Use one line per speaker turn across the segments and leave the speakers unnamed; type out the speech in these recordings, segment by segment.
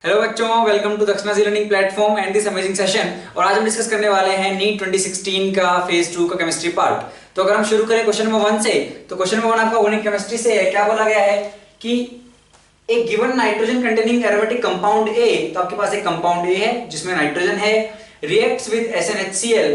Hello बच्चों, welcome to Dakshina ji learning platform and this amazing session. और आज हम डिस्कस करने वाले हैं नीट 2016 का फेज 2 का केमिस्ट्री पार्ट। तो अगर हम शुरू करें क्वेश्चन नंबर 1 से, तो क्वेश्चन नंबर 1 आपका ऑर्गेनिक केमिस्ट्री से है। क्या बोला गया है कि एक given nitrogen containing aromatic compound A, तो आपके पास एक कंपाउंड ए है जिसमें नाइट्रोजन है, reacts with SnHCl,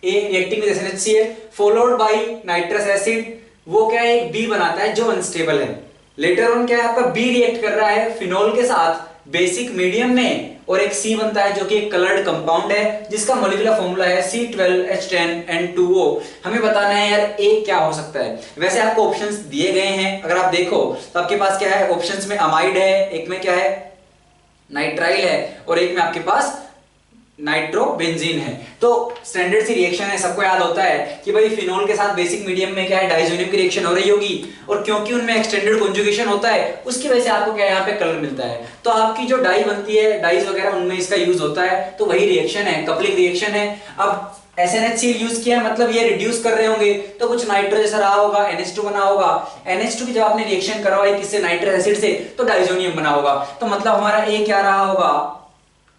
A reacting with SnHCl followed by nitrous acid. वो क्या है, एक बी बनाता है जो अनस्टेबल है। लेटर ऑन क्या है, आपका बी रिएक्ट कर रहा है फिनोल के साथ बेसिक मीडियम में, और एक सी बनता है जो कि एक कलर्ड कंपाउंड है जिसका मॉलिक्यूलर फॉर्मूला है C12H10N2O। हमें बताना है यार ए क्या हो सकता है। वैसे आपको ऑप्शंस दिए गए हैं, अगर आप देखो तो आपके पास क्या है, ऑप्शंस में अमाइड है, एक में क्या है नाइट्राइल है, और एक में आपके पास नाइट्रोबेंजीन है। तो स्टैंडर्ड सी रिएक्शन है, सबको याद होता है कि भाई फिनोल के साथ बेसिक मीडियम में क्या है, डाइजोनियम की रिएक्शन हो रही होगी, और क्योंकि उनमें एक्सटेंडेड कॉन्जुगेशन होता है उसकी वजह से आपको क्या है यहाँ पे कलर मिलता है। तो आपकी जो डाई बनती है, डाइज वगैरह उनमें इसका यूज होता है, तो वही रिएक्शन है, कपलिंग रिएक्शन है। अब SnHCl यूज किया है, मतलब ये रिड्यूस कर रहे होंगे, तो कुछ नाइट्रो जैसा रहा होगा, NH2 बना होगा। NH2 की जब आपने रिएक्शन करवाई किससे, नाइट्रस एसिड से, तो डाइजोनियम बना होगा। तो मतलब हमारा ए क्या रहा होगा,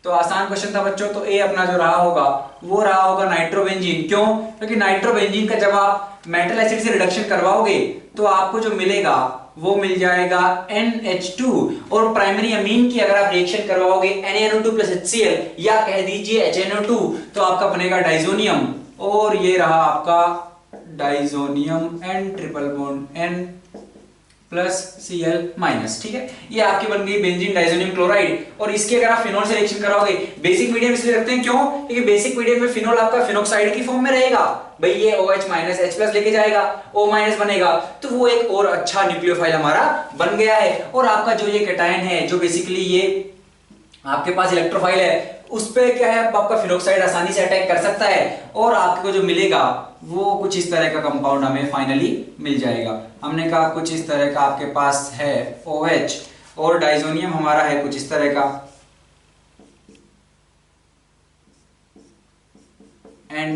तो आसान क्वेश्चन था बच्चों, तो ए अपना जो रहा होगा वो रहा होगा नाइट्रोबेंजीन। क्यों? क्योंकि नाइट्रोबेंजीन का जब आप मेटल एसिड से रिडक्शन करवाओगे तो आपको जो मिलेगा वो मिल जाएगा NH2, और प्राइमरी अमीन की अगर आप रिएक्शन करवाओगे NaNO2 प्लस HCl या कह दीजिए HNO2, तो आपका बनेगा डाइजोनियम, और ये रहा आपका diazonium N triple bond N plus Cl minus. ठीक है, ये आपकी बन गई बेंजीन डाइजोनियम क्लोराइड। और इसकी अगर आप फिनोल से रिएक्शन कराओगे, बेसिक मीडियम इसलिए रखते हैं क्यों, क्योंकि बेसिक मीडियम में फिनोल आपका फिनोक्साइड की फॉर्म में रहेगा, भाई ये OH माइनस H प्लस लेके जाएगा, O माइनस बनेगा, तो वो एक और अच्छा न्यूक्लियोफाइल हमारा बन गया है। और आपका जो ये कैटायन है, जो बेसिकली ये आपके पास इलेक्ट्रोफाइल है, उस पे क्या है, आपका फिनोक्साइड आसानी से अटैक कर सकता है, और आपको जो मिलेगा वो कुछ इस तरह का कंपाउंड हमें फाइनली मिल जाएगा। हमने कहा कुछ इस तरह का आपके पास है OH, और डाइजोनियम हमारा है कुछ इस तरह का N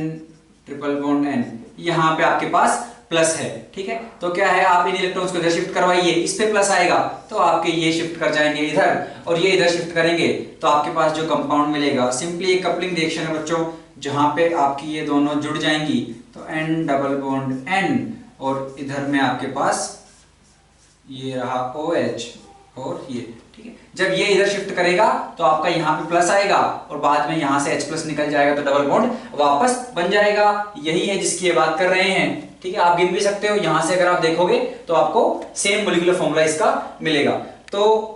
ट्रिपल बॉन्ड N, यहां पे आपके पास प्लस है। ठीक है, तो क्या है, आप इन इलेक्ट्रॉन्स को इधर शिफ्ट करवाइए, इस पे प्लस आएगा तो आपके ये शिफ्ट कर जाएंगे इधर, और ये इधर शिफ्ट करेंगे, तो आपके पास जो कंपाउंड मिलेगा सिंपली एक कपलिंग रिएक्शन है बच्चों, जहां पे आपकी ये दोनों जुड़ जाएंगी, तो N डबल बॉन्ड N, और इधर में आपके पास ये रहा OH, और ये ठीक है। जब ये इधर शिफ्ट करेगा तो आपका यहाँ पे प्लस आएगा, और बाद में यहाँ से H प्लस निकल जाएगा, तो डबल बॉन्ड वापस बन जाएगा। यही है जिसकी ये बात कर रहे हैं। ठीक है, आप गिन भी सकते हो, यहां से अगर आप देखोगे तो आपको सेम मॉलिक्यूलर फॉर्मूला इसका मिलेगा। तो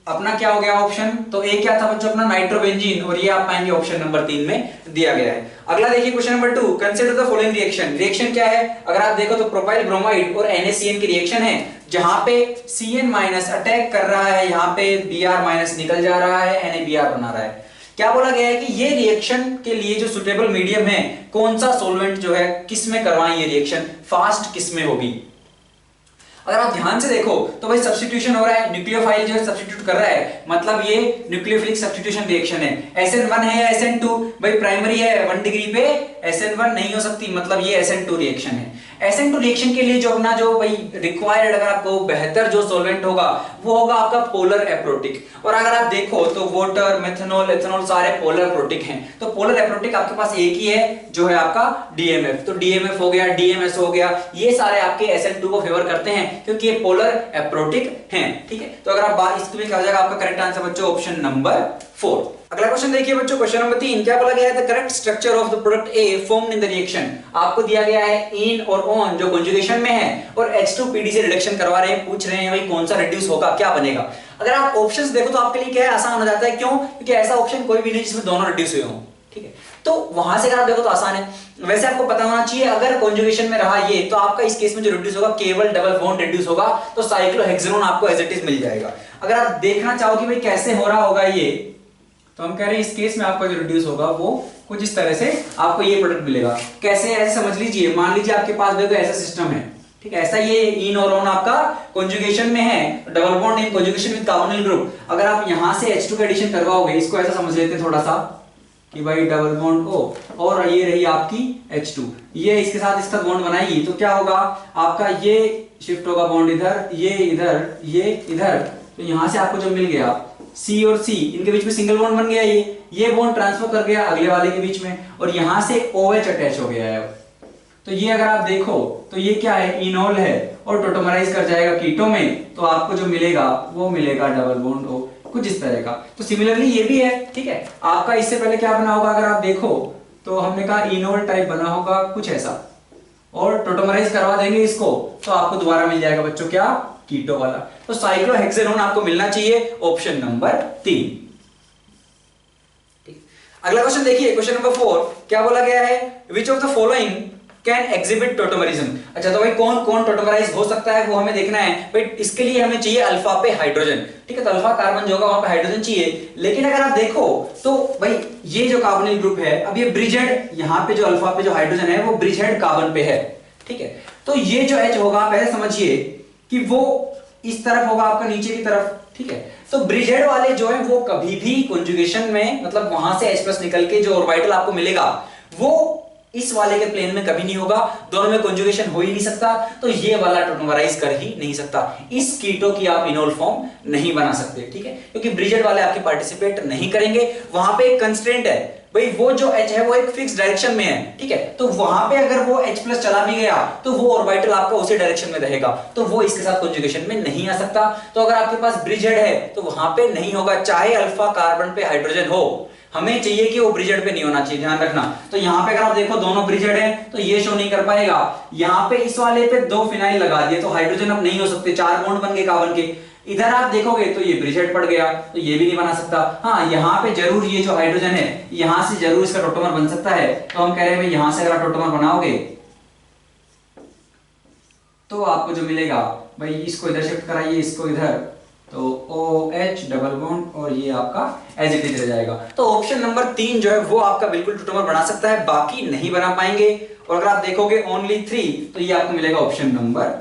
अपना क्या हो गया ऑप्शन, तो ए क्या था बच्चों अपना नाइट्रोबेंजीन, और ये आप पाएंगे ऑप्शन नंबर 3 में दिया गया है। अगला देखिए question number 2, consider the following reaction. Reaction क्या है, अगर आप देखो तो प्रोपाइल ब्रोमाइड और NaCN की रिएक्शन है, जहां पे Cn माइनस अटैक कर रहा है, यहां पे Br माइनस निकल जा रहा है, NaBr बना रहा है। क्या बोला गया है कि ये रिएक्शन के लिए जो सुटेबल मीडियम है, कौन सा सॉल्वेंट जो है किस में करवाएं, ये रिएक्शन फास्ट किस में होगी। अगर आप ध्यान से देखो तो भाई सब्स्टिट्यूशन हो रहा है, न्यूक्लियोफाइल जो है सब्स्टिट्यूट कर रहा है, मतलब ये न्यूक्लियोफिलिक सब्स्टिट्यूशन रिएक्शन है। SN1 है या SN2, भाई प्राइमरी है 1 डिग्री पे, SN1 नहीं हो सकती, मतलब ये SN2 रिएक्शन है। SN2 रिएक्शन के लिए जो अपना जो भाई रिक्वायर्ड, अगर आपको बेहतर जो सॉल्वेंट होगा वो होगा आपका पोलर एप्रोटिक। और अगर आप देखो तो वाटर, मेथनॉल, एथनॉल सारे पोलर एप्रोटिक हैं। तो पोलर एप्रोटिक आपके पास एक ही है जो है आपका DMF, तो DMF हो गया, DMS हो गया, ये सारे आपके SN2 को फेवर करते हैं क्योंकि ये पोलर एप्रोटिक हैं। ठीक है, तो अगर आप बात इसको भी कहा जाएगा, आपका करेक्ट आंसर बच्चों ऑप्शन नंबर 4। अगला क्वेश्चन देखिए बच्चों, क्वेश्चन नंबर 3, क्या बोला गया है, the correct structure of the product A formed in the reaction. आपको दिया गया है इन और ऑन जो कॉन्जुगेशन में है, और H2PD से रिडक्शन करवा रहे हैं, पूछ रहे हैं भाई कौन सा रिड्यूस होगा, क्या बनेगा। अगर आप ऑप्शंस देखो तो आपके लिए क्या है, आसान हो जाता है। क्यों? क्योंकि ऐसा ऑप्शन कोई भी नहीं जिसमें दोनों रिड्यूस हुए हों। ठीक है, तो वहां से अगर आप देखो तो आसान है। वैसे आपको पता होना चाहिए, अगर कॉन्जुगेशन में रहा ये, तो आपका इस केस में जो रिड्यूस होगा केवल डबल बॉन्ड रिड्यूस होगा, तो साइक्लोहेक्सेनोन आपको एज इट इज मिल जाएगा। अगर आप देखना चाहो कि भाई कैसे हो रहा होगा ये, तो हम कह रहे हैं इस केस में आपका जो रिड्यूस होगा वो कुछ इस तरह से आपको ये प्रोडक्ट मिलेगा। कैसे, ऐसे समझ लीजिए, मान लीजिए आपके पास देखो ऐसा सिस्टम है, ठीक है, ऐसा ये इन और ऑन आपका कॉन्जुगेशन में है, double bond in conjugation with carbonyl group. अगर आप यहां से H2 का एडिशन करवाओगे, इसको ऐसा समझ लेते हैं थोड़ा सा कि भाई डबल बॉन्ड O, और ये रही आपकी H2, ये इसके साथ इसका बॉन्ड बनाएगी, तो क्या होगा आपका, ये शिफ्ट होगा बॉन्ड इधर, ये इधर, ये इधर, तो यहां से आपको जो मिल गया सी और सी इनके बीच में सिंगल बॉन्ड बन गया, ये बॉन्ड ट्रांसफर कर गया अगले वाले के बीच में, और यहां से OH अटैच हो गया है। तो ये अगर आप देखो तो ये क्या है, इनोल है और टोटोमराइज कर जाएगा कीटो में, तो आपको जो मिलेगा वो मिलेगा डबल बॉन्ड O, कुछ इस तरह का। तो सिमिलरली ये भी है, ठीक है। आपका इससे पहले क्या बना होगा, अगर आप देखो तो हमने कहा इनोल टाइप बना होगा कुछ ऐसा, और टोटोमराइज करवा देंगे इसको तो आपको दोबारा मिल जाएगा बच्चों क्या, कीटो वाला। तो साइक्लोहेक्सेनोन आपको मिलना चाहिए ऑप्शन नंबर 3। अगला क्वेश्चन देखिए, क्वेश्चन नंबर 4 क्या बोला गया है, which of the following can exhibit tautomerism. अच्छा, तो भाई कौन कौन टोटोमराइज हो सकता है वो हमें देखना है भाई। इसके लिए हमें चाहिए अल्फा पे हाइड्रोजन, ठीक है। तो अल्फा कार्बन जो होगा वहां पे हाइड्रोजन चाहिए, लेकिन अगर आप देखो तो भाई ये जो कार्बोनिल ग्रुप है, अब ये ब्रिजेड, यहाँ पे जो अल्फा पे जो हाइड्रोजन है वो ब्रिजेड कार्बन पे है, ठीक है। तो ये जो H होगा पहले समझिए कि वो इस तरफ होगा आपका नीचे की तरफ, ठीक है। तो ब्रिजेड वाले जो है वो कभी भी कॉन्जुगेशन में, मतलब वहां से H+ निकल के जो ऑर्बिटल आपको मिलेगा वो इस वाले के प्लेन में कभी नहीं होगा, दोनों में कॉन्जुगेशन हो ही नहीं सकता, तो ये वाला टोटोमराइज कर ही नहीं सकता। इस कीटो की आप इनोल फॉर्म नहीं बना सकते, ठीक है, क्योंकि ब्रिजेड वाले आपके पार्टिसिपेट नहीं करेंगे। वहां पे एक कंस्ट्रेंट है भाई, वो जो H है वो एक फिक्स डायरेक्शन में है, ठीक है। तो वहां पे अगर वो H+ चला भी गया तो वो ऑर्बिटल आपका उसी डायरेक्शन में रहेगा, तो वो इसके साथ कॉन्जुगेशन में नहीं आ सकता। तो अगर आपके पास ब्रिजेड है तो वहां पे नहीं होगा, चाहे अल्फा कार्बन पे हाइड्रोजन हो, हमें चाहिए कि वो ब्रिजेड पे नहीं होना चाहिए, ध्यान रखना। तो यहाँ पे अगर आप देखो दोनों ब्रिजेड हैं तो ये शो नहीं कर पाएगा। यहाँ पे इस वाले पे 2 फिनाइल लगा दिए तो हाइड्रोजन अब नहीं हो सकते, 4 बॉन्ड बन गए कार्बन के। इधर आप देखोगे तो ये ब्रिजेड पड़ गया, तो ये भी नहीं बना सकता। हाँ, यहाँ पे जरूर ये जो हाइड्रोजन है यहां से जरूर इसका टोटोमर बन सकता है, तो हम कह रहे हैं भाई यहां से अगर आप टोटोमर बनाओगे तो आपको जो मिलेगा भाई, इसको इधर शिफ्ट कराइए, इसको इधर, तो OH डबल बॉन्ड और ये आपका एज इट इज रह जाएगा। तो ऑप्शन नंबर 3 जो है वो आपका बिल्कुल टोटोमर बना सकता है, बाकी नहीं बना पाएंगे। और अगर आप देखोगे ओनली 3 तो ये आपको मिलेगा ऑप्शन नंबर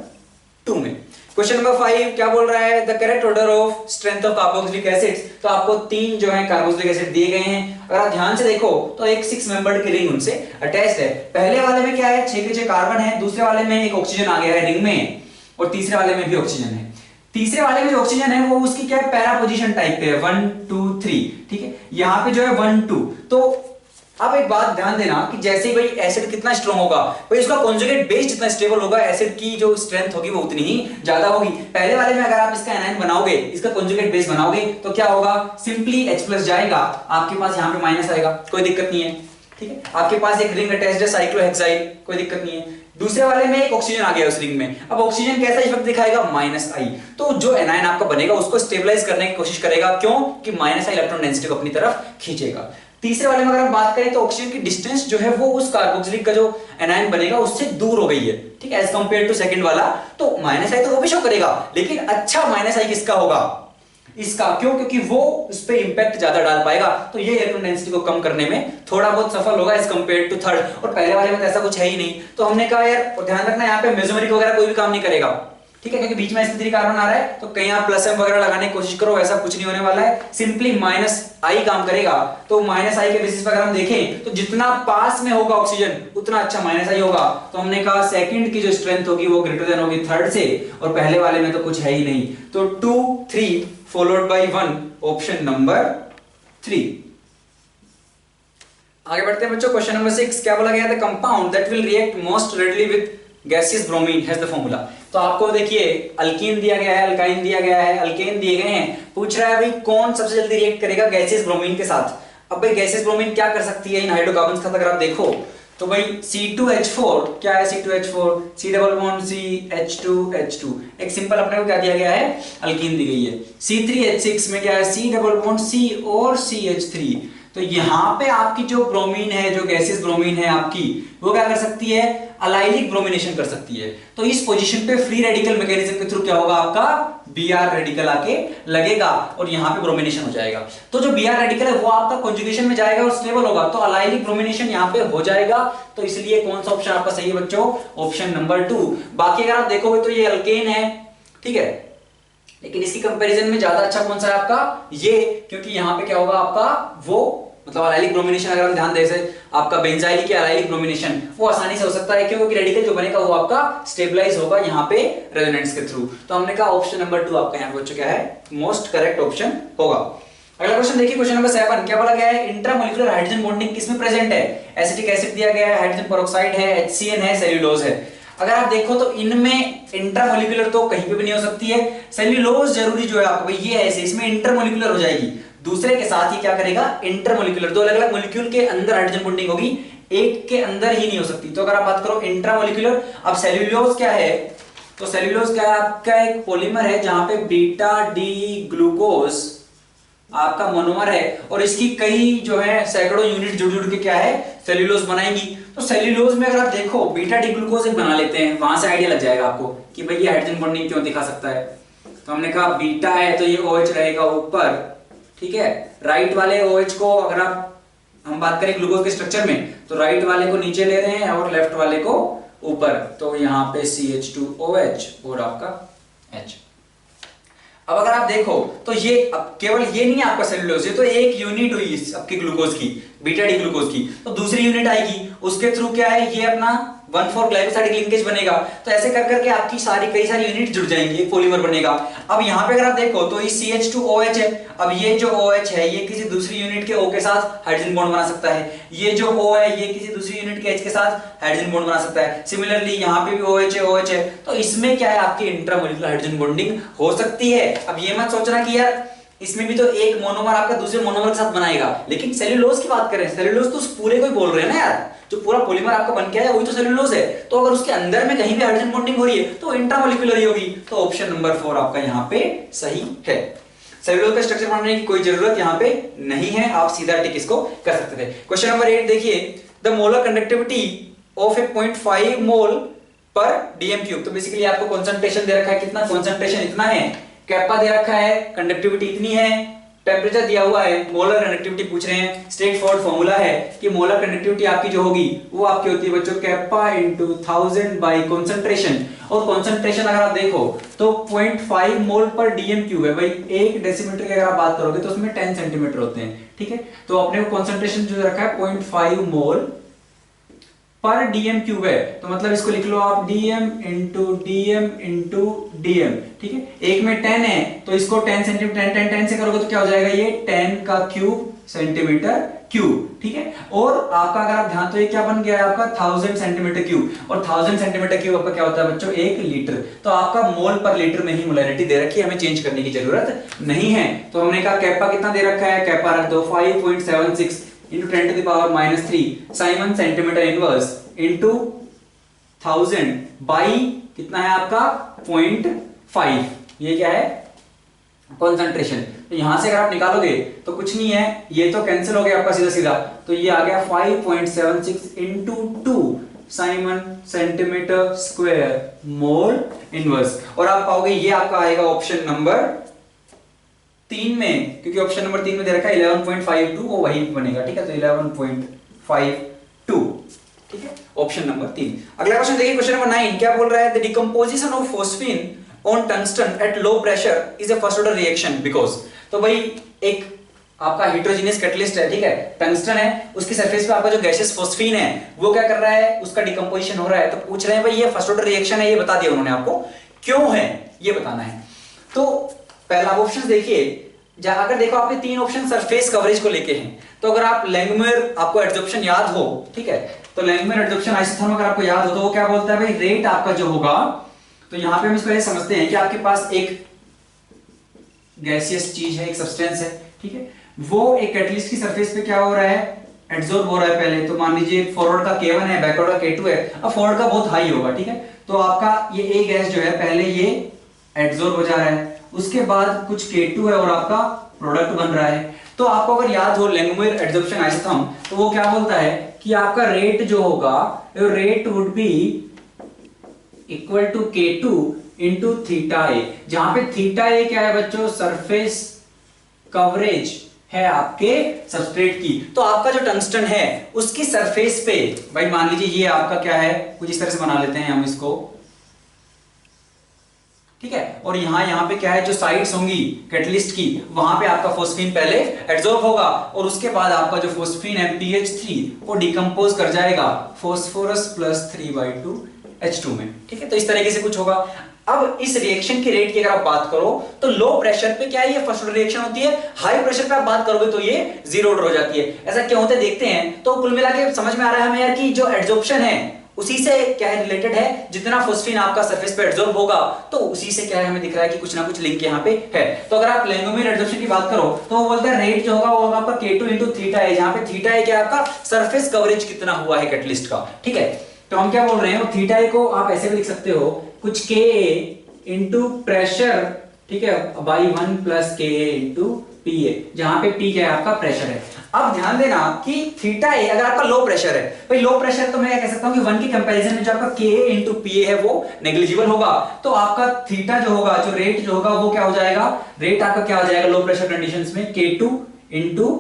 2 में। क्वेश्चन नंबर 5 क्या बोल रहा है, the correct order of strength of carboxylic acids. तो आपको 3 जो है कार्बोक्सिलिक एसिड दिए गए हैं। अगर आप ध्यान से देखो तो एक 6 मेंबर्ड की रिंग उनसे अटैच्ड है। पहले वाले में क्या है, 6 के 6 कार्बन है, दूसरे वाले में एक ऑक्सीजन आ गया है रिंग में, और तीसरे वाले में भी ऑक्सीजन है। तीसरे वाले में जो ऑक्सीजन है वो उसकी क्या है, पैरा पोजीशन टाइप पे है, 1 2 3, ठीक है। यहाँ पे जो है 1 2। तो अब एक बात ध्यान देना कि जैसे ही भाई एसिड कितना स्ट्रॉन्ग होगा, भाई उसका कॉन्जुगेट बेस जितना स्टेबल होगा, एसिड की जो स्ट्रेंथ होगी वो उतनी ही ज्यादा होगी। पहले वाले में अगर आप इसका एनायन बनाओगे, इसका कॉन्जुगेट बेस बनाओगे, तो क्या होगा, सिंपली H+ जाएगा, आपके पास यहाँ पे माइनस आएगा, कोई दिक्कत नहीं है, ठीक है। आपके पास एक रिंग अटैच्ड है साइक्लोहेक्साइल, कोई दिक्कत नहीं है। दूसरे वाले में एक ऑक्सीजन आ गया उस रिंग में, अब ऑक्सीजन कैसा इफेक्ट दिखाएगा, -I। तो जो एनायन आपका बनेगा उसको स्टेबलाइज करने की कोशिश करेगा, क्यों कि -I इलेक्ट्रॉन डेंसिटी को अपनी तरफ खींचेगा। तीसरे वाले में अगर हम बात करें तो ऑक्सीजन की डिस्टेंस जो है वो उस कार्बोक्सिलिक का जो एनायन बनेगा उससे दूर हो गई है, ठीक है, एज कंपेयर टू सेकंड वाला। तो -I तो वो भी शो करेगा, लेकिन अच्छा -I किसका होगा, इसका। क्यों, क्योंकि वो उस पर इंपैक्ट ज्यादा डाल पाएगा, तो ये इलेक्ट्रॉन डेंसिटी को कम करने में थोड़ा बहुत सफल होगा एज कंपेयर टू थर्ड। और पहले वाले में तो ऐसा कुछ है ही नहीं, तो हमने कहा यार, और ध्यान रखना यहाँ पे मेसोमेरिक वगैरह कोई भी काम नहीं करेगा, ठीक है, क्योंकि बीच में sp3 कार्बन आ रहा है, तो कहीं आप +m वगैरह लगाने की कोशिश करो, ऐसा कुछ नहीं होने वाला है, सिंपली -I काम करेगा। तो -I के बेसिस पर अगर हम देखें तो जितना पास में होगा ऑक्सीजन उतना अच्छा -I होगा। तो हमने कहा सेकंड की जो स्ट्रेंथ होगी वो ग्रेटर देन होगी थर्ड से, और पहले वाले में तो कुछ है ही नहीं, तो 2 3 फॉलोड बाय 1, ऑप्शन नंबर 3। आगे बढ़ते हैं बच्चों, क्वेश्चन नंबर 6 क्या बोला गया था, compound that will react most readily with gaseous bromine has the formula. तो आपको देखिए अल्कीन दिया गया है, अल्काइन दिया गया है, अल्केन दिए गए हैं, पूछ रहा है भाई कौन सबसे जल्दी रिएक्ट करेगा गैसियस ब्रोमीन के साथ। अब भाई गैसियस ब्रोमीन क्या कर सकती है इन हाइड्रोकार्बन्स का, अगर आप देखो तो भाई C2H4 क्या है, C2H4 C double bond C H2H2, एक सिंपल अपने को क्या दिया गया है, अल्कीन दी गई है। C3H6 में क्या है, C डबल बॉन्ड C और CH3। तो यहां पे आपकी जो ब्रोमीन है, जो गैसियस ब्रोमीन है आपकी, वो क्या कर सकती है, अलाइलिक ब्रोमिनेशन कर सकती है। तो इस पोजीशन पे फ्री रेडिकल मैकेनिज्म के थ्रू क्या होगा, आपका Br रेडिकल आके लगेगा और यहां पे ब्रोमिनेशन हो जाएगा। तो जो Br रेडिकल है वो आपका कॉन्जुगेशन में जाएगा और स्टेबल होगा, तो अलाइलिक ब्रोमिनेशन यहां पे हो जाएगा। तो इसलिए कौन सा ऑप्शन आपका सही है बच्चों, ऑप्शन नंबर 2। बाकी अगर आप देखोगे तो ये अल्केन है, ठीक है, लेकिन इसकी कंपैरिजन में ज्यादा अच्छा कौन सा है आपका ये, क्योंकि यहां पे क्या होगा आपका वो, मतलब अलाइलिक ब्रोमिनेशन अगर हम ध्यान दें से आपका बेंजाइल की अलाइलिक ब्रोमिनेशन वो आसानी से हो सकता है, क्योंकि रेडिकल जो बनेगा वो आपका स्टेबलाइज होगा यहाँ पे रेजोनेंस के थ्रू। तो हमने कहा ऑप्शन नंबर 2 आपका यहाँ पे बच्चों क्या है, मोस्ट करेक्ट ऑप्शन होगा। अगला क्वेश्चन देखिए, क्वेश्चन नंबर 7 क्या बोला गया है, इंट्रामोलिकुलर हाइड्रोजन बॉन्डिंग किसमें प्रेजेंट है, एसिटिक एसिड दिया गया है, हाइड्रोजन पेरोक्साइड है, HCN है, सेल्यूलोज है। अगर आप देखो तो इनमें इंट्रामोलिकुलर तो कहीं पे भी नहीं हो सकती है, सेल्यूलोज जरूरी जो है आपको भाई ये ऐसे इसमें इंटरमोलिकुलर हो जाएगी, दूसरे के साथ ही क्या करेगा इंटरमोलिकुलर, दो अलग अलग मॉलिक्यूल के अंदर हाइड्रोजन बॉन्डिंग होगी, एक के अंदर ही नहीं हो सकती। तो अगर आप बात करो इंट्रामोलिकुलर, अब सेल्यूलोज क्या है, तो सेल्यूलोज क्या है आपका एक पॉलीमर है जहां पे बीटा डी ग्लूकोज आपका मोनोमर है और इसकी कई जो है सैकड़ों यूनिट जुड़ जुड़ के क्या है सेल्यूलोज बनाएंगी। तो सेल्यूलोज में अगर आप देखो बीटा डी ग्लूकोज एक बना लेते हैं, वहां से आइडिया लग जाएगा आपको कि भाई ये हाइड्रोजन बॉन्डिंग क्यों दिखा सकता है। तो हमने कहा बीटा है तो ये OH रहेगा ऊपर, ठीक है, राइट वाले OH को अगर आप हम बात करें ग्लूकोज के स्ट्रक्चर में तो राइट वाले को नीचे ले रहे हैं और लेफ्ट वाले को ऊपर, तो यहाँ पे CH2OH और आपका H। अब अगर आप देखो तो ये अब केवल ये नहीं है आपका सेल्यूलोज, ये तो एक यूनिट हुई आपकी ग्लूकोज की, बीटा डी ग्लूकोज की, तो दूसरी यूनिट आएगी उसके थ्रू क्या है ये अपना 1,4 ग्लाइकोसाइडिक लिंकेज बनेगा। तो ऐसे कर करके आपकी कई सारी यूनिट जुड़ जाएंगी, एक पॉलीमर बनेगा। अब यहाँ पे अगर आप देखो तो ये CH2OH है, अब ये जो OH है ये किसी दूसरी यूनिट के O के साथ हाइड्रोजन बॉन्ड बना सकता है, ये जो O है ये किसी दूसरी यूनिट के H के साथ हाइड्रोजन बॉन्ड बना सकता है। सिमिलरली यहाँ पे भी OH है, तो इसमें क्या है आपकी इंट्रामोलिकुलर हाइड्रोजन बॉन्डिंग हो सकती है। अब ये मत सोचना कि यार इसमें भी तो एक मोनोमर आपका दूसरे मोनोमर के साथ बनाएगा, लेकिन सेल्यूलोज की बात करें, सेल्यूलोज तो उस पूरे को ही बोल रहे हैं ना यार, जो पूरा पॉलीमर आपका बन के आया वही तो सेल्यूलोज है। तो अगर उसके अंदर में कहीं भी हाइड्रोजन बॉन्डिंग हो रही है तो इंट्रामोलिकुलर ही होगी, तो ऑप्शन नंबर 4 आपका यहाँ पे सही है। सेल्यूलोज का स्ट्रक्चर बनाने की कोई जरूरत यहाँ पे नहीं है, आप सीधा टिक इसको कर सकते थे। क्वेश्चन नंबर 8 देखिए, द मोलर कंडक्टिविटी ऑफ ए 0.5 मोल पर डीएम क्यूब। तो बेसिकली आपको कॉन्सेंट्रेशन दे रखा है, कितना कॉन्सेंट्रेशन इतना है, कैपा दे रखा है, कंडक्टिविटी इतनी है, टेम्परेचर दिया हुआ है, मोलर कंडक्टिविटी पूछ रहे हैं। स्ट्रेट फॉरवर्ड फॉर्मूला है कि मोलर कंडक्टिविटी आपकी जो होगी वो आपकी होती है बच्चों कैपा इनटू 1000 बाय कंसंट्रेशन, और कंसंट्रेशन अगर आप देखो तो 0.5 मोल पर डीएम क्यूब है भाई, एक डेसीमीटर की अगर आप बात करोगे तो उसमें 10 सेंटीमीटर होते हैं, ठीक है। तो अपने को कंसंट्रेशन जो रखा है 0.5 मोल पर डीएम क्यूब है, तो मतलब इसको लिख लो आप डीएम इंटू डीएम, ठीक है। एक में 10 है तो इसको 10 सेंटीमीटर 10 से करोगे तो क्या हो जाएगा ये 10 का क्यूब सेंटीमीटर क्यूब, ठीक है। और आपका अगर आप ध्यान तो ये क्या बन गया है आपका 1000 सेंटीमीटर क्यूब, और 1000 सेंटीमीटर क्यूब आपका क्या होता है बच्चों 1 लीटर। तो आपका मोल पर लीटर में ही मोलैरिटी दे रखी है, हमें चेंज करने की जरूरत नहीं है। तो हमने कहा कैपा कितना दे रखा है, कैपा रख दो 5.76 into 10 to the power minus 3 Simon centimetre inverse into 1000 by कितना है आपका 0.5, ये क्या है कंसंट्रेशन। तो यहां से अगर आप निकालोगे तो कुछ नहीं है, ये तो कैंसिल हो गया आपका सीधा सीधा, तो ये आ गया 5.76 into 2 Simon centimetre square mole inverse. और आप पाओगे ये आपका आएगा ऑप्शन नंबर 3 में, क्योंकि ऑप्शन नंबर 3 में दे रखा है 11.52, वो वही बनेगा, ठीक है। तो 11.52, ठीक है, ऑप्शन नंबर 3। अगला क्वेश्चन देखिए, क्वेश्चन नंबर 9 क्या बोल रहा है, the decomposition of phosphine on tungsten eight low pressure is a first order reaction because. तो भाई एक आपका हेटेरोजेनियस कैटलिस्ट है, ठीक है, टंगस्टन है, उसकी सरफेस पे आपका जो गैसियस फॉस्फीन है वो क्या कर रहा है, उसका डिकम्पोजिशन हो रहा है। तो पूछ रहे हैं भाई ये फर्स्ट ऑर्डर रिएक्शन है, ये बता दिया उन्होंने आपको, क्यों है ये बताना है। तो पहला ऑप्शन देखिए, अगर देखो आपके 3 ऑप्शन सरफेस कवरेज को लेके हैं, तो अगर आप लैंगमुयर आपको एडजॉर्प्शन याद हो, ठीक है, तो लैंगमुयर एडजॉर्प्शन आइसोथर्म अगर आपको याद हो तो वो क्या बोलता है भाई, रेट आपका जो होगा, तो यहां पे हम इसको ये समझते हैं कि आपके पास एक गैसियस चीज है, एक सब्सटेंस है, ठीक है, वो एक कैटलिस्ट की सरफेस पे क्या हो रहा है, एडजॉर्ब हो रहा है पहले। तो मान लीजिए फॉरवर्ड का K1 है, बैकवर्ड का K2 है, अब फॉरवर्ड का बहुत हाई होगा, ठीक है, तो आपका ये A गैस जो है पहले ये एडजॉर्ब हो जा रहा है, उसके बाद कुछ K2 है और आपका प्रोडक्ट बन रहा है। तो आपको अगर याद हो लैंगमुयर एडजॉर्प्शन आइसोथर्म, तो वो क्या बोलता है कि आपका रेट जो होगा, rate would be equal to K2 into theta A, जहां पे थीटा ए क्या है बच्चों, सरफेस कवरेज है आपके सबस्ट्रेट की। तो आपका जो टंगस्टन है उसकी सरफेस पे भाई मान लीजिए ये आपका क्या है, कुछ इस तरह से बना लेते हैं हम इसको, ठीक है, और यहां पे क्या है, जो साइड्स होंगी कैटलिस्ट की, वहां पे आपका फॉस्फीन पहले एडजॉर्ब होगा और उसके बाद आपका जो फॉस्फीन है PH3 वो डिकम्पोज कर जाएगा फास्फोरस प्लस 3/2 H2 में, ठीक है। तो इस तरीके से कुछ होगा। अब इस रिएक्शन की रेट की अगर आप बात करो तो लो प्रेशर पे क्या है, ये फर्स्ट ऑर्डर रिएक्शन होती है, हाई प्रेशर पे आप बात करोगे तो ये जीरो ऑर्डर हो जाती है। ऐसा क्यों होता है देखते हैं। तो कुल मिला के समझ में आ रहा है हमें यार कि जो एड्सॉर्प्शन है उसी से क्या है रिलेटेड है, जितना फोस्फीन आपका सरफेस पे एड्सॉर्ब होगा तो उसी से क्या है हमें दिख रहा है कि कुछ ना कुछ लिंक यहाँ पे है। तो अगर आप लैंगोमियर एड्सॉर्प्शन की बात करो तो वो बोलते हैं रेट जो होगा वो होगा आपका K2 इंटू थीटा है, जहां पे थीटा है क्या आपका सरफेस कवरेज कितना हुआ है कैटलिस्ट का। ठीक है, तो हम क्या बोल रहे हैं, थीटा को आप ऐसे भी लिख सकते हो कुछ Ka इंटू प्रेशर, ठीक है, by 1 plus Ka into Pa, जहां पे P क्या है आपका प्रेशर है। अब ध्यान देना कि थीटा ए अगर आपका लो प्रेशर है, भाई लो प्रेशर तो मैं कह सकता हूं कि 1 के कंपैरिजन में जो आपका Ka इंटू Pa है वो नेग्लिजिबल होगा, तो आपका थीटा जो होगा, जो रेट जो होगा वो क्या हो जाएगा, रेट आपका क्या हो जाएगा लो प्रेशर कंडीशंस में K2 into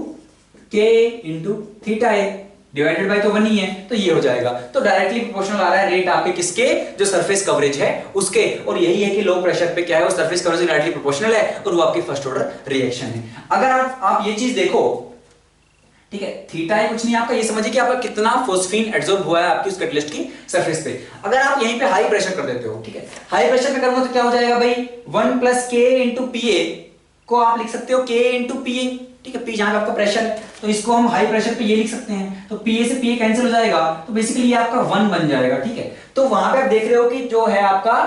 K into theta A divided by तो 1 ही है, तो ये हो जाएगा। तो डायरेक्टली प्रोपोर्शनल आ रहा है रेट आपके किसके, जो सरफेस कवरेज है उसके, और यही है कि लो प्रेशर पे क्या है वो सरफेस कवरेज डायरेक्टली प्रोपोर्शनल है और वो आपकी फर्स्ट ऑर्डर रिएक्शन है। अगर आप ये चीज देखो, ठीक है, थीटा है कुछ नहीं आपका, ये समझिए कि आपका कितना फोस्फीन एब्जॉर्ब हुआ है आपकी उस कैटलिस्ट की सरफेस पे। अगर आप यहीं पे हाई प्रेशर कर देते हो, ठीक है, हाई प्रेशर पे करूंगा तो क्या हो जाएगा भाई 1 प्लस K इंटू Pa को आप लिख सकते हो K इंटू Pa, ठीक है, P जहां पे आपका प्रेशर है तो इसको हम हाई प्रेशर पे ये लिख सकते हैं, तो Pa से Pa कैंसिल हो जाएगा तो बेसिकली ये आपका 1 बन जाएगा। ठीक है, तो वहां पे आप देख रहे हो कि जो है आपका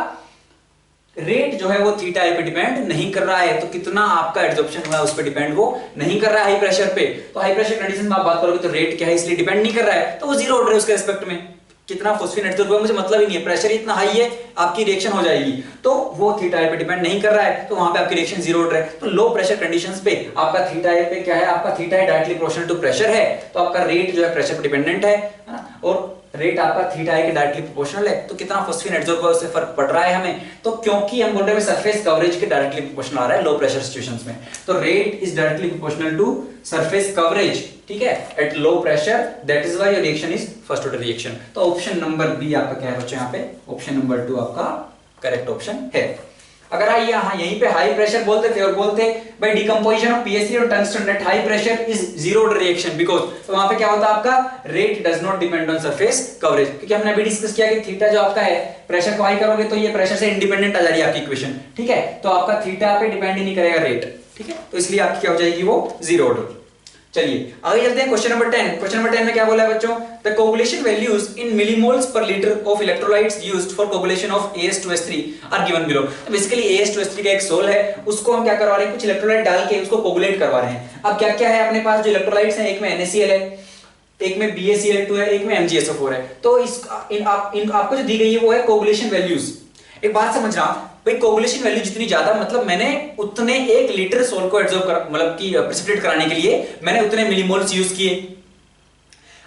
रेट जो है वो थीटा ए पे डिपेंड नहीं कर रहा है, तो कितना आपका एब्जॉर्प्शन हुआ है उस पे डिपेंड वो नहीं कर रहा है हाई प्रेशर पे। तो हाई प्रेशर कंडीशन में आप बात करोगे तो रेट क्या है इसलिए डिपेंड नहीं कर रहा है, तो वो जीरो ऑर्डर है उसके रिस्पेक्ट में, कितना फोस्फीन एब्जॉर्ब हुआ मुझे मतलब ही नहीं है, प्रेशर इतना हाई है आपकी रिएक्शन हो जाएगी, तो वो थीटा ए पे डिपेंड नहीं कर रहा है, तो वहां पे आपकी रिएक्शन जीरो ऑर्डर है। तो लो प्रेशर कंडीशंस पे आपका थीटा ए पे क्या है, आपका theta A directly proportional to pressure है, तो आपका रेट जो है प्रेशर पे डिपेंडेंट है ना, और रेट आपका थीटा ए के डायरेक्टली प्रोपोर्शनल है, तो कितना फोस्फीन एब्जॉर्ब हुआ उससे फर्क पड़ रहा है हमें, तो क्योंकि हम बोल रहे हैं सरफेस कवरेज के डायरेक्टली प्रोपोर्शनल आ रहा है लो प्रेशर सिचुएशंस में, तो rate is directly proportional to surface coverage, ठीक है, at low pressure, that is why your reaction is first order reaction. तो ऑप्शन नंबर बी आपका क्या है बच्चों, यहाँ पे ऑप्शन नंबर 2 आपका करेक्ट ऑप्शन है। अगर आप यहाँ यहीं पे हाई प्रेशर बोलते थे और बोलते भाई डिकम्पोजिशन ऑफ PSC और tungsten at high pressure is zero order reaction because, तो वहां पे क्या होता है आपका rate does not depend on surface coverage, क्योंकि हमने अभी डिस्कस किया कि थीटा जो आपका है प्रेशर को हाई करोगे तो ये प्रेशर से इंडिपेंडेंट आ जा रही है आपकी इक्वेशन, ठीक है, तो आपका थीटा पे डिपेंड ही नहीं करेगा रेट, ठीक है, तो इसलिए आपकी क्या हो जाएगी वो जीरो ऑर्डर। चलिए आगे चलते हैं क्वेश्चन नंबर 10। क्वेश्चन नंबर 10 में क्या बोला है बच्चों, the coagulation values in millimoles per litre of electrolytes used for coagulation of AS2S3 are given below. तो बेसिकली AS2S3 का एक सोल है, उसको हम क्या करवा रहे हैं, कुछ इलेक्ट्रोलाइट डाल के उसको कोगुलेट करवा रहे हैं। अब क्या क्या है अपने पास जो इलेक्ट्रोलाइट्स हैं, एक में NaCl है, एक में BaCl2 है, एक में MgSO4 है, तो आपको जो दी गई है वो है कोगुलेशन वैल्यूज। एक बात समझना भाई, कोगुलेशन वैल्यू जितनी ज्यादा मतलब मैंने उतने 1 लीटर सोल को एब्जॉर्ब कर मतलब कि प्रेसिपिटेट कराने के लिए मैंने उतने मिलीमोल्स यूज किए।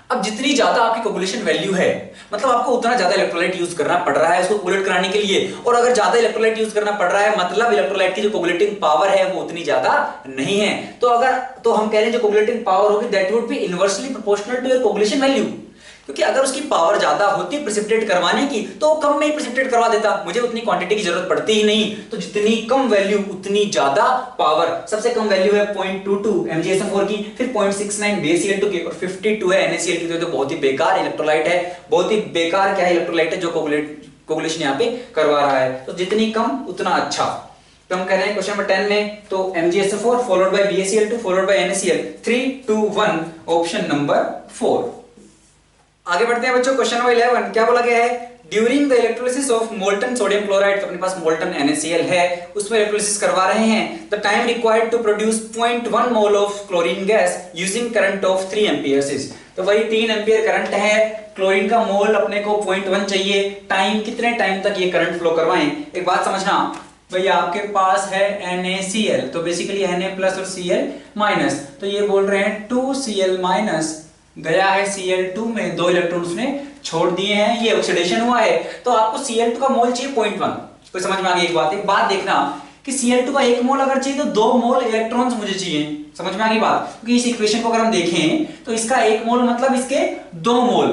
अब जितनी ज्यादा आपकी कोगुलेशन वैल्यू है मतलब आपको उतना ज्यादा इलेक्ट्रोलाइट यूज करना पड़ रहा है उसको कोगुलेट कराने के लिए, और अगर ज्यादा इलेक्ट्रोलाइट यूज करना पड़ रहा है मतलब इलेक्ट्रोलाइट की जो कोगुलेटिंग पावर है वो उतनी ज्यादा नहीं है, तो हम कह रहे हैं जो कोगुलेटिंग पावर होगी that would be inversely proportional to your coagulation value, क्योंकि अगर उसकी पावर ज्यादा होती प्रेसिपिटेट करवाने की तो कम में ही प्रेसिपिटेट करवा देता, मुझे उतनी क्वांटिटी की जरूरत पड़ती ही नहीं, तो जितनी कम वैल्यू उतनी ज्यादा पावर। सबसे कम वैल्यू है 0.22 MgSO4 की, फिर 0.69 BaCl2 की, और 52 है NaCl की, तो बहुत ही बेकार इलेक्ट्रोलाइट है, बहुत ही बेकार क्या है इलेक्ट्रोलाइट है जो कोगुलेशन यहाँ पे करवा रहा है, तो जितनी कम उतना अच्छा। तो हम कह रहे हैं क्वेश्चन नंबर 10 में तो MgSO4 followed by BaCl2 followed by NaCl 3 2 1 option number 4। आगे बढ़ते हैं बच्चों, क्वेश्चन नंबर 11 क्या बोला गया है, during the electrolysis of molten sodium chloride, तो अपने पास मोल्टन NaCl है उसमें इलेक्ट्रोलिसिस करवा रहे हैं, the time required to produce 0.1 mole of chlorine gas using current of 3 amperes is, तो वही 3 एम्पियर करंट है, क्लोरीन का मोल अपने को 0.1 चाहिए, टाइम कितने टाइम तक ये करंट फ्लो करवाएं। एक बात समझना भैया, आपके पास है NaCl, तो बेसिकली Na प्लस और Cl माइनस, तो ये बोल रहे हैं 2Cl माइनस गया है Cl2 में, 2 इलेक्ट्रॉन उसने छोड़ दिए हैं, ये ऑक्सीडेशन हुआ है, तो आपको Cl2 का मोल चाहिए 0.1। कोई समझ में आ गई? एक बात देखना कि Cl2 का 1 मोल अगर चाहिए तो 2 मोल इलेक्ट्रॉन्स मुझे चाहिए, समझ में आ गई बात, क्योंकि इस इक्वेशन को अगर हम देखें तो इसका 1 मोल मतलब इसके 2 मोल,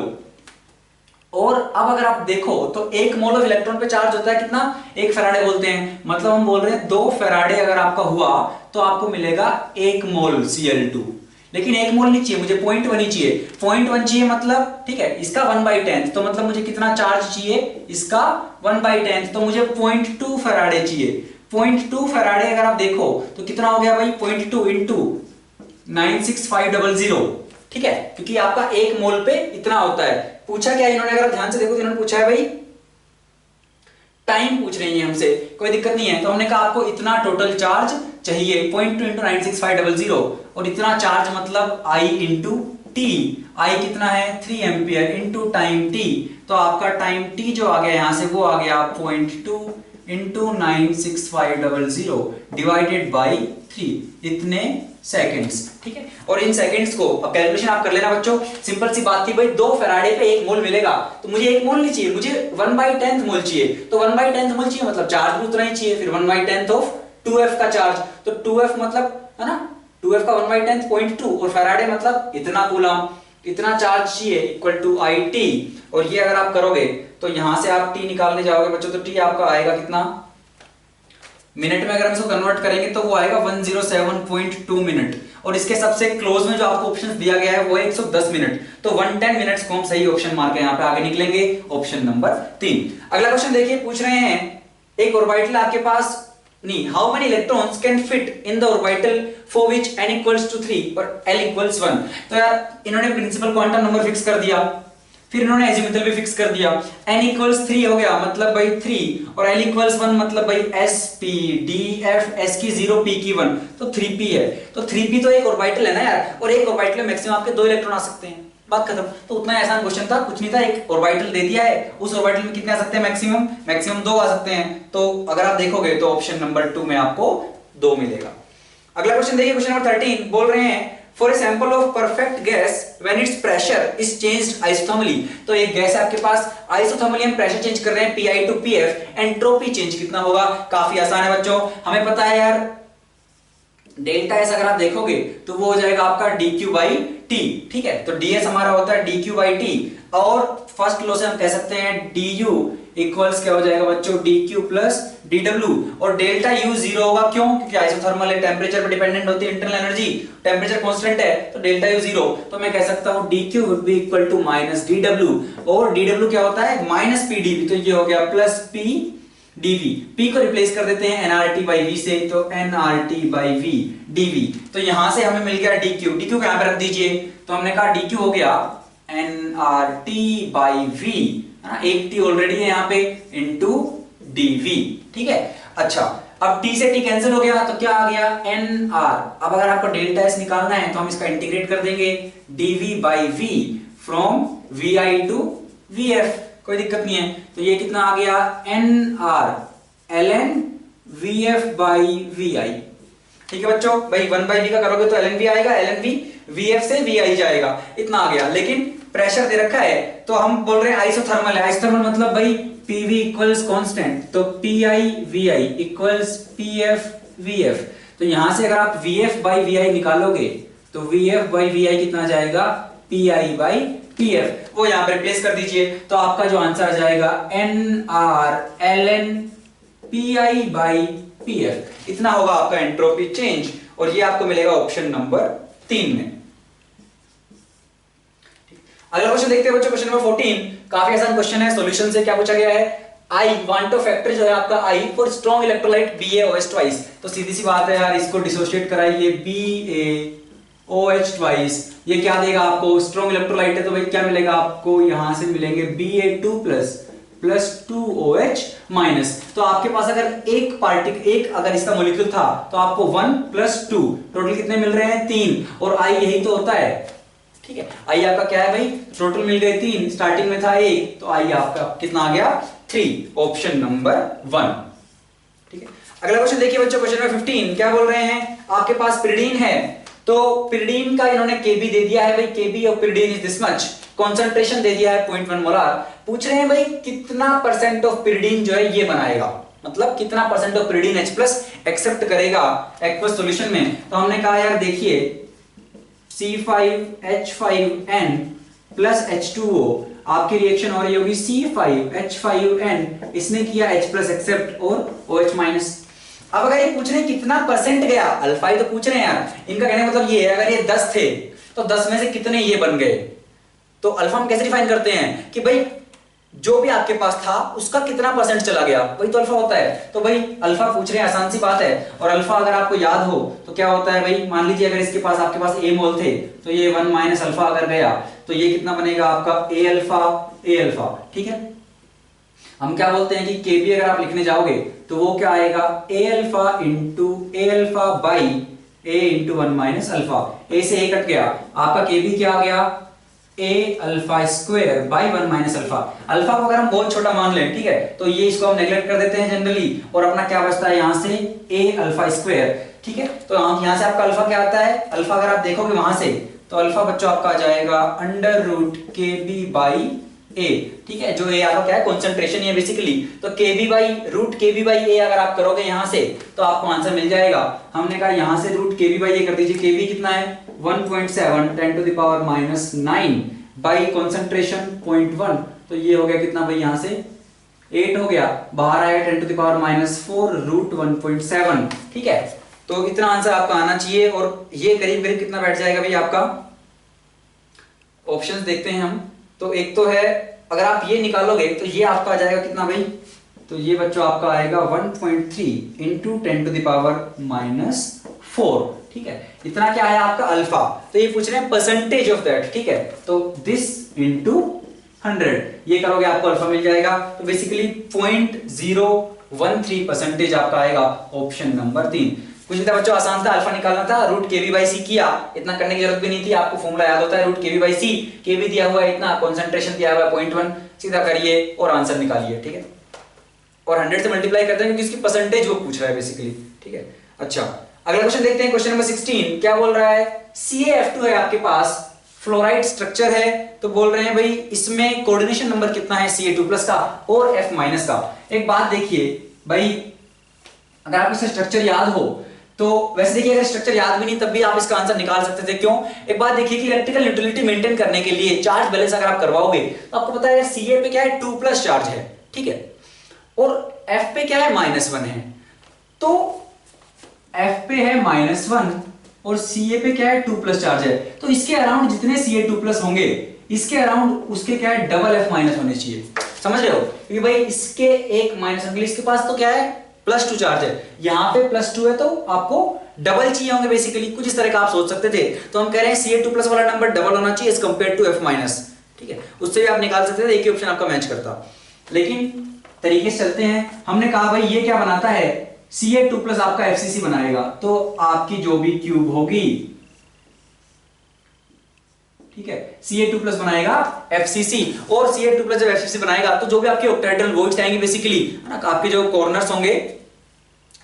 और अब अगर आप देखो तो 1 मोल ऑफ इलेक्ट्रॉन पे चार्ज होता है कितना, 1 फैराडे बोलते हैं, मतलब हम बोल रहे हैं 2 फैराडे अगर आपका हुआ तो आपको मिलेगा 1 मोल Cl2, लेकिन 1 मोल नहीं चाहिए मुझे, 0.1 ही चाहिए। 0.1 चाहिए मतलब ठीक है, इसका 1/10 तो मतलब मुझे कितना चार्ज चाहिए, इसका 1/10 तो मुझे 0.2 फैराडे चाहिए। 0.2 फैराडे अगर आप देखो तो कितना हो गया भाई, 0.2 इंटू 96500, ठीक है, क्योंकि आपका 1 मोल पे इतना होता है। पूछा क्या इन्होंने, अगर आप ध्यान से देखो तो इन्होंने पूछा है भाई टाइम पूछ रही है हमसे, कोई दिक्कत नहीं है। तो हमने कहा आपको इतना टोटल चार्ज चाहिए, 0.2 इंटू 96500 और इतना चार्ज मतलब I इंटू टी। आई कितना है 3 एम्पियर इंटू टाइम टी, तो आपका टाइम टी जो आ गया यहां से वो आ गया 0.2 इंटू 96500 डिवाइडेड बाई 3, इतने सेकंड्स, ठीक है। और इन सेकंड्स को अब कैलकुलेशन आप कर लेना बच्चों, सिंपल सी बात थी भाई 2 फैराडे पे 1 मोल मिलेगा, तो मुझे 1 मोल नहीं चाहिए, मुझे 1/10 मोल चाहिए। तो 1/10 मोल चाहिए मतलब चार्ज भी उतना ही चाहिए, फिर 1/10 ऑफ 2f का चार्ज, तो 2f मतलब है ना 2f का 1/10 0.2 और फैराडे मतलब इतना कूलम, इतना चार्ज चाहिए इक्वल टू IT। और ये अगर आप करोगे तो यहां से आप t निकालने जाओगे बच्चों, तो t आपका आएगा कितना मिनट में, अगर हम इसको कन्वर्ट करेंगे तो वो आएगा 107.2 मिनट। और इसके सबसे क्लोज में जो आपको ऑप्शन दिया गया है वो है 110 मिनट, तो 110 मिनट्स को हम सही ऑप्शन मार के यहाँ पे आगे निकलेंगे, ऑप्शन नंबर 3। अगला क्वेश्चन देखिए, पूछ रहे हैं एक ऑर्बिटल आपके पास नहीं, how many electrons can fit in the orbital for which n equals to 3 और l इक्वल्स 1। तो यार इन्होंने प्रिंसिपल क्वांटम नंबर फिक्स कर दिया, फिर इन्होंने एजिमुथल भी फिक्स कर दिया। n इक्वल्स 3 हो गया मतलब भाई 3 और l इक्वल्स 1 मतलब भाई s p d f s की 0 p की 1, तो 3p है। तो 3p तो एक ऑर्बिटल है ना यार, और एक ऑर्बिटल में मैक्सिमम आपके 2 इलेक्ट्रॉन आ सकते हैं, बात खत्म। तो उतना आसान क्वेश्चन था, कुछ नहीं था, एक ऑर्बिटल दे दिया है, उस ऑर्बिटल में कितने आ सकते हैं मैक्सिमम 2 आ सकते हैं। तो अगर आप देखोगे तो ऑप्शन नंबर 2 में आपको 2 मिलेगा। अगला क्वेश्चन देखिए, क्वेश्चन नंबर 13 बोल रहे हैं for a sample of perfect gas when its pressure is changed isothermally. तो एक गैस है आपके पास, आइसोथर्मली हम प्रेशर चेंज कर रहे हैं Pi to Pf, entropy change कितना होगा, काफी आसान है बच्चों, हमें पता है यार डेल्टा एस अगर आप देखोगे तो वो हो जाएगा आपका dq बाई टी, ठीक है। तो ds हमारा होता है dq बाई टी, और फर्स्ट लॉ से हम कह सकते हैं du इक्वल्स क्या हो जाएगा बच्चों dq प्लस dw, और डेल्टा u 0 होगा, क्यों, क्योंकि आइसोथर्मल है, टेम्परेचर पर डिपेंडेंट होती है इंटरनल एनर्जी, टेम्परेचर कांस्टेंट है, तो डेल्टा u 0, तो मैं कह सकता हूं dq would be equal to minus dw, और dw क्या होता है माइनस pdv, तो ये हो गया प्लस p dv, p को रिप्लेस कर देते हैं nRT by v से, तो nRT by v dv, तो यहां से हमें मिल गया dq, dq को यहां पे रख दीजिए, तो हमने कहा dq हो गया nRT by v, एक t ऑलरेडी है यहां पे इनटू dv, ठीक है। अच्छा, अब t से t कैंसिल हो गया तो क्या आ गया nr। अब अगर आपको डेल्टा s निकालना है तो हम इसका इंटीग्रेट कर देंगे dv by v from vi to vf, कोई दिक्कत नहीं है। तो ये कितना आ गया nr ln vf by vi, ठीक है बच्चों, भाई 1 by v का करोगे तो ln v आएगा, ln v vf से vi जाएगा, इतना आ गया। लेकिन प्रेशर दे रखा है तो हम बोल रहे हैं आइसोथर्मल है, आइसोथर्मल मतलब भाई pv इक्वल्स कांस्टेंट, तो pi vi equals pf vf, तो यहां से अगर आप vf by vi निकालोगे तो vf by vi कितना जाएगा pi by pf, वो यहां पर रिप्लेस कर दीजिए, तो आपका जो आंसर आ जाएगा nr ln pi by pf, इतना होगा आपका एंट्रोपी चेंज, और ये आपको मिलेगा ऑप्शन नंबर 3 में। अगला क्वेश्चन देखते हैं बच्चों, क्वेश्चन नंबर 14, काफी आसान क्वेश्चन है, सॉल्यूशन से क्या पूछा गया है, I वांट फैक्टर जो है आपका I for strong electrolyte BaOH twice, तो सीधी सी बात है यार, इसको डिसोशिएट कराइए BaOH ट्वाइस, ये क्या देगा आपको, स्ट्रॉन्ग इलेक्ट्रोलाइट है तो भाई क्या मिलेगा आपको, यहां से मिलेंगे Ba2 प्लस 2OH माइनस, तो आपके पास अगर एक अगर इसका मॉलिक्यूल था तो आपको 1 प्लस 2 टोटल कितने मिल रहे हैं 3, और I यही तो होता है, ठीक है। I आपका क्या है भाई, टोटल मिल गए 3, स्टार्टिंग में था 1, तो I आपका कितना आ गया 3, ऑप्शन नंबर 1, ठीक है। अगला क्वेश्चन देखिए बच्चों, क्वेश्चन नंबर 15 क्या बोल रहे हैं, आपके पास पिरिडीन है, तो पिरिडीन का इन्होंने Kb दे दिया है भाई, Kb of pyridine is this much, concentration दे दिया है 0.1 मोलार, पूछ रहे हैं भाई कितना परसेंट ऑफ पिरिडीन जो है ये बनाएगा, मतलब कितना percent of pyridine H+ accept करेगा एक्वस सॉल्यूशन में। तो हमने कहा यार देखिए C5H5N प्लस H2O, आपकी रिएक्शन हो रही होगी C5H5N, इसने किया H+ एक्सेप्ट और OH-, अब अगर ये पूछ रहे हैं कितना परसेंट गया, अल्फा ही तो पूछ रहे हैं यार, इनका कहने का मतलब ये है अगर ये 10 थे तो 10 में से कितने ये बन गए। तो अल्फा हम कैसे डिफाइन करते हैं कि भाई जो भी आपके पास था उसका कितना परसेंट चला गया, वही तो अल्फा होता है। तो भाई अल्फा पूछ रहे हैं, आसान सी बात है। और अल्फा अगर आपको याद हो तो क्या होता है भाई, मान लीजिए अगर इसके पास आपके पास ए मोल थे तो ये 1 माइनस अल्फा अगर गया तो ये कितना बनेगा आपका ए अल्फा। ठीक है, हम क्या बोलते हैं कि केबी अगर आप लिखने जाओगे तो वो क्या आएगा, A alpha by A into 1 minus alpha. A से ए कट गया, आपका केबी क्या आ गया, A alpha square by 1 minus alpha. Alpha को अगर हम बहुत छोटा मान लें, ठीक है, तो ये इसको हम नेग्लेक्ट कर देते हैं जनरली, और अपना क्या बचता है यहां से ए अल्फा स्क्वायर। ठीक है, तो यहां से आपका अल्फा क्या आता है, अल्फा अगर आप देखोगे वहां से तो अल्फा बच्चों आपका आ जाएगा अंडर रूट के बी बाई ए। ठीक है, जो ए आपका क्या है, कॉन्सेंट्रेशन है बेसिकली। तो केबी बाई रूट केबी बाई ए अगर आप करोगे यहां से तो आपको आंसर मिल जाएगा। हमने कहा यहां से रूट केबी बाई ए कर दीजिए, केबी कितना है 1.7 10 to the power minus 9 by concentration 0.1, तो ये हो गया कितना भाई, यहां से 8 हो गया, बाहर आएगा 10 to the power minus 4 root 1.7। ठीक है, तो इतना आंसर आपका आना चाहिए, और ये करीब करीब कितना बैठ जाएगा भाई आपका। ऑप्शंस देखते हैं हम, तो एक तो है अगर आप ये निकालोगे तो ये आपका आ जाएगा कितना भाई, तो ये बच्चों आपका आएगा 1.3 into 10 to the power minus 4। ठीक है, इतना क्या है आपका अल्फा, तो ये पूछ रहे हैं परसेंटेज ऑफ दैट। ठीक है, तो दिस इंटू 100 ये करोगे आपको अल्फा मिल जाएगा। तो बेसिकली 0.013 परसेंटेज आपका आएगा, ऑप्शन नंबर 3। कुछ नहीं था बच्चों, आसान था, अल्फा निकालना था, रूट केवी बाई सी किया, इतना करने की जरूरत भी नहीं थी, आपको फॉर्मूला याद होता है रूट केवी बाई सी। केवी दिया हुआ है इतना, कंसंट्रेशन दिया हुआ है 0.1, सीधा करिए और आंसर निकालिए। ठीक है, और 100 से मल्टीप्लाई करते हैं क्योंकि इसकी परसेंटेज वो पूछ रहा है बेसिकली। ठीक है, अच्छा अगला क्वेश्चन देखते हैं, क्वेश्चन नंबर 16 क्या बोल रहा है, CaF2 है आपके पास, फ्लोराइड स्ट्रक्चर है, तो बोल रहे हैं भाई इसमें कोऑर्डिनेशन नंबर कितना है Ca2+ का और F- का। एक बात देखिए भाई, अगर आप इसका स्ट्रक्चर याद हो तो वैसे देखिए अगर स्ट्रक्चर याद भी नहीं तब भी आप इसका आंसर निकाल सकते थे। क्यों, एक बात देखिए कि इलेक्ट्रिकल न्यूट्रलिटी मेंटेन करने के लिए चार्ज बैलेंस अगर आप करवाओगे तो आपको पता है Ca पे क्या है 2+ चार्ज है, ठीक है, और F पे क्या है -1 है। तो F पे है -1 और Ca पे क्या है 2+ चार्ज है, तो इसके अराउंड जितने Ca2+ होंगे इसके अराउंड उसके क्या है डबल F- होने चाहिए। समझ रहे हो, क्योंकि भाई इसके एक -1 इसके पास तो क्या है +2 चार्ज है, यहां पे +2 है, तो आपको डबल चाहिए होंगे बेसिकली, कुछ इस तरह का आप सोच सकते थे। तो हम कह रहे हैं Ca2+ वाला नंबर डबल होना चाहिए एज कंपेयर टू F-। ठीक है, उससे भी आप निकाल सकते थे, एक ही ऑप्शन आपका मैच करता। लेकिन तरीके से चलते हैं, हमने कहा भाई ये क्या बनाता है, Ca2+ आपका FCC बनाएगा, तो आपकी जो भी क्यूब होगी, ठीक है, Ca2+ बनाएगा FCC, और Ca2+ जब FCC बनाएगा तो जो भी आपके ऑक्टाहेड्रल वॉइड्स आएंगे बेसिकली, है ना, आपके जो कॉर्नर्स होंगे,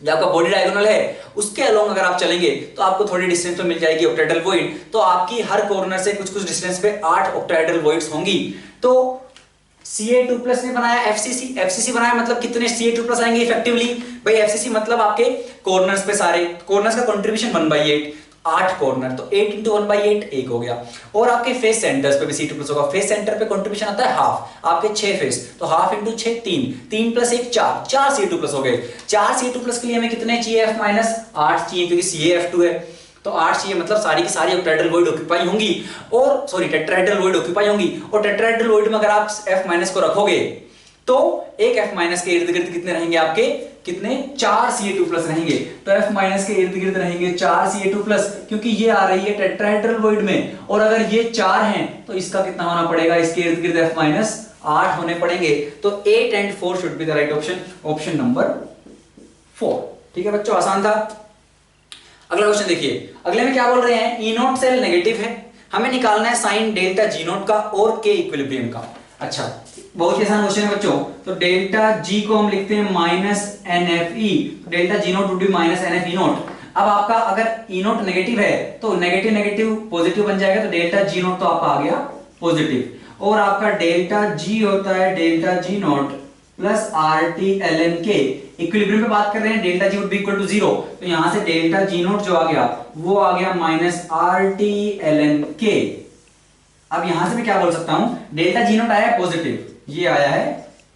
जो आपका बॉडी डायगोनल है उसके अलोंग अगर आप चलेंगे तो आपको थोड़ी डिस्टेंस पे मिल जाएगी ऑक्टाहेड्रल वॉइड, तो आपकी हर कॉर्नर से कुछ कुछ डिस्टेंस पे 8 ऑक्टाहेड्रल वॉइड्स होंगी। तो Ca2+ ने बनाया FCC बनाया, मतलब कितने Ca2+ आएंगे इफेक्टिवली भाई, FCC मतलब आपके कॉर्नर्स पे सारे कॉर्नर्स का कंट्रीब्यूशन 1/8, 8 कॉर्नर, तो 8 इंटू 1/8 1 हो गया। और आपके फेस सेंटर्स पे भी Ca2+ होगा, फेस सेंटर पे कंट्रीब्यूशन आता है हाफ, आपके 6 फेस, तो हाफ इंटू 6 3, 3 + 1 4 Ca2+ हो गए। 4 Ca2+ के लिए हमें कितने चाहिए F- 8 चाहिए, क्योंकि CaF2 है तो 8 चाहिए, मतलब सारी की सारी ऑक्टाहेड्रल वॉइड ऑक्यूपाई होंगी, और सॉरी टेट्राहेड्रल वॉइड ऑक्यूपाई होंगी, और टेट्राहेड्रल वॉइड में अगर आप F- को रखोगे तो एक F- के इर्द गिर्द कितने रहेंगे आपके, कितने 4 Ca2+ रहेंगे। तो F- के इर्द गिर्द रहेंगे 4 Ca2+, क्योंकि ये आ रही है टेट्राहेड्रल वॉइड में, और अगर ये 4 हैं तो इसका कितना होना पड़ेगा, इसके इर्द गिर्द F- 8 होने पड़ेंगे। तो 8 and 4 should be the right option, option number 4। ठीक है बच्चों, आसान था। अगला क्वेश्चन देखिए, अगले में क्या बोल रहे हैं, E0 सेल नेगेटिव है, हमें निकालना है साइन डेल्टा G0 का और K इक्विलिब्रियम का। अच्छा, बहुत ही आसान क्वेश्चन है बच्चों, तो डेल्टा G को हम लिखते हैं -NFE, तो delta G0 would be -NF E0। अब आपका अगर E0 नेगेटिव है तो नेगेटिव नेगेटिव पॉजिटिव बन जाएगा, तो डेल्टा G0 तो आपका आ गया पॉजिटिव, और आपका डेल्टा G होता है delta G0 plus RT-ln-K, equilibrium पे बात कर रहे हैं, delta G would be equal to 0, तो यहां से डेल्टा G0 जो आ गया वो आ गया -RT-ln-K। अब यहां से मैं क्या बोल सकता हूं, डेल्टा G0 आया है पॉजिटिव, ये आया है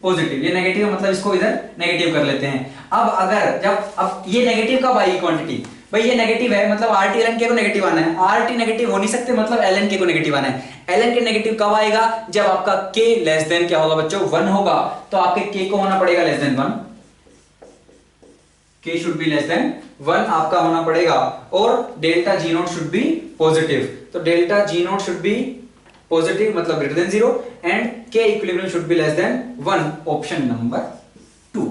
पॉजिटिव, ये नेगेटिव, मतलब इसको इधर नेगेटिव कर लेते हैं। अब अगर जब अब ये नेगेटिव कब आएगी क्वांटिटी, भाई ये नेगेटिव है मतलब RT ln K को नेगेटिव आना है, RT नेगेटिव हो नहीं सकते मतलब ln K को नेगेटिव आना है। ln K नेगेटिव कब आएगा, जब आपका K लेस देन क्या होगा बच्चों 1 होगा, तो आपके K को होना पड़ेगा less than 1, K should be less than 1 आपका होना पड़ेगा, और delta G not should be positive, तो delta G not should be positive मतलब greater than 0 and K equilibrium should be less than 1, option number 2।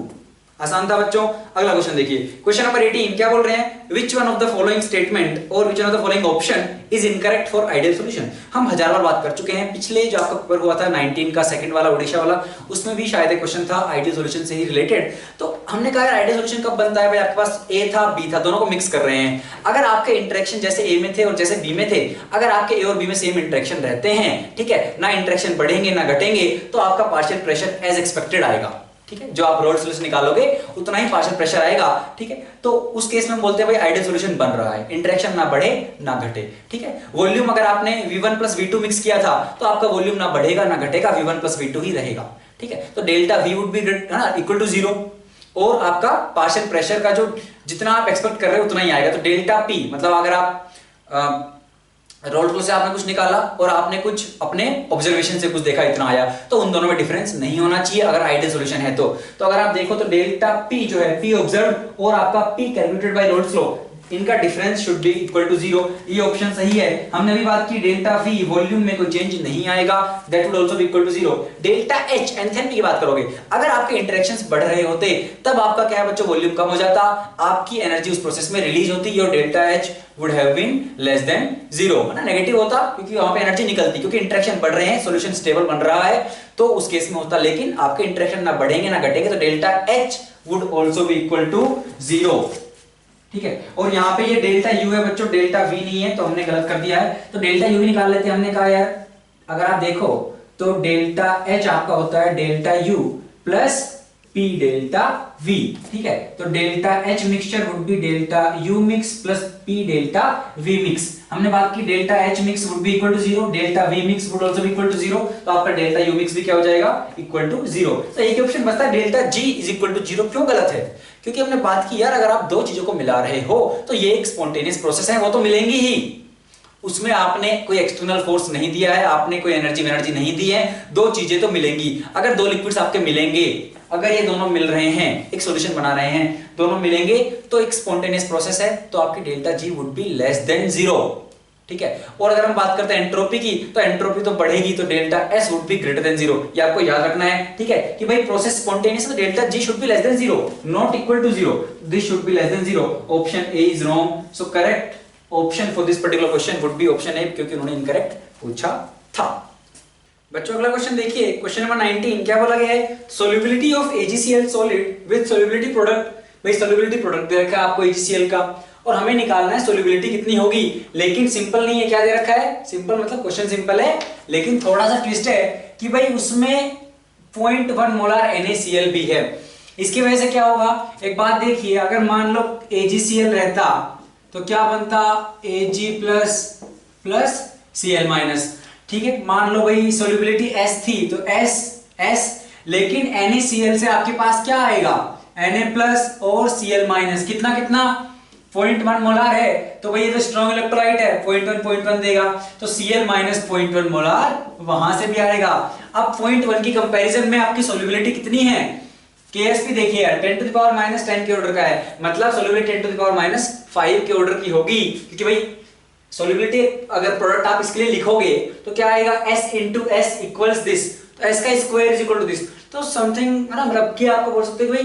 आसान था बच्चों। अगला क्वेश्चन देखिए, क्वेश्चन नंबर 18 क्या बोल रहे हैं, which one of the following statement और which one of the following option is incorrect for ideal solution. हम हजार बार बात कर चुके हैं, पिछले जो आपका पेपर हुआ था 19 का सेकंड वाला ओडिशा वाला, उसमें भी शायद एक क्वेश्चन था आइडियल सॉल्यूशन से ही रिलेटेड। तो हमने कहा आइडियल सॉल्यूशन कब बनता है, भाई आपके पास ए था बी था, दोनों को मिक्स कर रहे हैं। अगर आपके इंटरेक्शन जैसे ए में थे और जैसे बी में थे, अगर आपके ए और बी में सेम इंटरेक्शन रहते हैं, ठीक है, ना इंटरेक्शन बढ़ेंगे ना घटेंगे, तो आपका पार्शियल प्रेशर एज एक्सपेक्टेड आएगा, ठीक है, जो आप रोल्स सॉल्यूशन निकालोगे उतना ही पार्शियल प्रेशर आएगा, ठीक है। तो उस केस में हम बोलते हैं भाई आइडियल सॉल्यूशन बन रहा है, इंटरेक्शन ना बढ़े ना घटे, ठीक है। वॉल्यूम अगर आपने V1 प्लस V2 मिक्स किया था, तो आपका वॉल्यूम ना बढ़ेगा ना घटेगा, V1 प्लस V2 ही रहेगा, ठीक है। तो delta V would be equal to 0, और आपका पार्शियल प्रेशर का जो जितना आप एक्सपेक्ट कर रहे हो उतना ही आएगा। तो डेल्टा P मतलब अगर आप रोल्ड फ्लो से आपने कुछ निकाला और आपने कुछ अपने ऑब्जर्वेशन से कुछ देखा इतना आया, तो उन दोनों में डिफरेंस नहीं होना चाहिए अगर आइडियल सॉल्यूशन है तो अगर आप देखो तो डेल्टा P जो है P ऑब्जर्व्ड और आपका P calculated by Raoult's law, इनका difference should be equal to 0, ये ऑप्शन सही है। हमने भी बात की डेल्टा V वॉल्यूम में कोई चेंज नहीं आएगा, that would also be equal to 0। Delta H enthalpy की बात करोगे, अगर आपके इंटरेक्शंस बढ़ रहे होते तब आपका क्या है बच्चों, वॉल्यूम कम हो जाता, आपकी एनर्जी उस प्रोसेस में रिलीज होती और delta H would have been less than 0, है ना, नेगेटिव होता क्योंकि वहां पे एनर्जी निकलती, क्योंकि इंटरेक्शन बढ़ रहे हैं, सॉल्यूशन स्टेबल बन रहा है, तो उस केस में होता। लेकिन आपके इंटरेक्शन ना बढ़ेंगे ना घटेंगे, तो delta H would also be equal to 0, ठीक है। और यहाँ पे ये डेल्टा U है बच्चों, डेल्टा V नहीं है, तो हमने गलत कर दिया है, तो डेल्टा U निकाल लेते हैं। हमने कहा यार अगर आप देखो तो डेल्टा H आपका होता है delta U plus P delta V, ठीक है। तो delta H mixture would be delta U mix plus P delta V mix. हमने बात की delta H mix would be equal to 0, delta V mix would also be equal to 0, तो आपका delta U mix भी क्या हो जाएगा, equal to 0। तो एक ऑप्शन बचता है delta G is equal to 0। क्यों गलत है, क्योंकि हमने बात की यार अगर आप दो चीजों को मिला रहे हो तो ये एक स्पॉन्टेनियस प्रोसेस है, वो तो मिलेंगी ही, उसमें आपने कोई एक्सटर्नल फोर्स नहीं दिया है, आपने कोई एनर्जी नहीं दी है, दो चीजें तो मिलेंगी। अगर दो लिक्विड्स आपके मिलेंगे, अगर ये दोनों मिल रहे हैं, एक सॉल्यूशन बना रहे हैं, दोनों मिलेंगे तो एक स्पॉन्टेनियस प्रोसेस है, तो आपकी delta G would B less than 0, ठीक है। और अगर हम बात करते हैं एंट्रोपी की, तो एंट्रोपी तो बढ़ेगी, तो delta S would be greater than 0, ये आपको याद रखना है, ठीक है, कि भाई प्रोसेस स्पॉन्टेनियस, तो delta G should be less than 0, not equal to 0, this should be less than 0। Option A is wrong, so correct option for this particular question would be option A, क्योंकि उन्होंने incorrect पूछा था। बच्चों अगला question देखिए, question number 19 क्या बोला गया है, solubility of AgCl solid with solubility product. भाई सोल्युबिलिटी प्रोडक्ट दे रखा है आपको AgCl का, और हमें निकालना है सोल्युबिलिटी कितनी होगी, लेकिन सिंपल नहीं है, क्या दे रखा है, सिंपल मतलब क्वेश्चन सिंपल है, लेकिन थोड़ा सा ट्विस्ट है कि भाई उसमें 0.1 मोलार NaCl भी है। इसकी वजह से क्या होगा, एक बात देखिए, अगर मान लो AgCl रहता तो क्या बनता, Ag plus plus Cl minus, ठीक है। मान लो भाई सोल्युबिलिटी S थी तो S, लेकिन NaCl से आपके पास क्या आएगा, Na प्लस और Cl माइनस, कितना कितना 0.1 मोलार है, तो भाई ये तो स्ट्रॉन्ग इलेक्ट्रोलाइट है, 0.1 देगा, तो Cl माइनस 0.1 मोलार वहां से भी आएगा। अब 0.1 की कंपैरिजन में आपकी सोल्युबिलिटी कितनी है, KSP देखिए 10 टू द पावर माइनस 10 के ऑर्डर का है, मतलब solubility 10 to the power minus 5 के ऑर्डर की होगी, क्योंकि भाई सोल्युबिलिटी अगर प्रोडक्ट आप इसके लिए लिखोगे तो क्या आएगा, S into S equals this, तो S का square is equal to this, तो समथिंग है ना, मतलब कि आपको बोल सकते हैं भाई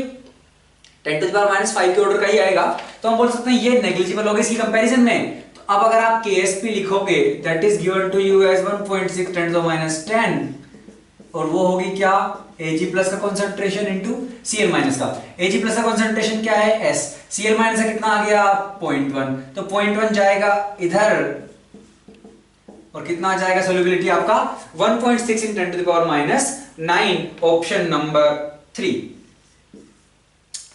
10 टू द पावर माइनस 5 के ऑर्डर का ही आएगा, तो हम बोल सकते हैं ये नेग्लिजिबल होगा इसकी कंपैरिजन में। तो अब अगर आप KSP लिखोगे that is given to you as 1.6 10 to the minus 10, और वो होगी क्या, Ag प्लस का कंसंट्रेशन इनटू Cl माइनस का। Ag प्लस का कंसंट्रेशन क्या है, S, Cl माइनस का कितना आ गया 0.1, तो 0.1 जाएगा इधर, और कितना आ जाएगा सोल्युबिलिटी आपका 1.6 in 10 to the power minus 9, option number 3,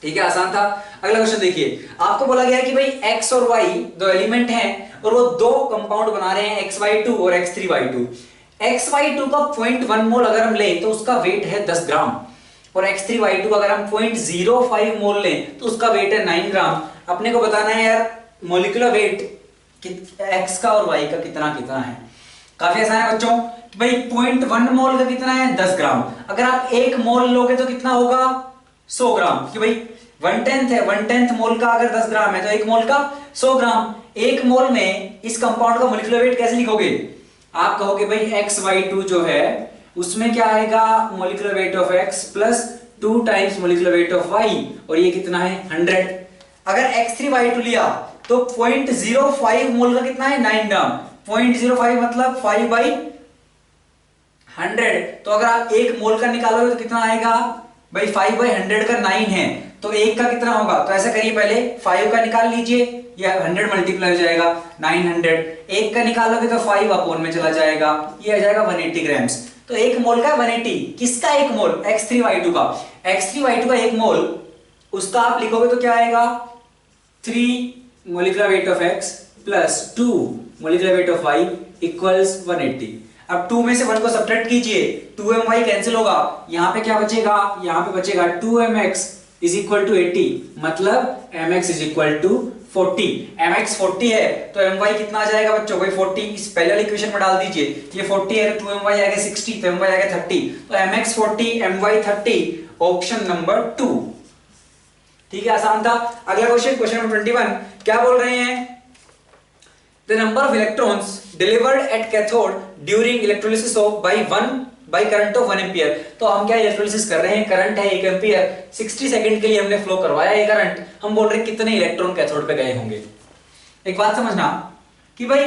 ठीक है, आसान था। अगला क्वेश्चन देखिए, आपको बोला गया कि भाई x और y दो एलिमेंट हैं और वो दो कंपाउंड बना रहे हैं xy2 और x3y2। xy2 का 0.1 मोल अगर हम ले तो उसका वेट है 10 ग्राम, और X3Y2 अगर हम 0.05 मोल लें तो उसका वेट है 9 ग्राम। अपने को बताना है यार मोलिकुलर वेट X का और Y का कितना कितना है। काफी आसान है बच्चों कि भाई 0.1 मोल का कितना है 10 ग्राम। अगर आप 1 मोल लोगे तो कितना होगा 100 ग्राम, कि भाई 1/10 है, 1/10 मोल का अगर 10 ग्राम है तो 1 मोल का 100 ग्राम। 1 मोल में इस कंपाउंड का मोलिकुलर वेट कैसे लिखोगे, आप कहोगे भाई XY2 जो है उसमें क्या आएगा molecular weight of X plus 2 times molecular weight of Y, और ये कितना है 100। अगर X3Y2 लिया तो 0.05 मोल का कितना है 9 ग्राम। 0.05 मतलब 5/100। तो अगर आप 1 मोल का निकालोगे तो कितना आएगा भाई 5/100 का 9 है तो 1 का कितना होगा। तो ऐसा करिए पहले 5 का निकाल लीजिए, या 100 मल्टीप्लाई हो जाएगा 900। 1 का निकालोगे तो 5 अपॉन में चला जाएगा, ये आ जाएगा 180 ग्राम्स। तो 1 मोल का 180, किसका 1 मोल X3Y2 का। X3Y2 का 1 मोल उसका आप लिखोगे तो क्या आएगा 3 molecular weight of X plus 2 molecular weight of Y equals 180। अब 2 में से 1 को सब्ट्रैक्ट कीजिए, 2my कैंसिल होगा, यहां पे क्या बचेगा, यहां पे बचेगा 2mx इज इक्वल टू 80, मतलब mx is equal to 40। mx 40 है तो my कितना आ जाएगा बच्चों, भाई 40 इस पहले वाली इक्वेशन में डाल दीजिए, ये 40 है तो 2my आएगा 60, तो my आएगा 30, तो mx 40 my 30, ऑप्शन नंबर 2। ठीक है, आसान था। अगला क्वेश्चन, क्वेश्चन नंबर 21, क्या बोल रहे हैं, the number of electrons delivered at cathode during electrolysis of by current of 1 ampere. तो हम क्या इलेक्ट्रोलिसिस कर रहे हैं, करंट है 1 एम्पियर, 60 सेकंड के लिए हमने फ्लो करवाया ये करंट, हम बोल रहे हैं कितने इलेक्ट्रॉन कैथोड पे गए होंगे। एक बात समझना कि भाई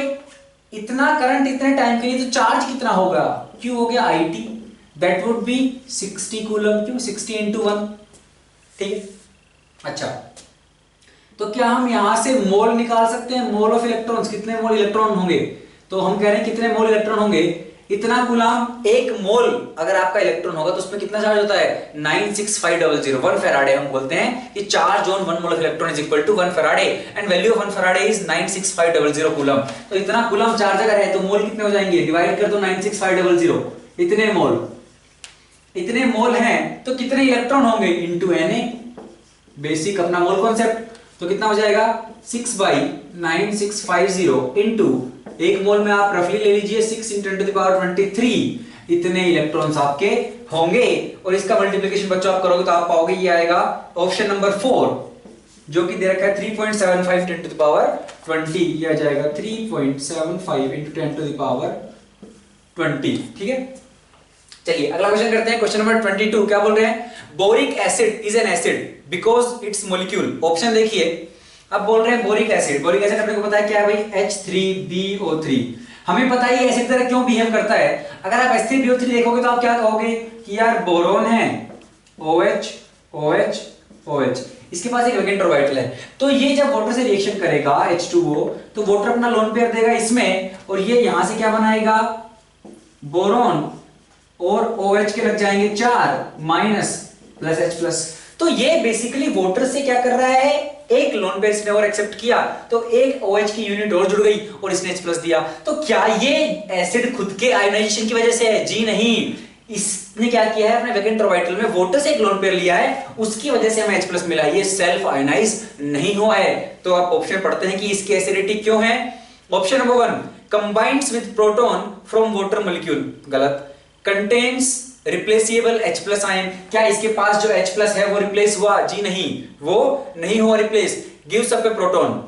इतना करंट इतने टाइम के लिए तो चार्ज कितना होगा, क्यों हो गया IT, that would B 60 coulomb, क्यों 60 × 1। ठीक है, अच्छा तो क्या हम यहां से मोल निकाल सकते हैं, मोल ऑफ इलेक्ट्रॉन्स, कितने मोल इलेक्ट्रॉन होंगे। तो हम कह रहे हैं कितने मोल इलेक्ट्रॉन होंगे, इतना गुलाम। 1 मोल अगर आपका इलेक्ट्रॉन होगा तो उसमें कितना चार्ज होता है 96500, 1 फैराडे। हम बोलते हैं कि charge on 1 mole of electron is equal to 1 faraday and value of 1 faraday is 96500 coulomb. तो इतना कूलम चार्ज अगर है तो मोल कितने हो जाएंगे, डिवाइड कर दो 96500, इतने मोल हैं तो कितने इलेक्ट्रॉन होंगे इनटू Na, बेसिक अपना मोल कॉन्सेप्ट। तो कितना हो जाएगा 6/9650 इंटू 1 मोल में आप रफली ले लीजिए 6 × 10⁻23, इतने इलेक्ट्रॉन्स आपके होंगे। और इसका मल्टीप्लिकेशन बच्चों आप करोगे तो आप पाओगे ये आएगा ऑप्शन नंबर 4, जो कि दे रखा है 3.75 × 10⁻20, ये आ जाएगा 3.75 × 10⁻20। ठीक है, चलिए अगला क्वेश्चन करते हैं, क्वेश्चन नंबर 22। क्या बोल रहे हैं, boric acid is an acid because it's molecule. Option देखिए, अब बोल रहे हैं बोरिक एसिड, बोरिक एसिड अपने को पता है क्या है भाई H3BO3। हमें पता है ये एसिड तरह क्यों बिहेव करता है। अगर आप H3BO3 देखोगे तो आप क्या कहोगे कि यार बोरोन है OH OH OH, इसके पास एक वैकेंट ऑर्बिटल है, तो ये जब वाटर से रिएक्शन करेगा H2O तो वाटर अपना लोन पेयर देगा इसमें, और ये यहां से क्या बनाएगा बोरोन, और OH के लग जाएंगे 4 माइनस प्लस H प्लस। तो ये बेसिकली वाटर से क्या कर रहा है, एक लोन पेयर इसने और एक्सेप्ट किया तो एक OH की यूनिट और जुड़ गई और इसने H प्लस दिया। तो क्या ये एसिड खुद के आयोनाइजेशन की वजह से है, जी नहीं, इसने क्या किया है अपने वैकेंट ऑर्बिटल में वाटर से एक लोन पेयर लिया है, उसकी वजह से हमें H प्लस मिला, ये सेल्फ आयोनाइज नहीं हुआ है। तो आप ऑप्शन पढ़ते हैं कि इसकी एसिडिटी क्यों है। Option number 1 combines with proton from water molecule, गलत। Contains replaceable H plus ion, क्या इसके पास जो H प्लस है वो रिप्लेस हुआ, जी नहीं, वो नहीं हुआ रिप्लेस। गिव्स अप ए प्रोटॉन,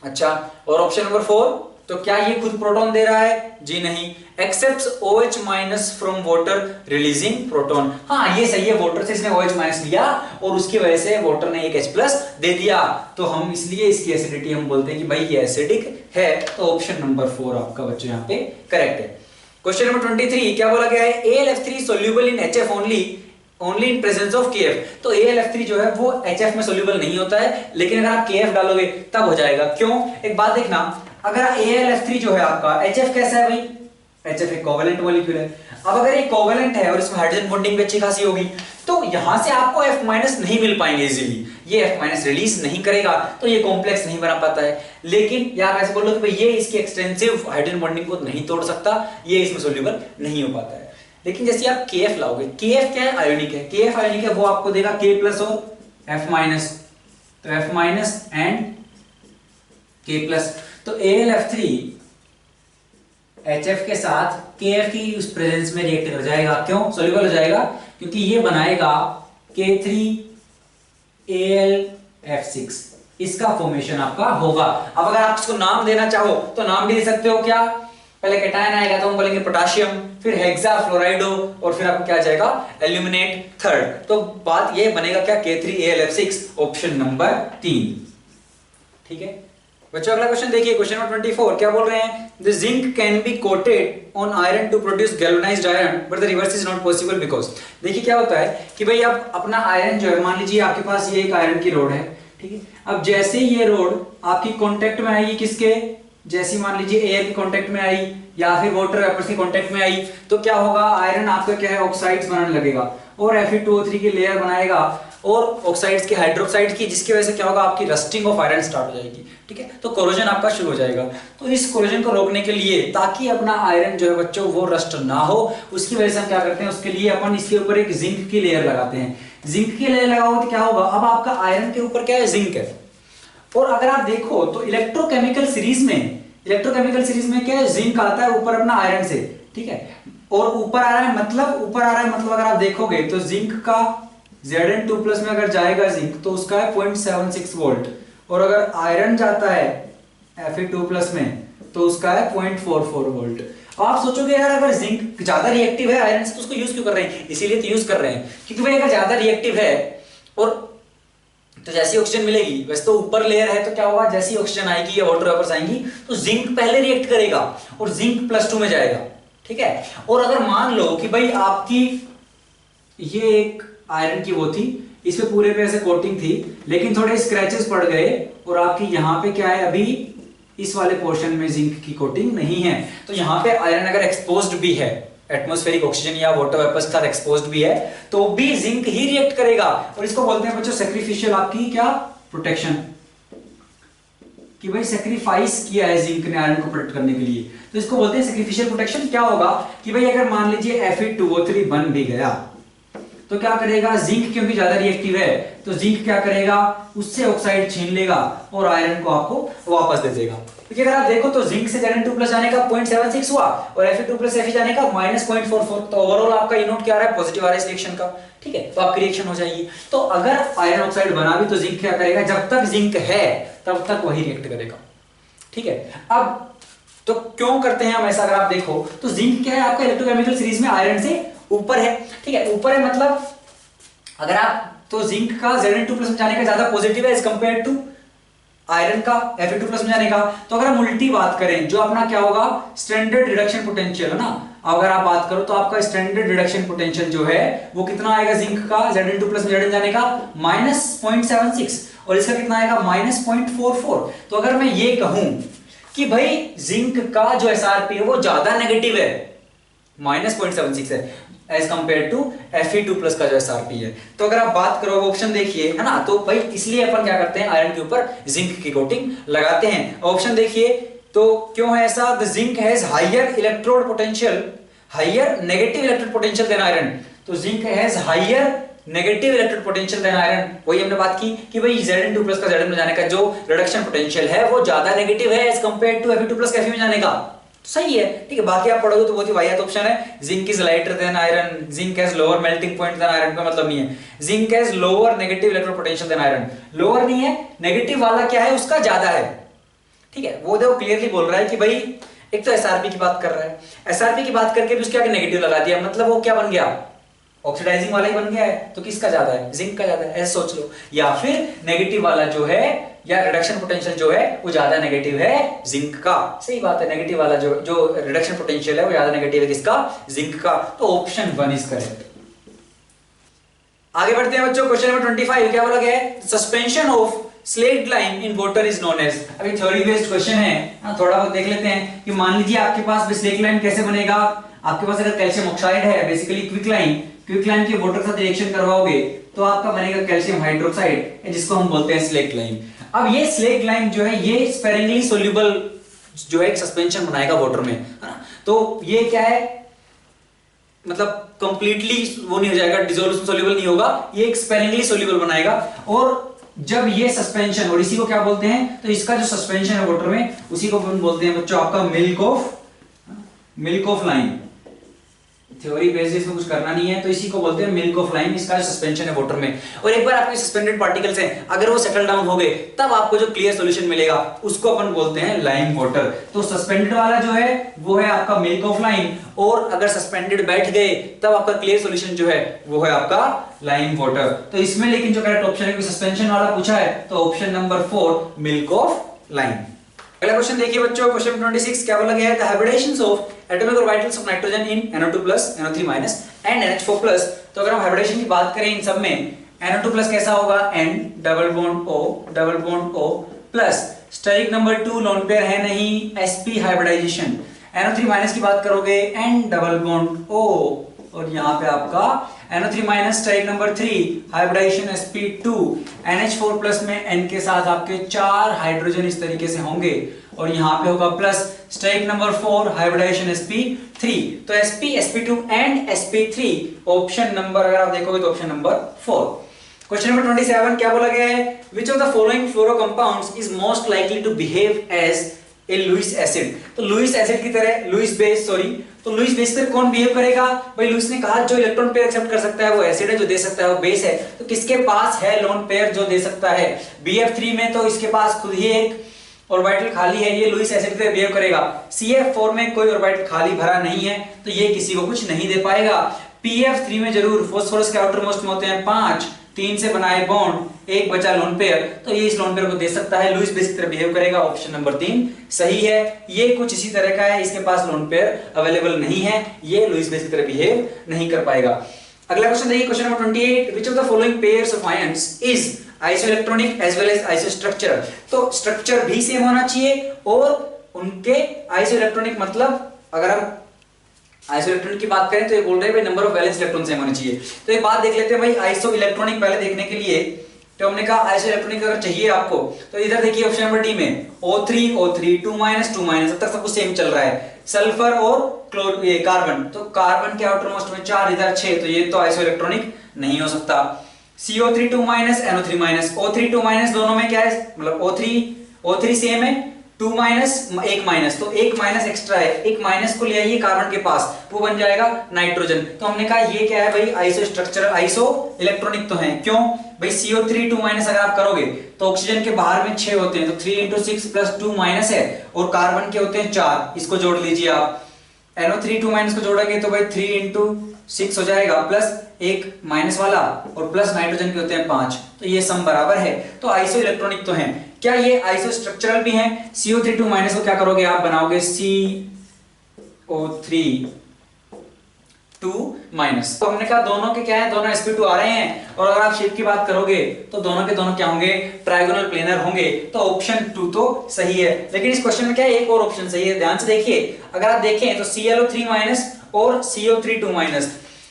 अच्छा। और ऑप्शन नंबर 4, तो क्या ये खुद प्रोटॉन दे रहा है, जी नहीं। Accepts OH minus from water releasing proton, हाँ ये सही है, वाटर से इसने OH माइनस लिया और उसकी वजह से वाटर ने एक H प्लस दे दिया, तो हम इसलिए इसकी एसिडिटी हम बोलते हैं कि भाई ये एसिडिक है। तो ऑप्शन नंबर 4 आपका बच्चों यहाँ पे करेक्ट है। क्वेश्चन नंबर 23, क्या बोला गया है, AlF3 soluble in HF only in presence of KF। तो AlF3 जो है वो HF में soluble नहीं होता है, लेकिन अगर आप KF डालोगे तब हो जाएगा। क्यों, एक बात देखना, अगर AlF3 जो है आपका, HF कैसा है भाई, HF एक कोवेलेंट मॉलिक्यूल है। अब अगर ये कोवेलेंट है और इसमें हाइड्रोजन बॉन्डिंग भी अच्छी खासी होगी तो यहां से आपको F- नहीं मिल पाएंगे इजीली, ये F- रिलीज नहीं करेगा तो ये कॉम्प्लेक्स नहीं बना पाता है। लेकिन यार ऐसे बोलो कि भाई ये इसकी एक्सटेंसिव हाइड्रोजन बॉन्डिंग को नहीं तोड़ सकता, ये इसमें सोल्यूबल नहीं हो पाता है। लेकिन जैसे आप KF लाओगे, KF क्या है, आयोनिक है, KF आयोनिक है, वो आपको देगा K प्लस और F माइनस, तो F minus and K plus, तो AlF3 HF के साथ KF की उस प्रेजेंस में रिएक्ट कर जाएगा, क्यों, सोल्यूबल हो जाएगा, क्योंकि ये बनाएगा K3AlF6, इसका फॉर्मेशन आपका होगा। अब अगर आप इसको नाम देना चाहो तो नाम भी दे सकते हो, क्या, पहले कैटायन आएगा तो हम बोलेंगे पोटाशियम, फिर हेक्सा फ्लोराइडो, और फिर आपको क्या आ जाएगा, एल्यूमिनेट थर्ड। तो बात ये बनेगा क्या, K3AlF6, ऑप्शन नंबर 3। ठीक है बच्चों, अगला क्वेश्चन देखिए, क्वेश्चन नंबर 24 क्या बोल रहे हैं, the zinc can be coated on iron to produce galvanised iron but the reverse is not possible because. देखिए क्या होता है कि भाई अब अपना आयरन जो है, मान लीजिए आपके पास ये एक आयरन की रोड है, ठीक है, अब जैसे ये रोड आपकी कांटेक्ट में आएगी किसके, जैसे मान लीजिए एयर की कांटेक्ट में आई या फिर वाटर वेपर्स की कांटेक्ट में आई, तो क्या होगा, आयरन आपका क्या है, ऑक्साइड्स बनाने लगेगा और Fe2O3 की लेयर बनाएगा और ऑक्साइड्स की, हाइड्रोक्साइड की, जिसकी वजह से क्या होगा, आपकी रस्टिंग ऑफ आयरन स्टार्ट हो जाएगी। ठीक है, तो कोरोजन आपका शुरू हो जाएगा। तो इस कोरोजन को रोकने के लिए, ताकि अपना आयरन जो है बच्चों वो रस्ट ना हो, उसकी वजह से हम क्या करते हैं, उसके लिए अपन इसके ऊपर एक जिंक की लेयर लगाते हैं। जिंक की लेयर लगाओगे तो क्या होगा, अब आपका आयरन के ऊपर क्या है, जिंक है। और अगर आप देखो तो इलेक्ट्रोकेमिकल सीरीज में क्या है, जिंक आता है ऊपर अपना आयरन से, ठीक है, और ऊपर आ रहा है मतलब अगर आप देखोगे तो जिंक का Zn2+ में अगर जाएगा जिंक तो उसका है 0.76 वोल्ट, और अगर आयरन जाता है Fe2+ में तो उसका है 0.44 वोल्ट। अब आप सोचोगे यार अगर जिंक ज्यादा रिएक्टिव है आयरन से तो उसको यूज क्यों कर रहे हैं, इसीलिए तो यूज कर रहे हैं क्योंकि भाई अगर ज्यादा रिएक्टिव है और तो जैसी ऑक्सीजन मिलेगी, वैसे तो ऊपर लेयर है तो क्या होगा, जैसी ऑक्सीजन आएगी या वाटर वेपर्स आएंगी तो जिंक पहले रिएक्ट करेगा और जिंक +2 में जाएगा। ठीक है, और अगर मान लो कि भाई आपकी ये एक आयरन की वो थी, इस पे पूरे पे ऐसे कोटिंग थी, लेकिन थोड़े स्क्रैचेस पड़ गए और आपकी यहाँ पे क्या है, अभी इस वाले पोर्शन में जिंक की कोटिंग नहीं है, तो यहाँ पे आयरन अगर एक्सपोज्ड भी है, एटमॉस्फेरिक ऑक्सीजन या वाटर वेपर्स के साथ एक्सपोज्ड भी है, तो भी जिंक ही रिएक्ट करेगा। और इसको बोलते हैं बच्चों सैक्रिफिशियल आपकी क्या प्रोटेक्शन, कि भाई सैक्रिफाइस किया है जिंक ने आयरन को प्रोटेक्ट करने के लिए, तो इसको बोलते हैं सैक्रिफिशियल प्रोटेक्शन। क्या होगा कि भाई अगर मान लीजिए Fe2O3 बन भी गया तो क्या करेगा, जिंक क्योंकि ज्यादा रिएक्टिव है तो जिंक क्या करेगा, उससे ऑक्साइड छीन लेगा और आयरन को आपको वापस दे देगा। क्योंकि अगर आप देखो तो जिंक से Zn2+ जाने का 0.76 हुआ और Fe2+ Fe जाने का -0.44, तो ओवरऑल आपका ई नोट क्या आ रहा है, पॉजिटिव आ रहा है इस रिएक्शन का। ठीक है, तो आपकी रिएक्शन हो जाएगी। तो अगर आयरन ऑक्साइड बना भी तो जिंक क्या करेगा, जब तक जिंक है तब तक वही रिएक्ट करेगा। ठीक है, अब तो क्यों करते हैं हम ऐसा, अगर आप देखो तो जिंक क्या है आपका इलेक्ट्रोकेमिकल सीरीज में आयरन से ऊपर है। ठीक है, ऊपर है मतलब अगर आप तो जिंक का Zn2+ में जाने का ज्यादा पॉजिटिव है एज कंपेयर टू आयरन का Fe2+ में जाने का। तो अगर हम उल्टी बात करें, जो अपना क्या होगा स्टैंडर्ड रिडक्शन पोटेंशियल है ना, अगर आप बात करो तो आपका स्टैंडर्ड रिडक्शन पोटेंशियल जो है वो कितना आएगा, जिंक का Zn2+ में जाने का -0.76 और इसका कितना आएगा -0.44। तो अगर मैं ये कहूं कि भाई जिंक का जो SRP है वो ज्यादा नेगेटिव है, -0.76 है एज कंपेयर टू Fe2+ का जो SRP है, तो अगर आप बात करो ऑप्शन देखिए है ना, तो भाई इसलिए अपन क्या करते हैं, आयरन के ऊपर जिंक की कोटिंग लगाते हैं। ऑप्शन देखिए तो क्यों है ऐसा, the zinc has higher electrode potential, higher negative electrode potential than iron, तो zinc has higher negative electrode potential than iron. वही हमने बात की कि भाई Zn2+ का Zn में जाने का जो रिडक्शन पोटेंशियल है वो ज्यादा नेगेटिव है एज कंपेयर टू Fe2+ का Fe में जाने का। सही है, ठीक है, बाकी आप पढ़ोगे तो बहुत ही वाहियात ऑप्शन है। Zinc is lighter than iron, zinc has lower melting point than iron, का मतलब नहीं है zinc has lower negative electrode potential than iron, lower नहीं है, नेगेटिव वाला क्या है उसका ज्यादा है। ठीक है, वो देखो क्लियरली बोल रहा है कि भाई एक तो SRP की बात कर रहा है, SRP की बात करके भी उसके आगे नेगेटिव लगा दिया, मतलब वो क्या बन गया, ऑक्सीडाइजिंग वाला ही बन गया है, तो किसका ज्यादा है, जिंक का ज्यादा है, ऐसे सोच लो। या फिर नेगेटिव वाला जो है या रिडक्शन पोटेंशियल जो है वो ज्यादा नेगेटिव है जिंक का। सही बात है, नेगेटिव वाला जो रिडक्शन पोटेंशियल है वो ज्यादा नेगेटिव है किसका, जिंक का। तो ऑप्शन 1 इज करेक्ट। आगे बढ़ते हैं बच्चों, क्वेश्चन नंबर 25 क्या बोला गया है, suspension of slaked lime in water is known as. अभी थ्योरी बेस्ड क्वेश्चन है, थोड़ा बहुत देख लेते हैं कि मान लीजिए आपके पास स्लेक्ट लाइम कैसे बनेगा, आपके पास अगर कैल्शियम ऑक्साइड है, बेसिकली क्विक लाइम के वाटर के साथ रिएक्शन करवाओगे तो आपका बनेगा कैल्शियम हाइड्रोक्साइड, जिसको हम बोलते हैं स्लेक्ट लाइम। अब ये स्लेक्ट लाइम जो है ये स्पेरिंगली सोल्यूबल जो है एक सस्पेंशन बनाएगा वाटर में, है ना। तो ये क्या है, मतलब कंप्लीटली वो नहीं हो जाएगा, डिसोल्यूशन सोल्यूबल नहीं होगा, ये एक स्पेलिंगली सोल्यूबल बनाएगा। और जब ये सस्पेंशन, और इसी को क्या बोलते हैं, तो इसका जो सस्पेंशन है वाटर में उसी को बोलते हैं बच्चों आपका milk of line. Theory basis में कुछ करना नहीं है, तो इसी को बोलते हैं मिल्क ऑफ लाइन, इसका सस्पेंशन है वाटर में। और एक बार आपके सस्पेंडेड पार्टिकल्स हैं, अगर वो सेटल डाउन हो गए तब आपको जो क्लियर सॉल्यूशन मिलेगा उसको अपन बोलते हैं लाइम वाटर। तो सस्पेंडेड वाला जो है वो है आपका मिल्क ऑफ लाइन, और अगर सस्पेंडेड बैठ गए तब आपका क्लियर सॉल्यूशन जो है वो है आपका लाइम वाटर। तो इसमें लेकिन जो करेक्ट ऑप्शन है कि सस्पेंशन वाला पूछा है, तो option number 4 milk of lime. अगला क्वेश्चन देखिए बच्चों, क्वेश्चन 26 क्या बोला गया है, the hybridisations of atomic orbitals of nitrogen in NO2+ NO3- and NH4+। तो अगर हम हाइब्रिडेशन की बात करें इन सब में, NO2+ कैसा होगा, N double bond O plus steric number 2 lone pair है नहीं, sp हाइब्रिडाइजेशन। NO3- की बात करोगे N डबल बॉन्ड O, और यहाँ पे आपका NO3- steric number 3 hybridisation sp2। NH4+ में N के साथ आपके 4 हाइड्रोजन इस तरीके से होंगे, और यहाँ पे होगा plus steric number 4 hybridisation sp3। तो sp sp2 and sp3 option number, अगर आप देखोगे तो ऑप्शन नंबर 4। क्वेश्चन नंबर 27 क्या बोला गया है, which of the following fluoro compounds is most likely to behave as a Lewis acid. तो लुईस एसिड की तरह, लुईस बेस तो लुईस बेस पर कौन बिहेव करेगा भाई, लुईस ने कहा जो इलेक्ट्रॉन पेयर एक्सेप्ट कर सकता है वो एसिड है, जो दे सकता है वो बेस है। तो किसके पास है लोन पेयर जो दे सकता है, BF3 में तो इसके पास खुद ही एक ऑर्बिटल खाली है, ये लुईस एसिड पे बिहेव करेगा। CF4 में कोई ऑर्बिटल खाली भरा नहीं है, तो ये किसी को कुछ नहीं दे पाएगा। PF3 में जरूर, फास्फोरस के आउटर मोस्ट में होते हैं 5, 3 से बनाए बॉन्ड, एक बचा लोन पेयर, तो ये इस लोन पेयर को दे सकता है, लुईस बेस की तरह बिहेव करेगा। ऑप्शन नंबर 3 सही है। ये कुछ इसी तरह का है, इसके पास लोन पेयर अवेलेबल नहीं है, ये लुईस बेस की तरह बिहेव नहीं कर पाएगा। अगला क्वेश्चन देखिए, question number 28, which of the following pairs of ions is isoelectronic as well as isostructural. तो स्ट्रक्चर भी सेम होना चाहिए और उनके आइसोइलेक्ट्रॉनिक, मतलब अगर हम आइसोइलेक्ट्रॉनिक की बात करें तो ये बोल रहे हैं भाई number of valence electron same होने चाहिए। तो एक बात देख लेते हैं भाई, आइसोइलेक्ट्रॉनिक पहले देखने के लिए तो हमने कहा आइसोइलेक्ट्रॉनिक अगर चाहिए आपको तो इधर देखिए ऑप्शन नंबर डी में O3 O3 2 2 अब तक सब कुछ सेम चल रहा है। सल्फर और ये कार्बन, तो कार्बन के आउटर मोस्ट में 4, इधर 6, तो ये तो आइसोइलेक्ट्रॉनिक नहीं हो सकता। CO3 2 NO3- O3 2- दोनों में क्या है, मतलब O3 सेम है, 2 एक माइनस, तो एक माइनस एक्स्ट्रा है, एक माइनस को ले आइए कार्बन के पास, वो बन जाएगा नाइट्रोजन। तो हमने कहा ये क्या है भाई, आइसो स्ट्रक्चरल, आइसो इलेक्ट्रॉनिक तो है। क्यों भाई, CO3 2- अगर आप करोगे तो ऑक्सीजन के बाहर में 6 होते हैं, तो 3 × 6 + 2 माइनस है, और कार्बन के होते हैं 4, इसको जोड़ लीजिए आप। NO3 2- को जोड़ेंगे तो भाई 3 × 6 हो जाएगा, प्लस एक माइनस वाला, और प्लस नाइट्रोजन के होते हैं 5, तो ये सम बराबर है, तो आइसो इलेक्ट्रॉनिक तो है। क्या ये आइसो स्ट्रक्चरल भी हैं? CO3 2- को क्या करोगे आप, बनाओगे CO3 2-। तो हमने कहा दोनों के क्या है, दोनों sp2 आ रहे हैं, और अगर आप शेप की बात करोगे तो दोनों के दोनों क्या होंगे, ट्रायगोनल प्लेनर होंगे, तो ऑप्शन 2 तो सही है। लेकिन इस क्वेश्चन में क्या है, एक और ऑप्शन सही है, ध्यान से देखिए। अगर आप देखें तो ClO3- और CO3 2-,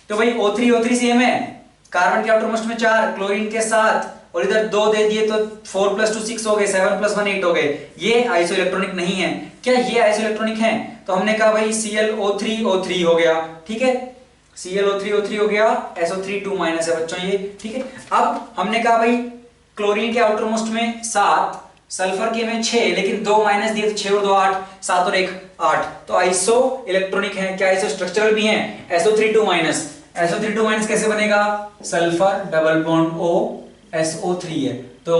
तो भाई O3 सेम है, कार्बन के आउटरमोस्ट में 4, क्लोरीन के 7, और इधर 2 दे दिए तो 4 + 2 6 हो गए, 7 + 1 8 हो गए, ये आइसो इलेक्ट्रॉनिक नहीं है। क्या ये आइसो इलेक्ट्रॉनिक है? तो हमने कहा भाई ClO3 O3 हो गया, ठीक है, ClO3 O3 हो गया, SO3 2- है बच्चों ये, ठीक है। अब हमने कहा भाई क्लोरीन के आउटरमोस्ट में 7, सल्फर के में 6, लेकिन 2 माइनस दिए तो 6 और 2 8, 7 और 1 8, तो आइसो इलेक्ट्रॉनिक है। क्या आइसो स्ट्रक्चरल भी है? SO3 2-, SO3 2- कैसे बनेगा, sulphur double bond O SO3 है, तो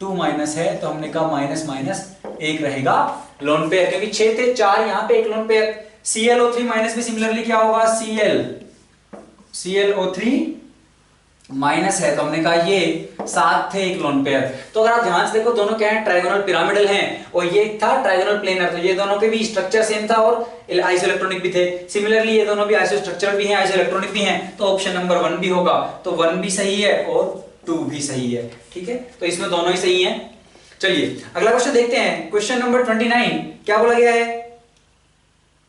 2- है, तो हमने कहा माइनस एक रहेगा लोन पेयर, क्योंकि 6 थे, 4 यहां पे, एक लोन पेयर। ClO3- भी सिमिलरली क्या होगा, ClO3- है, तो हमने कहा ये 7 थे, एक लोन पेयर। तो अगर आप ध्यान से देखो दोनों क्या है, ट्रायगोनल पिरामिडल हैं, और ये था ट्रायगोनल प्लेनर, तो ये दोनों के भी स्ट्रक्चर सेम था और आइसो इलेक्ट्रॉनिक भी थे। सिमिलरली ये दोनों भी आइसो स्ट्रक्चरल भी हैं, आइसो इलेक्ट्रॉनिक भी हैं, तो ऑप्शन नंबर 1 भी होगा। तो 1 भी सही है और 2 भी सही है, ठीक है, तो इसमें दोनों ही सही हैं। चलिए अगला क्वेश्चन देखते हैं, क्वेश्चन नंबर 29 क्या बोला गया है,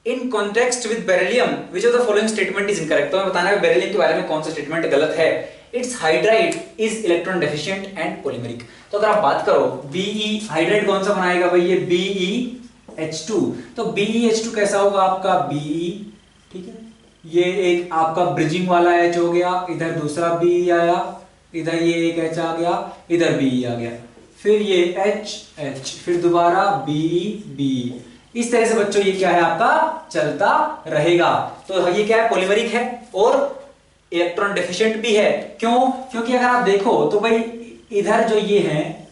in context with beryllium which of the following statement is incorrect. तो मैं बताना है बेरिलियम के बारे में कौन सा स्टेटमेंट गलत है। It's hydride is electron deficient and polymeric. तो अगर आप बात करो Be हाइड्राइड कौन सा बनाएगा भाई, ये BeH2, तो BeH2 कैसा होगा आपका Be, ठीक है, ये एक आपका ब्रिजिंग वाला एच हो गया, इधर दूसरा बी आया, इधर ये एक एच आ गया, इधर बी आ गया, फिर ये एच एच, फिर दोबारा बी बी। इस तरह से बच्चों ये क्या है आपका चलता रहेगा। तो ये क्या है पॉलीमरिक है और इलेक्ट्रॉन डेफिशिएंट भी है। क्यों? क्योंकि अगर आप देखो तो भाई इधर जो ये है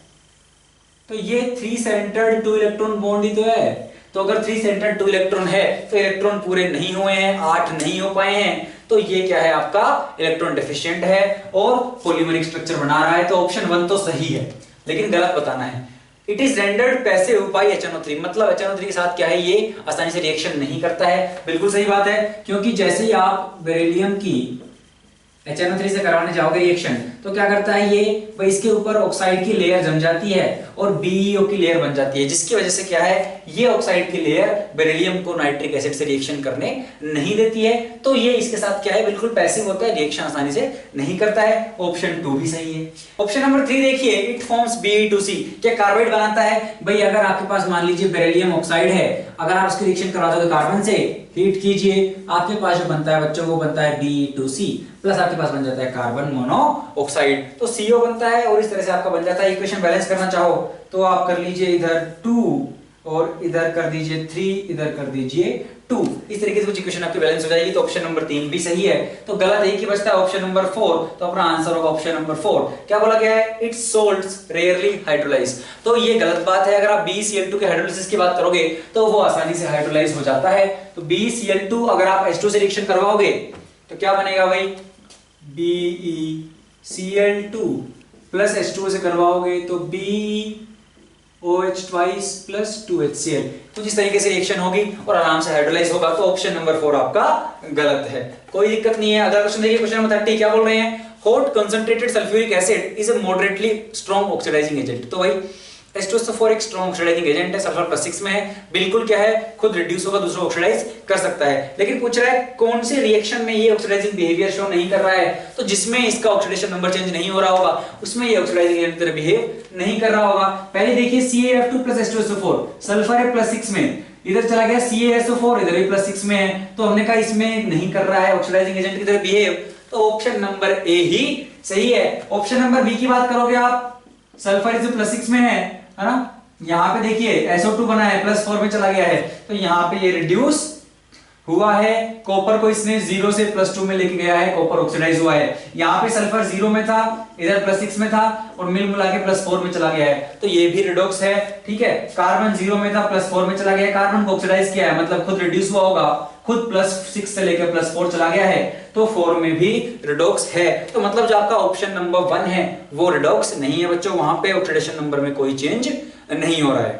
तो ये 3 सेंटर्ड 2 इलेक्ट्रॉन बॉन्ड ही तो है। तो अगर 3 सेंटर्ड 2 इलेक्ट्रॉन है तो इलेक्ट्रॉन पूरे नहीं हुए हैं, 8 नहीं हो पाए हैं, तो ये क्या है आपका इलेक्ट्रॉन डेफिशिएंट है और पॉलीमरिक स्ट्रक्चर बना रहा है। तो ऑप्शन 1 तो सही है, लेकिन गलत बताना है। It is rendered passive by HNO3, मतलब HNO3 के साथ क्या है ये आसानी से रिएक्शन नहीं करता है। बिल्कुल सही बात है, क्योंकि जैसे ही आप बेरिलियम की HNO3 से करवाने जाओगे रिएक्शन तो क्या करता है ये भाई इसके ऊपर ऑक्साइड की लेयर जम जाती है और BeO की लेयर बन जाती है, जिसकी वजह से क्या है ये ऑक्साइड की लेयर बेरिलियम को नाइट्रिक एसिड से रिएक्शन करने नहीं देती है। तो ये इसके साथ क्या है बिल्कुल पैसिव होता है, रिएक्शन आसानी से नहीं करता है। ऑप्शन 2 भी सही है। ऑप्शन नंबर 3 देखिए, इट फॉर्म्स Be2C, क्या कार्बाइड बनाता है? भाई अगर आपके पास मान लीजिए बेरिलियम ऑक्साइड है, अगर आप उसकी रिएक्शन करा दोगे कार्बन से, हीट कीजिए, आपके पास जो बनता है बच्चों वो बनता है Be2C प्लस आपके पास बन जाता है कार्बन मोनोऑक्साइड, तो CO बनता है और इस तरह से आपका बन जाता है। इक्वेशन बैलेंस करना चाहो तो आप कर लीजिए इधर 2 और इधर कर दीजिए 3, इधर कर दीजिए 2, इस तरीके से कुछ इक्वेशन आपकी बैलेंस हो जाएगी। तो ऑप्शन नंबर 3 भी सही है। तो गलत एक ही बचता है ऑप्शन नंबर 4, तो अपना आंसर होगा ऑप्शन नंबर 4। क्या बोला गया है? इट्स सोल्ट्स रेयरली हाइड्रोलाइज, तो ये गलत बात है। अगर आप BeCl2 के हाइड्रोलिसिस की बात करोगे तो वो आसानी से हाइड्रोलाइज हो जाता है। तो BeCl2 अगर आप H2 से रिएक्शन करवाओगे तो क्या बनेगा भाई? BeCl2 प्लस H2O से करवाओगे तो BeOH ट्वाइस प्लस 2HCl, कुछ इस तरीके से रिएक्शन होगी और आराम से हाइड्रोलाइज होगा। तो ऑप्शन नंबर 4 आपका गलत है, कोई दिक्कत नहीं है। अगला क्वेश्चन देखिए, क्वेश्चन नंबर 30 क्या बोल रहे हैं? Hot concentrated sulphuric acid is a moderately strong oxidising agent. तो भाई H2SO4 एक स्ट्रॉन्ग ऑक्सीडाइजिंग एजेंट है, सल्फर +6 में है, बिल्कुल क्या है खुद रिड्यूस होगा, दूसरा ऑक्सीडाइज कर सकता है। लेकिन पूछ रहा है कौन से रिएक्शन में ये ऑक्सीडाइजिंग बिहेवियर शो नहीं कर रहा है? तो जिसमें इसका ऑक्सीडेशन नंबर चेंज नहीं हो रहा होगा उसमें ये ऑक्सीडाइजिंग एजेंट की तरह बिहेव नहीं कर रहा होगा। पहले देखिए CaF2 + H2SO4, सल्फर है +6 में, इधर चला गया CaSO4, इधर भी +6 में है, तो हमने कहा इसमें नहीं कर रहा है ऑक्सीडाइजिंग एजेंट की तरह बिहेव, तो ऑप्शन नंबर ए ही सही है। ऑप्शन नंबर बी की बात करोगे आप, सल्फर इज +6 में है ना, यहाँ पे देखिए SO2 बना है +4 में चला गया है, तो यहाँ पे ये रिड्यूस हुआ है। कॉपर को इसने 0 से +2 में लेके गया है, कॉपर ऑक्सीडाइज हुआ है। यहाँ पे सल्फर 0 में था, इधर +6 में था और मिल मिला के +4 में चला गया है, तो ये भी रिडॉक्स है। ठीक है, कार्बन 0 में था, +4 में चला गया है, कार्बन को ऑक्सीडाइज किया है, मतलब खुद रिड्यूस हुआ होगा, खुद +6 से लेकर +4 चला गया है, तो 4 में भी रिडॉक्स है। तो मतलब जो आपका ऑप्शन नंबर 1 है वो रिडॉक्स नहीं है बच्चों, वहां पे ऑक्सीडेशन नंबर में कोई चेंज नहीं हो रहा है,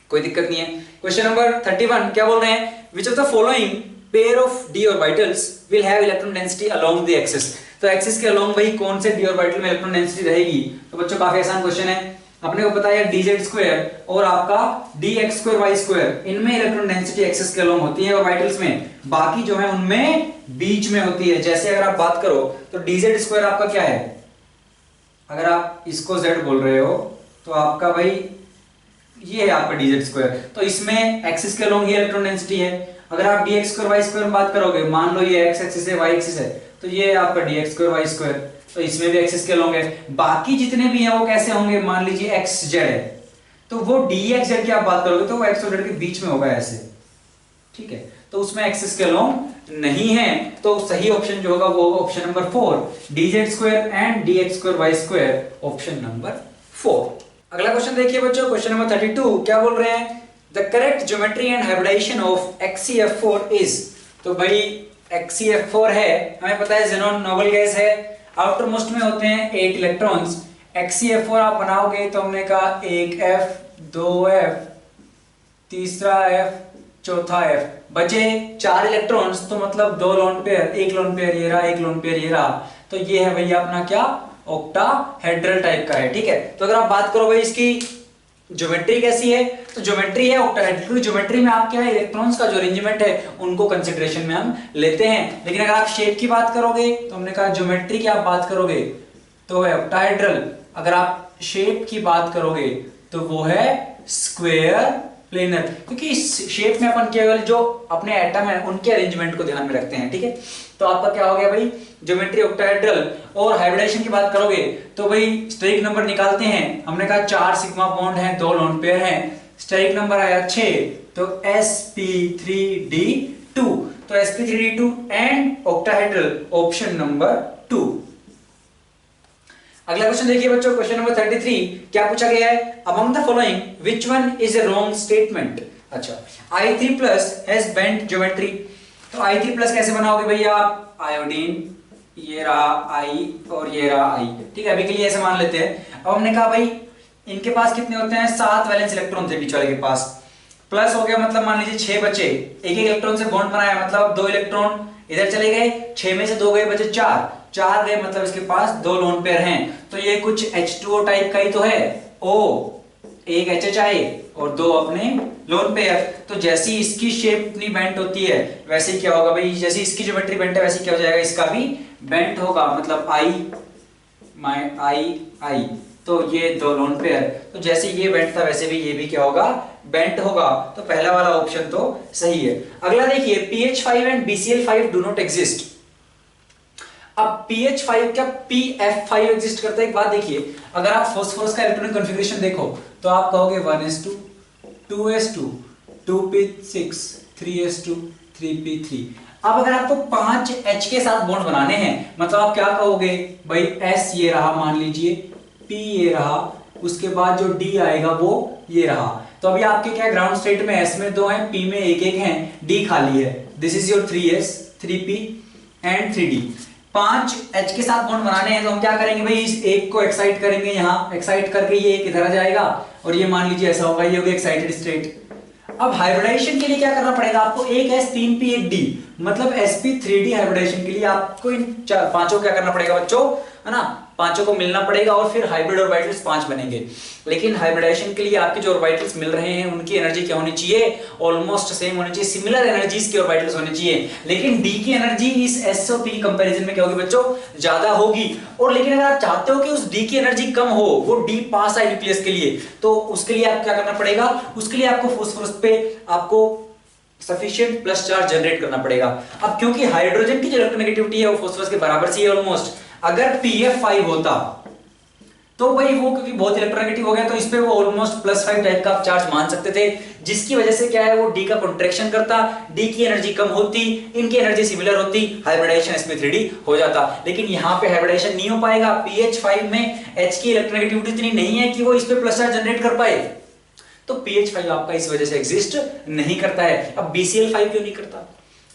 कोई दिक्कत नहीं है। क्वेश्चन नंबर 31 क्या बोल रहे हैं? Which of the following pair of d orbitals will have electron density along the axis? तो एक्सिस के अलोंग भाई कौन से d ऑर्बिटल में इलेक्ट्रॉन डेंसिटी रहेगी? तो बच्चों काफी आसान क्वेश्चन है, अपने को पता है dz² और आपका dx²y², इनमें इलेक्ट्रॉन डेंसिटी एक्सिस के अलोंग होती है ऑर्बिटल्स में, बाकी जो है उनमें बीच में होती है। जैसे अगर आप बात करो तो dz² आपका क्या है, अगर आप इसको z बोल रहे हो तो आपका भाई ये है आपका dz², तो इसमें एक्सिस के अलोंग ही इलेक्ट्रॉन डेंसिटी है। अगर आप dx² y² में बात करोगे, मान लो ये x एक्सिस है y एक्सिस है, तो ये आपका dx² y², तो इसमें भी एक्सिस के अलोंग है। बाकी जितने भी हैं वो कैसे होंगे, मान लीजिए x z है, तो वो dx z की आप बात करोगे तो वो x और z के बीच में होगा ऐसे, ठीक है, तो उसमें एक्सिस के अलोंग नहीं है। तो सही ऑप्शन जो होगा वो option number 4, dz² and dx² y², option number 4। अगला क्वेश्चन देखिए बच्चों, क्वेश्चन नंबर 32 क्या बोल रहे हैं? The correct geometry and hybridisation of XeF4 is. तो भाई XeF4 है, हमें पता है xenon नोबल गैस है, आउटर मोस्ट में होते हैं 8 इलेक्ट्रॉन्स। XeF4 आप बनाओगे तो हमने कहा 1F 2F तीसरा F चौथा F, बचे 4 इलेक्ट्रॉन्स, तो मतलब 2 लोन पेयर, 1 लोन पेयर ये रहा, 1 लोन पेयर ये रहा, तो ये है भैया अपना क्या ऑक्टाहेड्रल टाइप का है। ठीक है, तो अगर आप बात करो भाई इसकी ज्योमेट्री कैसी है, तो ज्योमेट्री है ऑक्टाहेड्रल, क्योंकि ज्योमेट्री में आप क्या है इलेक्ट्रॉन्स का जो अरेंजमेंट है उनको कंसीडरेशन में हम लेते हैं। लेकिन अगर आप शेप की बात करोगे तो हमने कहा ज्योमेट्री की आप बात करोगे तो है ऑक्टाहेड्रल, अगर आप शेप की बात करोगे तो वो है स्क्वायर प्लेनर, क्योंकि इस शेप में अपन केवल जो अपने एटम है उनके अरेंजमेंट को ध्यान में रखते हैं, ठीक है। तो आपका क्या हो गया भाई, ज्योमेट्री ऑक्टाहेड्रल। और हाइब्रिडेशन की बात करोगे तो भाई स्टेरिक नंबर निकालते हैं, हमने कहा 4 सिग्मा बॉन्ड है, 2 लोन पेयर हैं, स्टेरिक नंबर आया 6, तो sp3d2, तो sp3d2 and octahedral option number 2। अगला क्वेश्चन देखिए बच्चों, क्वेश्चन नंबर 33 क्या पूछा गया है, among the following which one is a wrong statement. अच्छा, I3 plus has bent geometry, तो I3 प्लस कैसे बनाओगे भैया आप, आयोडीन, ये रहा I और ये रहा I, ठीक है, अभी के लिए ऐसे मान लेते हैं। अब हमने कहा भाई इनके पास कितने होते हैं, 7 वैलेंस इलेक्ट्रॉन थे बीच वाले के पास, प्लस हो गया मतलब मान लीजिए 6 बचे, एक इलेक्ट्रॉन से बॉन्ड बनाया मतलब 2 इलेक्ट्रॉन इधर चले गए, 6 में से 2 गए, बचे 4 गए, मतलब इसके पास 2 लोन पेयर हैं। तो ये कुछ H2O टाइप का ही तो है, O, एक HHI और 2 अपने लोन पेयर। तो जैसी इसकी शेप इतनी बेंट होती है वैसे क्या होगा भाई, जैसी इसकी ज्योमेट्री बेंट है वैसे क्या हो जाएगा, इसका भी बेंट होगा, मतलब I, तो ये 2 लोन पेयर, तो जैसे ये बेंट था वैसे भी ये भी क्या होगा, बेंट होगा। तो पहला वाला ऑप्शन तो सही है। अगला देखिए, PH5 and BCl5 do not exist. अब PH5 क्या PF5 एग्जिस्ट करता है, एक बात देखिए, अगर आप फास्फोरस का इलेक्ट्रॉनिक कॉन्फ़िगरेशन देखो तो आप कहोगे 1s2 2s2 2p6 3s2 3p3। अब अगर आपको 5H के साथ बॉन्ड बनाने हैं, मतलब आप क्या कहोगे भाई, S ये रहा मान लीजिए, P ये रहा, उसके बाद जो D आएगा वो ये रहा। तो अभी आपके क्या ग्राउंड स्टेट में S में 2 हैं, P में एक है, D खाली है, this is your 3s 3p and 3d। 5H के साथ बॉन्ड बनाने हैं तो हम क्या करेंगे भाई, इस एक को एक्साइट करेंगे, यहां एक्साइट करके ये एक इधर आ जाएगा और ये मान लीजिए ऐसा होगा, ये हो गया एक्साइटेड स्टेट। अब हाइब्रिडाइजेशन के लिए क्या करना पड़ेगा आपको, एक S 3p एक D, मतलब sp3d हाइब्रिडाइजेशन के लिए आपको इन 5 क्या करना पड़ेगा बच्चों, है ना, 5 को मिलना पड़ेगा और फिर हाइब्रिड ऑर्बिटल्स 5 बनेंगे। लेकिन हाइब्रिडाइजेशन के लिए आपके जो ऑर्बिटल्स मिल रहे हैं उनकी एनर्जी क्या होनी चाहिए, ऑलमोस्ट सेम होनी चाहिए, सिमिलर एनर्जीज के ऑर्बिटल्स होने चाहिए। लेकिन D की एनर्जी इस S और P कंपैरिजन में क्या होगी बच्चों, ज्यादा होगी। और लेकिन अगर आप चाहते हो कि उस D की एनर्जी कम हो, वो D पास आए न्यूक्लियस के लिए, तो उसके लिए आप क्या करना पड़ेगा, उसके लिए आपको फास्फोरस पे आपको सफिशिएंट प्लस चार्ज जनरेट करना पड़ेगा। अब क्योंकि हाइड्रोजन की जो इलेक्ट्रोनेगेटिविटी है वो फास्फोरस के बराबर सी है ऑलमोस्ट, अगर PF5 होता तो भाई वो क्योंकि बहुत इलेक्ट्रोनेगेटिव हो गया तो इस पे वो ऑलमोस्ट +5 टाइप का चार्ज मान सकते थे, जिसकी वजह से क्या है वो D का कॉन्ट्रैक्शन करता, D की एनर्जी कम होती, इनकी एनर्जी सिमिलर होती, हाइब्रिडाइजेशन sp3d हो जाता। लेकिन यहाँ पे हाइब्रिडाइजेशन नहीं हो पाएगा, PH5 में H की इलेक्ट्रोनेगेटिविटी इतनी नहीं है कि वो इस पे प्लस चार्ज जनरेट कर पाए, तो PH5 आपका इस वजह से एग्जिस्ट नहीं करता है। अब BCl5 क्यों नहीं करता,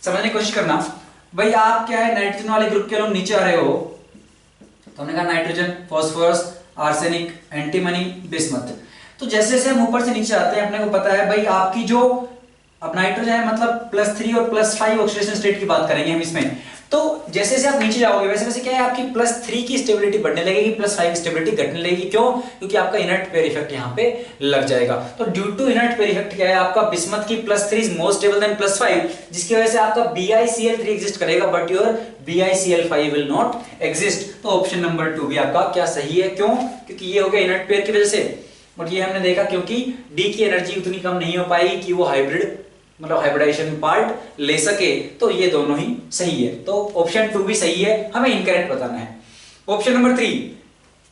समझने की कोशिश करना। भाई आप क्या है, नाइट्रोजन वाले ग्रुप के लोग नीचे आ रहे हो, तो हमने कहा nitrogen, phosphorus, arsenic, antimony, bismuth. तो जैसे जैसे हम ऊपर से नीचे आते हैं अपने को पता है भाई आपकी जो अब नाइट्रोजन है मतलब +3 और +5 ऑक्सीडेशन स्टेट की बात करेंगे हम इसमें। तो जैसे जैसे आप नीचे जाओगे वैसे वैसे क्या है आपकी +3 की स्टेबिलिटी बढ़ने लगेगी, +5 की स्टेबिलिटी घटने लगेगी। क्यों, क्योंकि आपका इनर्ट पेयर इफेक्ट यहाँ पे लग जाएगा। तो due to inert pair effect क्या है आपका, बिस्मथ की +3 इज मोर स्टेबल देन +5, जिसकी वजह से आपका BiCl3 एग्जिस्ट करेगा but your BiCl5 will not exist. तो ऑप्शन नंबर 2 भी आपका क्या सही है। क्यों, क्योंकि ये हो गया इनर्ट पेयर की वजह से, और ये हमने देखा क्योंकि D की एनर्जी उतनी कम नहीं हो पाएगी कि वो हाइब्रिड मतलब हाइब्रिडाइजेशन पार्ट ले सके। तो ये दोनों ही सही है, तो ऑप्शन 2 भी सही है, हमें इनकरेक्ट बताना है। Option number 3,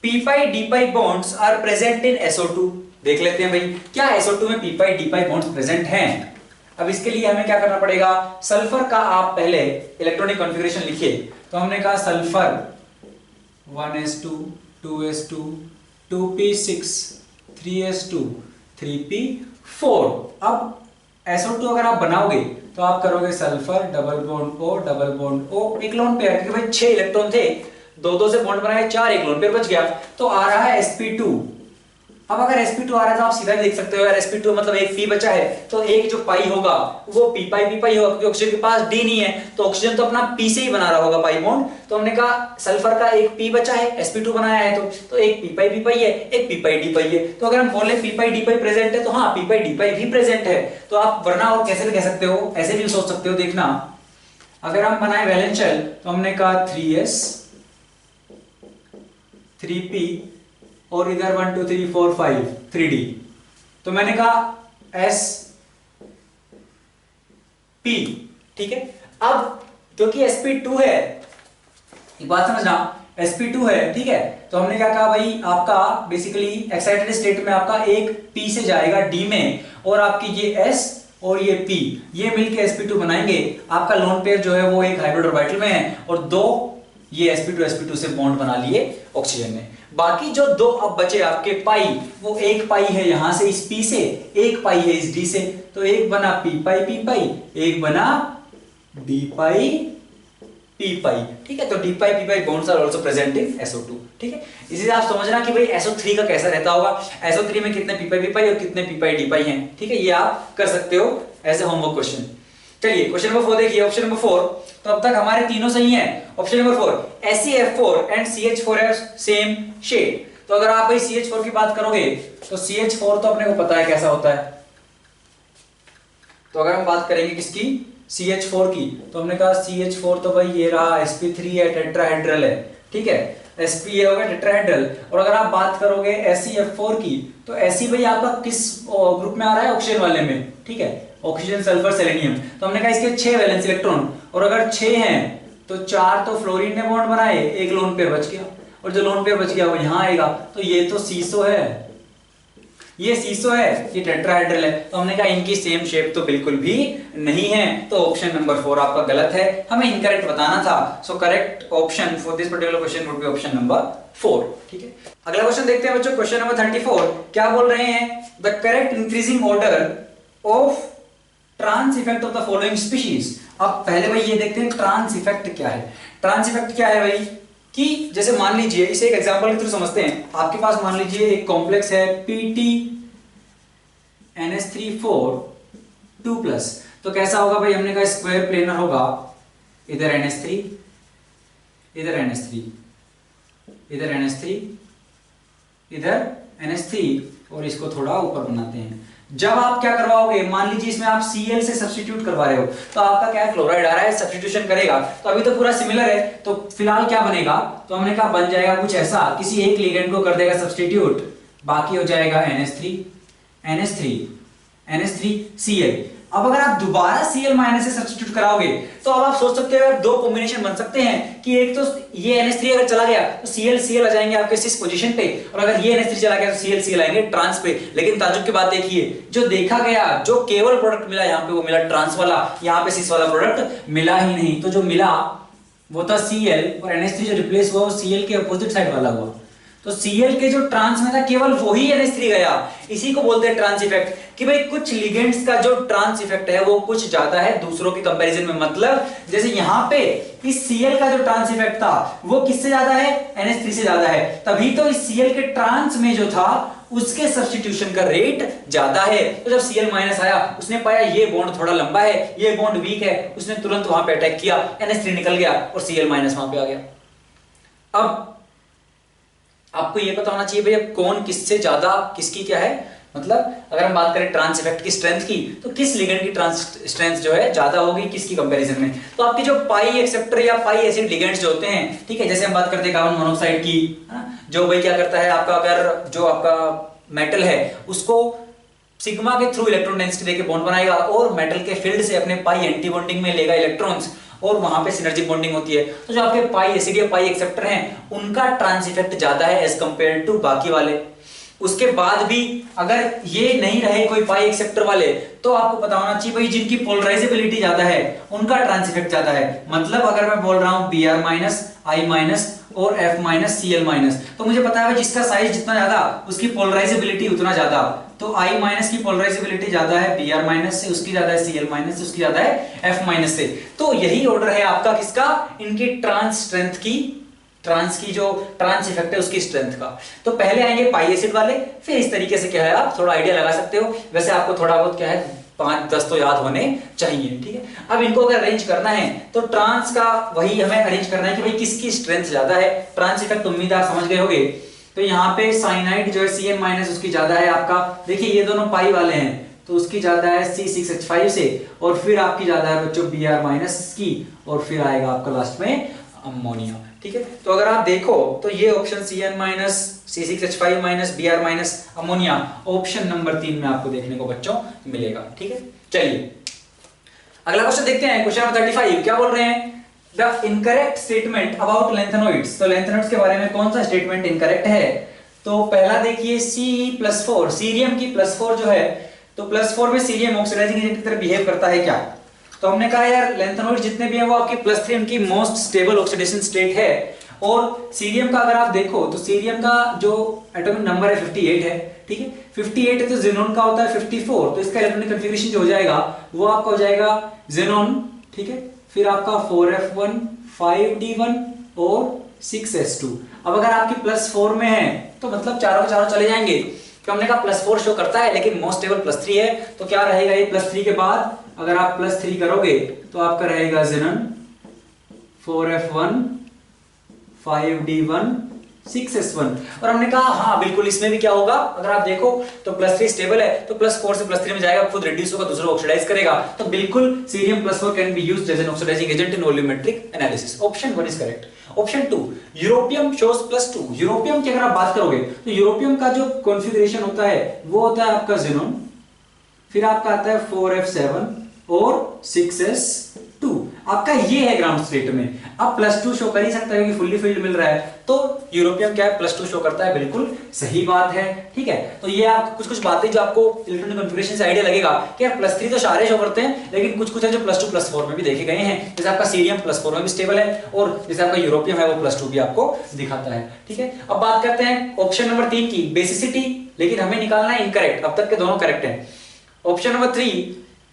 p5 d5 bonds are present in SO2। देख लेते हैं भाई क्या SO2 में p5 d5 बॉन्ड्स प्रेजेंट हैं। अब इसके लिए हमें क्या करना पड़ेगा, सल्फर का आप पहले इलेक्ट्रॉनिक कॉन्फ़िगरेशन लिखिए। तो हमने कहा sulphur 1s2 2s2 2p6 3s2 3p4। अब SO2 अगर आप बनाओगे तो आप करोगे सल्फर डबल बॉन्ड O एक लोन पेयर, क्योंकि भाई 6 इलेक्ट्रॉन थे, 2 से बॉन्ड बनाए, 4 एक लोन पेयर बच गया, तो आ रहा है sp2। अब अगर sp2 आ रहा है तो आप सीधा देख सकते हो यार sp2 मतलब एक p बचा है, तो एक जो पाई होगा वो p पाई होगा, क्योंकि ऑक्सीजन के पास D नहीं है, तो ऑक्सीजन तो अपना p से ही बना रहा होगा पाई बॉन्ड। तो हमने कहा सल्फर का एक p बचा है, sp2 बनाया है, तो एक p पाई है, एक p पाई D पाई है। तो अगर हम बोले p पाई D पाई प्रेजेंट है तो हाँ p पाई D पाई भी प्रेजेंट है। तो आप वरना और कैसे भी कह सकते हो, ऐसे भी सोच सकते हो। देखना अगर हम बनाए वैलेंस शेल तो हमने कहा 3s 3p और इधर 1 2 3 4 5 3d। तो मैंने कहा एस पी, ठीक है। अब क्योंकि sp2 है, एक बात समझना, sp2 है, ठीक है, तो हमने क्या कहा भाई, आपका बेसिकली एक्साइटेड स्टेट में आपका एक p से जाएगा d में, और आपकी ये s और ये p ये मिलके sp2 बनाएंगे। आपका लोन पेयर जो है वो एक हाइब्रिड ऑर्बिटल में है, और दो ये sp2 से बॉन्ड बना लिए ऑक्सीजन ने। बाकी जो दो अब बचे आपके पाई, वो एक पाई है यहां से इस p से, एक पाई है इस d से, तो एक बना p पाई, एक बना d पाई p पाई, ठीक है। तो d pi p pi bonds are also present in SO2, ठीक है। इसी से आप समझना कि भाई SO3 का कैसा रहता होगा, SO3 में कितने p पाई और कितने p पाई d पाई हैं, ठीक है। ये आप कर सकते हो एज ए होमवर्क क्वेश्चन। चलिए क्वेश्चन नंबर 4 देखिए, ऑप्शन नंबर 4, तो अब तक हमारे तीनों सही हैं। Option number 4, SeF4 and CH4 have same shape. तो अगर आप भाई CH4 की बात करोगे तो CH4 तो अपने को पता है कैसा होता है। तो अगर हम बात करेंगे किसकी, CH4 की, तो हमने कहा CH4 तो भाई ये रहा sp3 है, टेट्राहेड्रल है, ठीक है, sp ये होगा टेट्राहेड्रल। और अगर आप बात करोगे SeF4 की, तो Se भाई आपका किस ग्रुप में आ रहा है, ऑक्सीजन वाले में, ठीक है, ऑक्सीजन सल्फर सेलेनियम। तो हमने कहा इसके 6 वैलेंस इलेक्ट्रॉन, और अगर 6 हैं तो 4 तो फ्लोरीन ने बॉन्ड बनाए, एक लोन पेयर बच गया, और जो लोन पेयर बच गया वो यहां आएगा। तो ये तो सीसो है, ये सीसो है, ये टेट्राहेड्रल है। तो हमने कहा इनकी सेम शेप तो बिल्कुल भी नहीं है, तो ऑप्शन नंबर 4 आपका गलत है, हमें इनकरेक्ट बताना था। सो correct option for this particular question would be option number 4, ठीक है। अगला क्वेश्चन देखते हैं बच्चों, क्वेश्चन नंबर 34। क्या बोल रहे हैं, the correct increasing order of trans effect of the following species. अब पहले भाई ये देखते हैं ट्रांस इफेक्ट क्या है। ट्रांस इफेक्ट क्या है भाई, कि जैसे मान लीजिए, इसे एक एग्जांपल के थ्रू समझते हैं। आपके पास मान लीजिए एक कॉम्प्लेक्स है Pt NH3 2+, तो कैसा होगा भाई, हमने कहा स्क्वायर प्लेनर होगा, इधर NH3, इधर NH3, इधर NH3, इधर NH3, और इसको थोड़ा ऊपर बनाते हैं। जब आप क्या करवाओगे, मान लीजिए इसमें आप Cl से सब्स्टिट्यूट करवा रहे हो, तो आपका क्या है, क्लोराइड आ रहा है, सब्स्टिट्यूशन करेगा, तो अभी तो पूरा सिमिलर है, तो फिलहाल क्या बनेगा, तो हमने कहा बन जाएगा कुछ ऐसा, किसी एक लिगेंड को कर देगा सब्स्टिट्यूट, बाकी हो जाएगा NH3Cl। अब अगर आप दोबारा Cl- से सब्स्टिट्यूट कराओगे, तो अब आप सोच सकते हो दो कॉम्बिनेशन बन सकते हैं, कि एक तो ये NH3 अगर चला गया तो Cl आ जाएंगे आपके सिस पोजीशन पे, और अगर ये NH3 चला गया तो Cl आएंगे ट्रांस पे। लेकिन ताजुब की बात देखिए, जो देखा गया, जो केवल प्रोडक्ट मिला यहाँ पे वो मिला ट्रांस वाला, यहाँ पे सिस वाला प्रोडक्ट मिला ही नहीं। तो जो मिला वो था Cl, और NH3 जो रिप्लेस हुआ वो Cl के अपोजिट साइड वाला हुआ। तो Cl के जो ट्रांस में था केवल वही NH3 गया। इसी को बोलते हैं ट्रांस इफेक्ट, कि भाई कुछ लिगेंड्स का जो ट्रांस इफेक्ट है वो कुछ ज्यादा है दूसरों के कंपैरिजन में। मतलब जैसे यहाँ पे इस Cl का जो ट्रांस इफेक्ट था वो किससे ज्यादा है, NH3 से ज्यादा है, तभी तो इस Cl के ट्रांस में जो था उसके सब्स्टिट्यूशन का रेट ज्यादा है। तो जब Cl- आया, उसने पाया ये बॉन्ड थोड़ा लंबा है, ये बॉन्ड वीक है, उसने तुरंत वहां पे अटैक किया, NH3 निकल गया और Cl- वहां पे आ गया। अब आपको ये पता होना चाहिए भैया कौन किससे ज्यादा, किसकी क्या है, मतलब अगर हम बात करें ट्रांस इफेक्ट की स्ट्रेंथ की, तो किस लिगेंड की ट्रांस स्ट्रेंथ जो है ज्यादा होगी किसकी कंपैरिजन में। तो आपके जो पाई एक्सेप्टर या पाई एसिड लिगेंड्स जो होते हैं, ठीक है, जैसे हम बात करते हैं कार्बन मोनोऑक्साइड की, जो भाई क्या करता है आपका, अगर जो आपका मेटल है उसको सिग्मा के थ्रू इलेक्ट्रॉन डेंसिटी देके बॉन्ड बनाएगा, और मेटल के फील्ड से अपने पाई एंटी बॉन्डिंग में लेगा इलेक्ट्रॉन्स, और वहां पे सिनर्जिक बॉन्डिंग होती है। तो जो आपके पाई एसिड या पाई एक्सेप्टर हैं उनका ट्रांस इफेक्ट ज्यादा है एज कंपेयर टू बाकी वाले। उसके बाद भी अगर ये नहीं रहे कोई पाई एक्सेप्टर वाले, तो आपको पता होना चाहिए भाई जिनकी पोलराइजेबिलिटी ज्यादा है उनका ट्रांस इफेक्ट ज्यादा है। मतलब अगर मैं बोल रहा हूं Br-, I- और F-, Cl-, तो मुझे पता है जिसका साइज जितना ज्यादा उसकी पोलराइजेबिलिटी उतना ज्यादा। तो I- की पोलराइजेबिलिटी ज्यादा है Br- से, उसकी ज्यादा है Cl- से, उसकी ज्यादा है F- से। तो यही ऑर्डर है आपका किसका, इनकी ट्रांस स्ट्रेंथ की, ट्रांस की जो ट्रांस इफेक्ट है उसकी स्ट्रेंथ का। तो पहले आएंगे पाई एसिड वाले, फिर इस तरीके से क्या है आप थोड़ा आइडिया लगा सकते हो। वैसे आपको थोड़ा बहुत क्या है 5-10 तो याद होने चाहिए, ठीक है। अब इनको अगर अरेंज करना है तो ट्रांस का वही हमें अरेंज करना है कि भाई किसकी स्ट्रेंथ ज्यादा है। ट्रांस इफेक्ट उम्मीद आप समझ गए होंगे। तो यहाँ पे साइनाइड जो है Cn- उसकी ज्यादा है आपका, देखिए ये दोनों पाई वाले हैं तो उसकी ज्यादा है C6H5 से, और फिर आपकी ज्यादा है बच्चों Br- की, और फिर आएगा आपका लास्ट में अमोनिया, ठीक है। तो अगर आप देखो तो ये option Cn minus C6H5 minus Br minus ammonia option number 3 में आपको देखने को बच्चों मिलेगा। ठीक है, चलिए अगला क्वेश्चन देखते हैं। क्वेश्चन नंबर 35 क्या बोल रहे हैं, the incorrect statement about lanthanoids. तो लैंथेनॉइड्स के बारे में कौन सा स्टेटमेंट इनकरेक्ट है। तो पहला देखिए C+4, सीरियम की +4 जो है, तो +4 में सीरियम ऑक्सीडाइजिंग एजेंट की तरह बिहेव करता है क्या। तो हमने कहा यार लैंथेनॉइड जितने भी हैं वो आपकी +3 उनकी मोस्ट स्टेबल ऑक्सीडेशन स्टेट है। और सीरियम का अगर आप देखो तो सीरियम का जो एटॉमिक नंबर है 58 है। ठीक है, 58 है तो ज़ेनॉन का होता है 54, तो इसका इलेक्ट्रॉनिक कॉन्फ़िगरेशन जो हो जाएगा वो आपका हो जाएगा ज़ेनॉन। ठीक है, फिर आपका 4f1 5d1 और 6s2। अब अगर आपकी +4 में है तो मतलब चारों के चारों चले जाएंगे, तो हमने कहा +4 शो करता है लेकिन मोस्ट स्टेबल +3 है, तो क्या रहेगा ये +3 के बाद अगर आप +3 करोगे तो आपका रहेगा ज़ेनॉन 4f1 5d1 6s1। और हमने कहा हाँ बिल्कुल इसमें भी क्या होगा, अगर आप देखो तो +3 स्टेबल है तो +4 से +3 में जाएगा, खुद रिड्यूस होगा, दूसरा ऑक्सीडाइज करेगा, तो बिल्कुल cerium +4 can be used as an oxidising agent in volumetric analysis. Option 1 is correct. Option 2 europium shows +2। Europium की अगर आप बात करोगे तो यूरोपियम का जो कॉन्फ़िगरेशन होता है वो होता है आपका ज़ेनॉन, फिर आपका आता है 4f7 और 6s2। आपका ये है ग्राउंड स्टेट में। अब +2 शो कर ही सकता है क्योंकि फुल्ली फिल्ड मिल रहा है, तो यूरोपियम क्या है +2 शो करता है, बिल्कुल सही बात है। ठीक है, तो ये आप कुछ बातें जो आपको इलेक्ट्रॉनिक कॉन्फ़िगरेशन से आइडिया लगेगा कि यार +3 तो सारे शो करते हैं, लेकिन कुछ है जो +2 +4 में भी देखे गए हैं। जैसे आपका सीरियम +4 में भी स्टेबल है और जैसे आपका यूरोपियम है वो +2 भी आपको दिखाता है। ठीक है, अब बात करते हैं ऑप्शन नंबर 3 की, बेसिसिटी, लेकिन हमें निकालना है इनकरेक्ट। अब तक के दोनों करेक्ट हैं। Option number 3,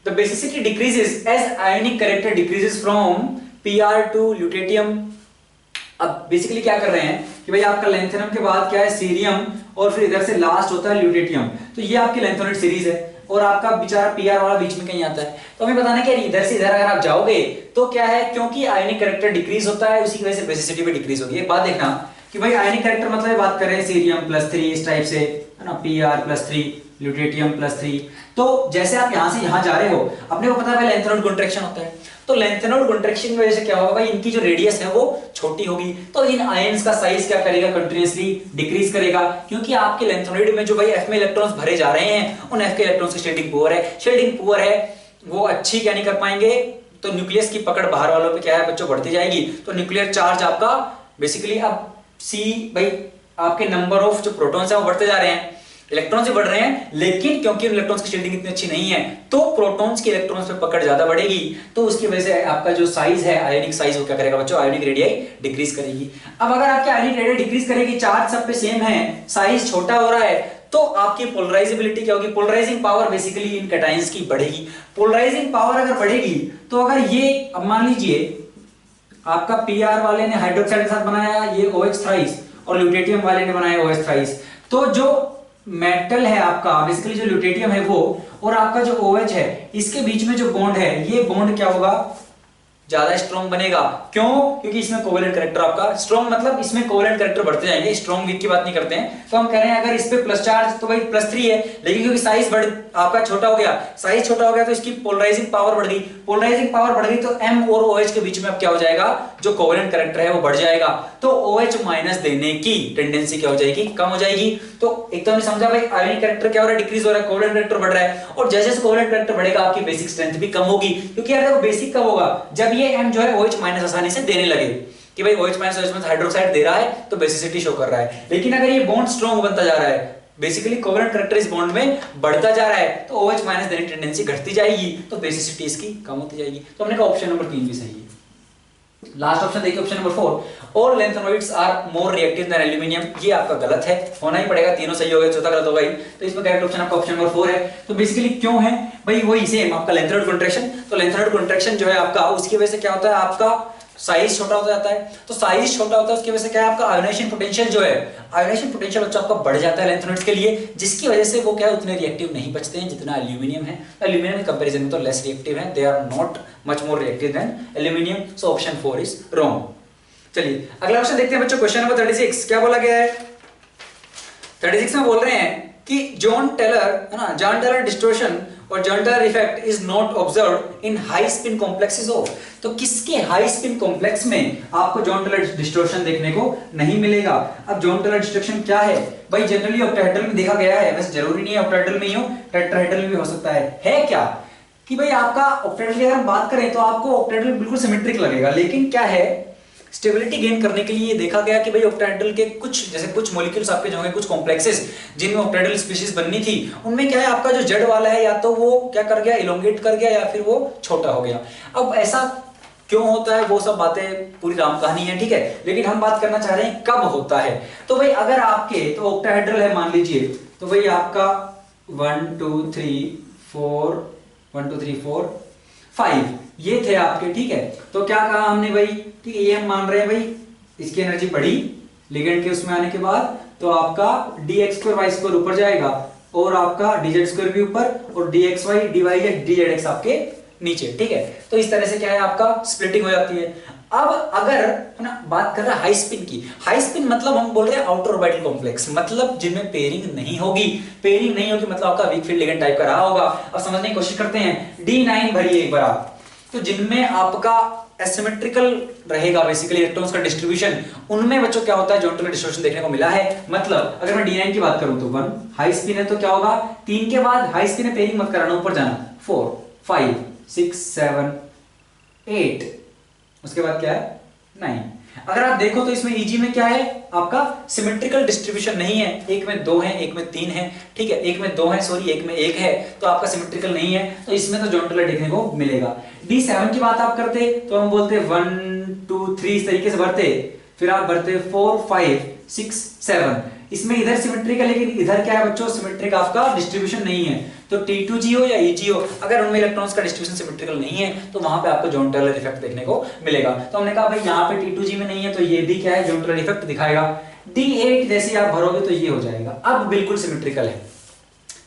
the basicity decreases as ionic character decreases from Pr to lutetium। अब बेसिकली क्या कर रहे हैं कि भाई आपका लैंथेनम के बाद क्या है सीरियम और फिर इधर से लास्ट होता है ल्यूटेटियम, तो ये आपकी लैंथेनॉइड सीरीज है और आपका बेचारा Pr वाला बीच में कहीं आता है। तो हमें बताना है कि इधर से इधर अगर आप जाओगे तो क्या है, क्योंकि आयनिक कैरेक्टर डिक्रीज होता है उसी की वजह से बेसिसिटी भी डिक्रीज होगी। एक बात देखना कि भाई आयनिक कैरेक्टर मतलब बात कर रहे हैं सीरियम +3 इस टाइप से है ना, Pr +3 ल्यूटेटियम +3। तो जैसे आप यहां से यहां जा रहे हो, अपने को पता है लैंथेनॉइड कॉन्ट्रैक्शन होता है, तो लैंथेनॉइड कॉन्ट्रैक्शन की वजह से क्या होगा भाई, इनकी जो रेडियस है वो छोटी होगी, तो इन आयंस का साइज क्या करेगा, कंटीन्यूअसली डिक्रीज करेगा, क्योंकि आपके लैंथेनॉइड में जो भाई f में इलेक्ट्रॉन्स भरे जा रहे हैं उन f के इलेक्ट्रॉन्स की शील्डिंग पुअर है। शील्डिंग पुअर है वो अच्छी क्या नहीं कर पाएंगे, तो न्यूक्लियस की पकड़ बाहर वालों पे क्या है बच्चों बढ़ती जाएगी, तो न्यूक्लियर चार्ज आपका बेसिकली अब C भाई आपके नंबर ऑफ जो प्रोटॉन्स है वो बढ़ते जा रहे हैं, इलेक्ट्रॉन्स भी बढ़ रहे हैं, लेकिन क्योंकि इलेक्ट्रॉन्स की शील्डिंग इतनी अच्छी नहीं है तो प्रोटॉन्स की इलेक्ट्रॉन्स पे पकड़ ज्यादा बढ़ेगी, तो उसकी वजह से आपका जो साइज है आयोनिक साइज वो क्या करेगा बच्चों, आयोनिक रेडियाई डिक्रीज करेगी। अब अगर आपकी आयोनिक रेडियाई डिक्रीज करेगी, चार्ज सब पे सेम है, साइज छोटा हो रहा है, तो आपकी पोलराइजेबिलिटी क्या होगी, पोलराइजिंग पावर बेसिकली इन कैटायंस की बढ़ेगी। पोलराइजिंग पावर अगर बढ़ेगी तो अगर ये अब मान लीजिए आपका Pr वाले ने हाइड्रोक्साइड के साथ बनाया ये OH थ्राइस और ल्यूटेटियम वाले ने बनाया OH थ्राइस, तो जो मेटल है आपका बेसिकली जो ल्यूटेटियम है वो और आपका जो OH है इसके बीच में जो बॉन्ड है ये बॉन्ड क्या होगा, ज्यादा स्ट्रॉन्ग बनेगा। क्यों, क्योंकि इसमें कोवेलेंट कैरेक्टर आपका स्ट्रॉन्ग, मतलब इसमें कोवेलेंट कैरेक्टर बढ़ते जाएंगे, स्ट्रॉन्ग वीक की बात नहीं करते हैं। तो हम कह रहे हैं अगर इस पे प्लस चार्ज तो भाई +3 है, लेकिन क्योंकि साइज बढ़ आपका छोटा हो गया, साइज छोटा हो गया तो इसकी पोलराइजिंग पावर बढ़ गई, पोलराइजिंग पावर बढ़ गई तो M और OH के बीच में अब क्या हो जाएगा, जो कोवेलेंट कैरेक्टर है वो बढ़ जाएगा, तो OH माइनस देने की टेंडेंसी क्या हो जाएगी, कम हो जाएगी। तो एक तो हमने समझा भाई आयोनिक कैरेक्टर क्या हो रहा है, डिक्रीज हो रहा है, कोवेलेंट कैरेक्टर बढ़ रहा है, और जैसे जैसे कोवेलेंट कैरेक्टर बढ़ेगा आपकी बेसिक स्ट्रेंथ भी कम होगी, क्योंकि यार देखो बेसिक कब होगा, जब ये M जो है OH माइनस आसानी से देने लगे कि भाई OH माइनस हाइड्रोक्साइड दे रहा है तो बेसिसिटी शो कर रहा है। लेकिन अगर ये बॉन्ड स्ट्रॉन्ग बनता जा रहा है, बेसिकली कोवेलेंट कैरेक्टर इस बॉन्ड में बढ़ता जा रहा है, तो OH माइनस देने की टेंडेंसी घटती जाएगी, तो बेसिसिटी इसकी कम होती जाएगी। तो हमने कहा ऑप्शन नंबर 3 भी सही है। लास्ट ऑप्शन देखिए option number 4, all lanthanoids are more reactive than aluminium, ये आपका गलत है, होना ही पड़ेगा, तीनों सही हो गए, चौथा गलत होगा ही, तो इसमें करेक्ट ऑप्शन आपका ऑप्शन नंबर 4 है। तो बेसिकली क्यों है भाई, वही सेम आपका लैंथेनॉइड कॉन्ट्रैक्शन, तो लैंथेनॉइड कॉन्ट्रैक्शन जो है आपका उसकी वजह से क्या होता है, आपका साइज छोटा होता जाता है, तो साइज छोटा होता है उसकी वजह से क्या है, आपका आयोनाइजेशन पोटेंशियल जो है, आयोनाइजेशन पोटेंशियल बच्चों आपका बढ़ जाता है लैंथेनॉइड्स के लिए, जिसकी वजह से वो क्या है उतने रिएक्टिव नहीं बचते हैं जितना एल्यूमिनियम है। एल्यूमिनियम के कंपैरिजन में तो लेस रिएक्टिव है, they are not much more reactive than aluminium, so option 4 is wrong. चलिए अगला क्वेश्चन देखते हैं बच्चों, क्वेश्चन नंबर 36 क्या बोला गया है, 36 में बोल रहे हैं कि जॉन टेलर है ना, जॉन टेलर डिस्टोर्शन और joint tunnel effect is not observed in high spin complexes of, तो किसके हाई स्पिन कॉम्प्लेक्स में आपको जॉइंट टनल डिस्टॉर्शन देखने को नहीं मिलेगा। अब जॉइंट टनल डिस्टॉर्शन क्या है भाई, जनरली ऑक्टाहेड्रल में देखा गया है, वैसे जरूरी नहीं है ऑक्टाहेड्रल में ही हो, टेट्राहेड्रल में भी हो सकता है क्या कि भाई आपका ऑक्टाहेड्रल की अगर हम बात करें तो आपको ऑक्टाहेड्रल बिल्कुल सिमेट्रिक लगेगा, लेकिन क्या है स्टेबिलिटी गेन करने के लिए देखा गया कि भाई ऑक्टाहेड्रल के कुछ जैसे कुछ मॉलिक्यूल्स आपके जो होंगे, कुछ कॉम्प्लेक्सेस जिनमें ऑक्टाहेड्रल स्पीशीज बननी थी, उनमें क्या है आपका जो जेड वाला है या तो वो क्या कर गया, इलोंगेट कर गया या फिर वो छोटा हो गया। अब ऐसा क्यों होता है वो सब बातें पूरी राम कहानी है, ठीक है, लेकिन हम बात करना चाह रहे हैं कब होता है। तो भाई अगर आपके तो ऑक्टाहेड्रल है मान लीजिए, तो भाई आपका 1 2 3 4 1 2 3 4 5 ये थे आपके, ठीक है। तो क्या कहा हमने भाई, ठीक है, ये हम मान रहे हैं भाई इसकी एनर्जी बढ़ी लिगेंड के उसमें आने के बाद, तो आपका dx2y2 ऊपर जाएगा और आपका dz2 भी ऊपर और dxy dy या dzx आपके नीचे, ठीक है। तो इस तरह से क्या है आपका स्प्लिटिंग हो जाती है। अब अगर है ना बात कर रहे हैं हाई स्पिन की, हाई स्पिन मतलब हम बोल रहे हैं आउटर ऑर्बिटल कॉम्प्लेक्स, मतलब जिनमें पेयरिंग नहीं होगी, पेयरिंग नहीं होगी मतलब आपका वीक फील्ड लिगेंड टाइप का रहा होगा। अब समझने की कोशिश करते हैं, D9 भरिए एक बार आप, तो जिनमें आपका एसिमेट्रिकल रहेगा बेसिकली इलेक्ट्रॉन्स का डिस्ट्रीब्यूशन, उनमें बच्चों क्या होता है जॉइंट टनल डिस्टॉर्शन देखने को मिला है। मतलब अगर मैं D9 की बात करूं तो 1 हाई स्पिन है तो क्या होगा, 3 के बाद हाई स्पिन है पेयरिंग मत कराना, ऊपर जाना 4 5 6 7 8, उसके बाद क्या है 9। अगर आप देखो तो इसमें Eg में क्या है आपका सिमेट्रिकल डिस्ट्रीब्यूशन नहीं है, एक में 2 है एक में 3 है, ठीक है, एक में 2 है सॉरी एक में 1 है, तो आपका सिमेट्रिकल नहीं है, तो इसमें तो जॉइंट टनल देखने को मिलेगा। D7 की बात आप करते तो हम बोलते 1 2 3 इस तरीके से भरते, फिर आप भरते 4 5 6 7, इसमें इधर सिमेट्रिक है लेकिन इधर क्या है बच्चों सिमेट्रिक आपका डिस्ट्रीब्यूशन नहीं है, तो T2G हो या EG हो अगर उनमें इलेक्ट्रॉन्स का डिस्ट्रीब्यूशन सिमेट्रिकल नहीं है तो वहां पे आपको जॉइंट टनल इफेक्ट देखने को मिलेगा। तो हमने कहा भाई यहाँ पे T2G में नहीं है तो ये भी क्या है जॉइंट टनल इफेक्ट दिखाएगा। D8 जैसे आप भरोगे तो ये हो जाएगा, अब बिल्कुल सिमेट्रिकल है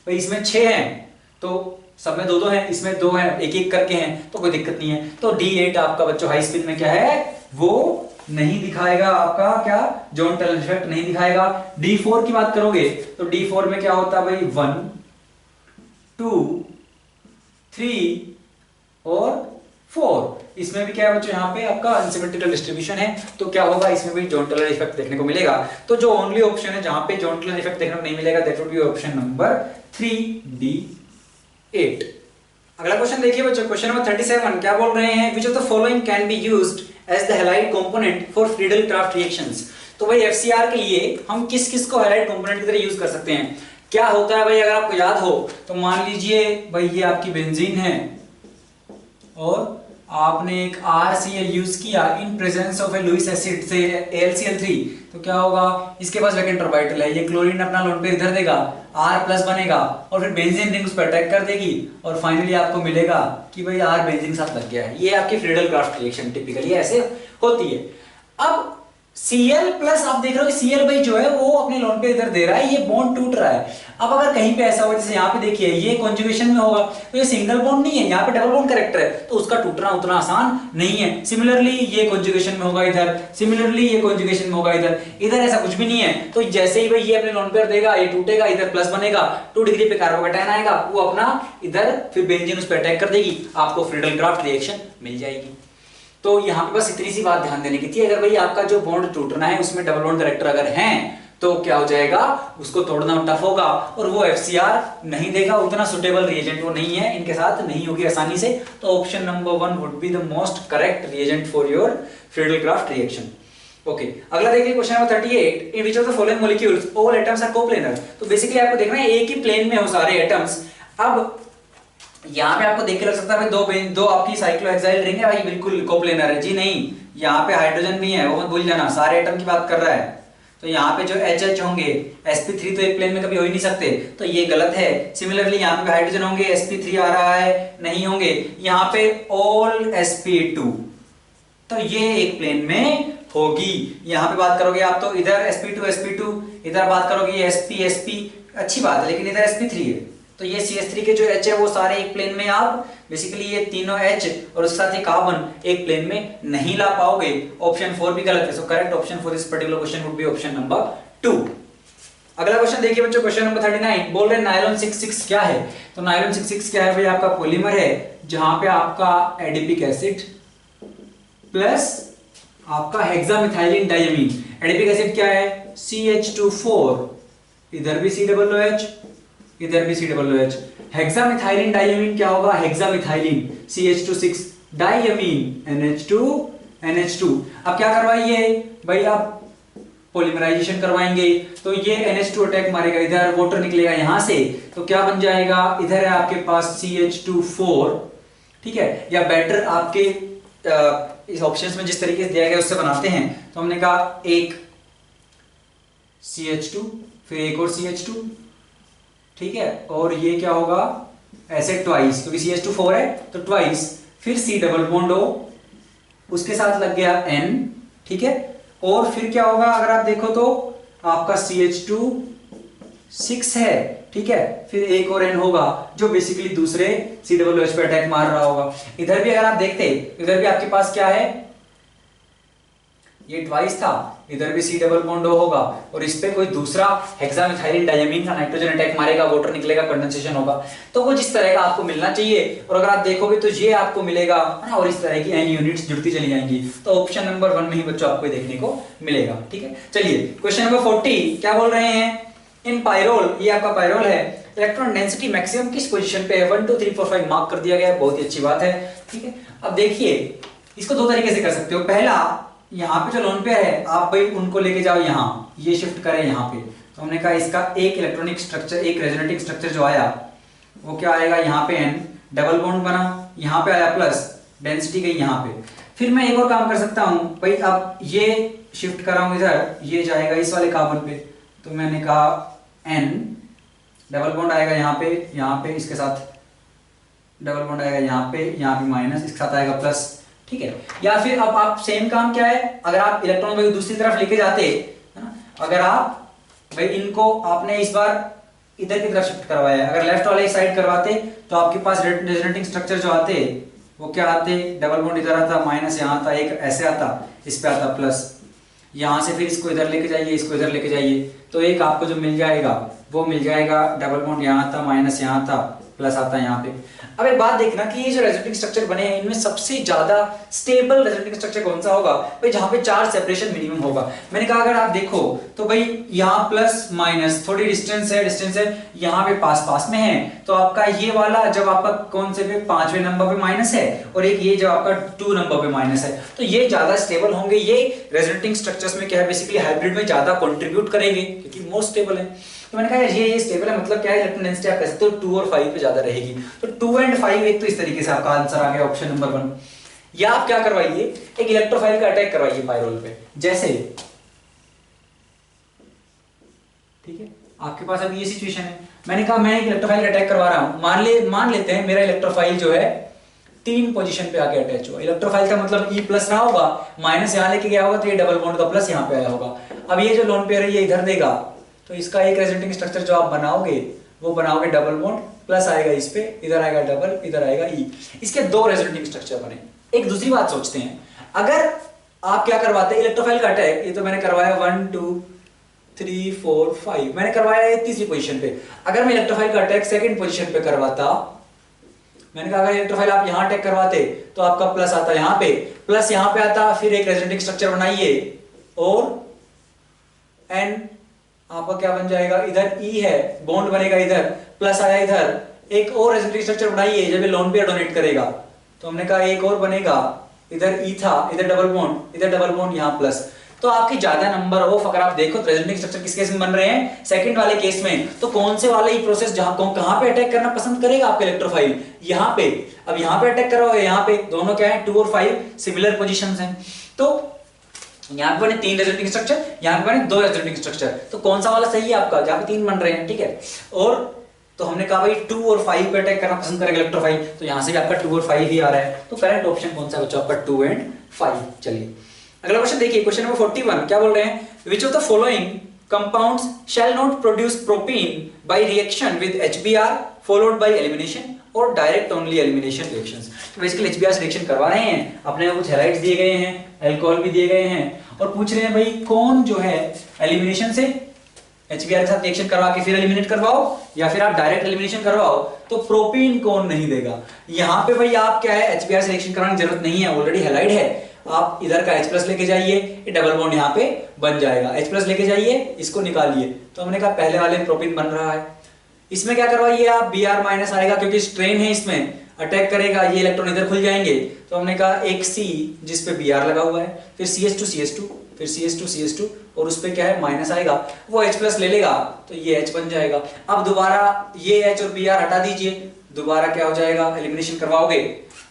भाई, इसमें 6 हैं तो सब में 2-2 हैं, इसमें 2 हैं एक एक करके हैं तो कोई दिक्कत नहीं है। तो D8 आपका बच्चों हाई स्पिन में क्या है वो नहीं दिखाएगा, आपका क्या जॉइंट टनल इफेक्ट नहीं दिखाएगा। D4 की बात करोगे तो D4 में क्या होता है भाई 1 2 3 और 4, इसमें भी क्या है बच्चों यहाँ पे आपका अनसिमेट्रिकल डिस्ट्रीब्यूशन है, तो क्या होगा इसमें भी जॉइंट टनल इफेक्ट देखने को मिलेगा। तो जो ओनली ऑप्शन है जहां पे जॉइंट टनल इफेक्ट देखने को नहीं मिलेगा that would be option number 3D8। अगला क्वेश्चन देखिए बच्चों, क्वेश्चन नंबर 37 क्या बोल रहे हैं, which of the following can be used as the halide component for Friedel-Crafts reactions। तो भाई FCR के लिए हम किस किस को हैलाइड कंपोनेंट की तरह यूज कर सकते हैं। क्या होता है भाई अगर आपको याद हो तो मान लीजिए भाई ये आपकी बेंजीन है और आपने एक RCl यूज किया in presence of a Lewis acid से AlCl3, तो क्या होगा इसके पास वैकेंट ऑर्बिटल है, ये क्लोरीन अपना लोन पेयर इधर देगा, R+ बनेगा और फिर बेंजीन रिंग उस पर अटैक कर देगी और फाइनली आपको मिलेगा कि भाई R बेंजीन के साथ लग गया है। ये आपकी फ्रीडल-क्राफ्ट रिएक्शन टिपिकली ऐसे होती है। अब Cl+ आप देख रहे हो Cl भाई जो है वो अपने लोन पे इधर दे रहा है, ये बॉन्ड टूट रहा है। अब अगर कहीं पे ऐसा हो जैसे यहाँ पे देखिए ये कॉन्जुगेशन में होगा तो ये सिंगल बॉन्ड नहीं है, यहाँ पे डबल बॉन्ड कैरेक्टर है तो उसका टूटना उतना आसान नहीं है। सिमिलरली ये कॉन्जुगेशन में होगा इधर, सिमिलरली ये कॉन्जुगेशन में होगा इधर, इधर ऐसा कुछ भी नहीं है। तो जैसे ही भाई ये अपने लोन पेयर देगा ये टूटेगा, इधर प्लस बनेगा, 2 डिग्री पे कार्बोकेटायन आएगा, वो अपना इधर फिर बेंजीन उस पर अटैक कर देगी, आपको फ्रीडल-क्राफ्ट रिएक्शन मिल जाएगी। तो यहाँ पे बस इतनी सी बात ध्यान देने की थी, अगर भाई आपका जो बॉन्ड टूटना है उसमें डबल बॉन्ड कैरेक्टर अगर हैं तो क्या हो जाएगा उसको तोड़ना टफ होगा और वो FCR नहीं देगा, उतना सुटेबल रिएजेंट वो नहीं है, इनके साथ नहीं होगी आसानी से। तो option number 1 would be the most correct reagent for your Friedel Crafts reaction. Okay, अगला देखिए question number 38, in which of the following molecules all atoms are coplanar. तो बेसिकली आपको देखना है एक ही प्लेन में हो सारे एटम्स। अब यहाँ पे आपको देख के लग सकता है भाई दो आपकी साइक्लोहेक्साइल रिंग है भाई बिल्कुल कोप्लेनर है, जी नहीं, यहाँ पे हाइड्रोजन भी है वो मत भूल जाना, सारे एटम की बात कर रहा है। तो यहाँ पे जो HH होंगे sp3 तो एक प्लेन में कभी हो ही नहीं सकते, तो ये गलत है। सिमिलरली यहाँ पे हाइड्रोजन होंगे sp3 आ रहा है नहीं होंगे, यहाँ पे ऑल sp2 तो ये एक प्लेन में होगी। यहाँ पे बात करोगे आप तो इधर sp2 इधर बात करोगे sp अच्छी बात है, लेकिन इधर sp3 है तो ये CH3 के जो H है वो सारे एक प्लेन में आप बेसिकली ये तीनों H और उसके साथ ये कार्बन एक प्लेन में नहीं ला पाओगे। ऑप्शन 4 भी गलत है, सो correct option for this particular question would be option number 2। अगला क्वेश्चन देखिए बच्चों, क्वेश्चन नंबर 39 बोल रहे हैं नायलॉन 66 क्या है। तो नायलॉन 66 क्या है भाई, आपका पॉलीमर है जहां पे आपका एडिपिक एसिड प्लस आपका हेक्सामिथाइलिन डायमीन। एडिपिक एसिड क्या है, CH2 4, इधर भी C OOH, इधर भी C OOH। हेक्सामिथाइलिन डायमीन क्या होगा, हेक्सामिथाइलिन CH2 6 डायमीन NH2। अब क्या करवाइए भाई, आप पॉलीमराइजेशन करवाएंगे तो ये NH2 अटैक मारेगा, इधर वाटर निकलेगा यहां से, तो क्या बन जाएगा, इधर है आपके पास CH2 4, ठीक है। या बेटर आपके इस ऑप्शंस में जिस तरीके से दिया गया उससे बनाते हैं। तो हमने कहा एक CH2 फिर एक और CH2, ठीक है, और ये क्या होगा ऐसे ट्वाइस, क्योंकि CH2 4 है तो ट्वाइस, फिर C+O उसके साथ लग गया N, ठीक है। और फिर क्या होगा, अगर आप देखो तो आपका CH2 6 है, ठीक है, फिर एक और N होगा जो बेसिकली दूसरे C+OH पे अटैक मार रहा होगा। इधर भी अगर आप देखते, इधर भी आपके पास क्या है, ये ट्वाइस था, इधर भी C+O होगा और इस पे कोई दूसरा हेक्सामिथाइलिन डायमीन का नाइट्रोजन अटैक मारेगा, वाटर निकलेगा, कंडेंसेशन होगा। तो वो जिस तरह का आपको मिलना चाहिए, और अगर आप देखोगे तो ये आपको मिलेगा ना, और इस तरह की N यूनिट्स जुड़ती चली जाएंगी। तो ऑप्शन नंबर 1 में ही बच्चों आपको देखने को मिलेगा, ठीक है। चलिए क्वेश्चन नंबर 40 क्या बोल रहे हैं, इन पायरोल, ये आपका पायरोल है, इलेक्ट्रॉन डेंसिटी मैक्सिमम किस पोजीशन पे है, 1 2 3 4 5 मार्क कर दिया गया है, बहुत ही अच्छी बात है, ठीक है। अब देखिए इसको दो तरीके से कर सकते हो। पहला, यहाँ पे जो लोन पेयर है आप भाई उनको लेके जाओ यहाँ, ये शिफ्ट करें यहाँ पे। तो हमने कहा इसका एक इलेक्ट्रॉनिक स्ट्रक्चर, एक रेजोनेटिंग स्ट्रक्चर जो आया वो क्या आएगा, यहाँ पे N डबल बॉन्ड बना, यहाँ पे आया प्लस, डेंसिटी गई यहाँ पे। फिर मैं एक और काम कर सकता हूँ भाई, अब ये शिफ्ट कर रहा हूँ इधर, ये जाएगा इस वाले कार्बन पे, तो मैंने कहा N डबल बॉन्ड आएगा यहाँ पे इसके साथ डबल बॉन्ड आएगा यहाँ पे माइनस, इसके साथ आएगा प्लस, ठीक है। या फिर अब आप सेम काम क्या है, अगर आप इलेक्ट्रॉन भाई दूसरी तरफ लेके जाते है ना, अगर आप भाई इनको आपने इस बार इधर की तरफ शिफ्ट करवाया है, अगर लेफ्ट वाले साइड करवाते तो आपके पास रेजोनेटिंग स्ट्रक्चर जो आते वो क्या आते, डबल बॉन्ड इधर आता, माइनस यहाँ आता, एक ऐसे आता, इस पे आता प्लस, यहाँ से फिर इसको इधर लेके जाइए, इसको इधर लेके जाइए, तो एक आपको जो मिल जाएगा वो मिल जाएगा, डबल बॉन्ड यहाँ आता, माइनस यहाँ आता, प्लस आता यहाँ पे। अब एक बात देखना कि ये जो रेजोनेटिंग स्ट्रक्चर बने हैं इनमें सबसे ज्यादा स्टेबल रेजोनेटिंग स्ट्रक्चर कौन सा होगा भाई, जहां पे चार्ज सेपरेशन मिनिमम होगा। मैंने कहा अगर आप देखो तो भाई यहाँ प्लस माइनस थोड़ी डिस्टेंस है, यहाँ पे पास में है, तो आपका ये वाला जब आपका कौन से पे 5वें नंबर पे माइनस है, और एक ये जब आपका 2 नंबर पे माइनस है, तो ये ज्यादा स्टेबल होंगे। ये रेजोनेटिंग स्ट्रक्चर्स में क्या है, बेसिकली हाइब्रिड में ज्यादा कंट्रीब्यूट करेंगे क्योंकि मोस्ट स्टेबल है। तो मैंने कहा ये स्टेबल है, मतलब क्या है, इलेक्ट्रॉन डेंसिटी आप कह सकते हो 2 और 5 पे ज्यादा रहेगी। तो 2 और 5 एक तो इस तरीके से आपका आंसर आ गया ऑप्शन नंबर 1। या आप क्या करवाइए, एक इलेक्ट्रोफाइल का अटैक करवाइए पायरोल पे, जैसे ठीक है आपके पास अभी ये सिचुएशन है, मैंने कहा मैं एक इलेक्ट्रोफाइल का अटैक करवा रहा हूं, मान लेते हैं मेरा इलेक्ट्रोफाइल जो है 3 पोजीशन पे आके अटैच हुआ। इलेक्ट्रोफाइल का मतलब E प्लस रहा होगा, माइनस यहाँ लेके गया होगा, तो ये डबल बॉन्ड का प्लस यहाँ पे आया होगा। अब ये जो लोन पेयर है ये इधर देगा, तो इसका एक रेजोनेटिंग स्ट्रक्चर जो आप बनाओगे वो बनाओगे डबल बॉन्ड, प्लस आएगा इस पे, इधर आएगा डबल, इधर आएगा E, इसके 2 रेजोनेटिंग स्ट्रक्चर बने। एक दूसरी बात सोचते हैं, अगर आप क्या करवाते हैं इलेक्ट्रोफाइल का अटैक, ये तो मैंने करवाया 1 2 3 4 5, मैंने करवाया है तीसरी पोजीशन पे। अगर मैं इलेक्ट्रोफाइल का अटैक सेकंड पोजीशन पे करवाता, मैंने कहा अगर इलेक्ट्रोफाइल आप यहां अटैक करवाते तो आपका प्लस आता यहां पे, प्लस यहां पे आता, फिर एक रेजोनेटिंग स्ट्रक्चर बनाइए और N आपका क्या बन जाएगा, इधर E है, बॉन्ड बनेगा इधर, प्लस आया इधर, एक और रेजोनेटिंग स्ट्रक्चर बनाइए जब ये लोन पेयर डोनेट करेगा, तो हमने कहा एक और बनेगा, इधर E था, इधर डबल बॉन्ड, यहाँ प्लस। तो आपके ज्यादा नंबर ऑफ, अगर आप देखो रेजोनेटिंग स्ट्रक्चर किस केस में बन रहे हैं, सेकंड वाले केस में, तो कौन से वाले ही प्रोसेस कहां पे अटैक करना पसंद करेगा आपका इलेक्ट्रोफाइल, यहाँ पे। अब यहाँ पे अटैक करोगे, यहाँ पे दोनों क्या है 2 और 5 सिमिलर पोजीशंस हैं, तो यहाँ पे बने 3 रेजोनेटिंग स्ट्रक्चर, यहाँ पे बने 2 रेजोनेटिंग स्ट्रक्चर, तो कौन सा वाला सही है आपका, जहाँ पे 3 बन रहे हैं, ठीक है। और तो हमने कहा भाई 2 और 5 पे अटैक करना पसंद करेगा इलेक्ट्रोफाइल, तो यहाँ से भी आपका 2 और 5 ही आ रहा है, तो करेक्ट ऑप्शन कौन सा बच्चा आपका 2 और 5। चलिए अगला क्वेश्चन देखिए, क्वेश्चन नंबर 41 क्या बोल रहे हैं, विच of the following compounds shall not produce propene by reaction with HBr followed by elimination और डायरेक्ट ओनली एलिमिनेशन रिएक्शंस। तो बेसिकली HBr से रिएक्शन करवा रहे हैं, अपने कुछ हैलाइड्स दिए गए हैं, अल्कोहल भी दिए गए हैं, और पूछ रहे हैं भाई कौन जो है एलिमिनेशन से HBr के साथ रिएक्शन करवा के फिर एलिमिनेट करवाओ या फिर आप डायरेक्ट एलिमिनेशन करवाओ तो प्रोपीन कौन नहीं देगा। यहाँ पे भाई आप क्या है HBr से रिएक्शन कराने की जरूरत नहीं है, ऑलरेडी हैलाइड है। आप इधर का H+ लेके जाइए, ये डबल बॉन्ड यहाँ पे बन जाएगा। H+ लेके जाइए, इसको निकालिए, तो हमने कहा पहले वाले प्रोपीन बन रहा है। इसमें क्या करवाइए आप, Br- आएगा क्योंकि स्ट्रेन है, इसमें अटैक करेगा, ये इलेक्ट्रॉन इधर खुल जाएंगे। तो हमने कहा एक C जिस पे Br लगा हुआ है, फिर CH2 फिर CH2 और उस पे क्या है माइनस आएगा, वो H+ ले लेगा तो ये H बन जाएगा। अब दोबारा ये H और Br हटा दीजिए, दोबारा क्या हो जाएगा, एलिमिनेशन करवाओगे,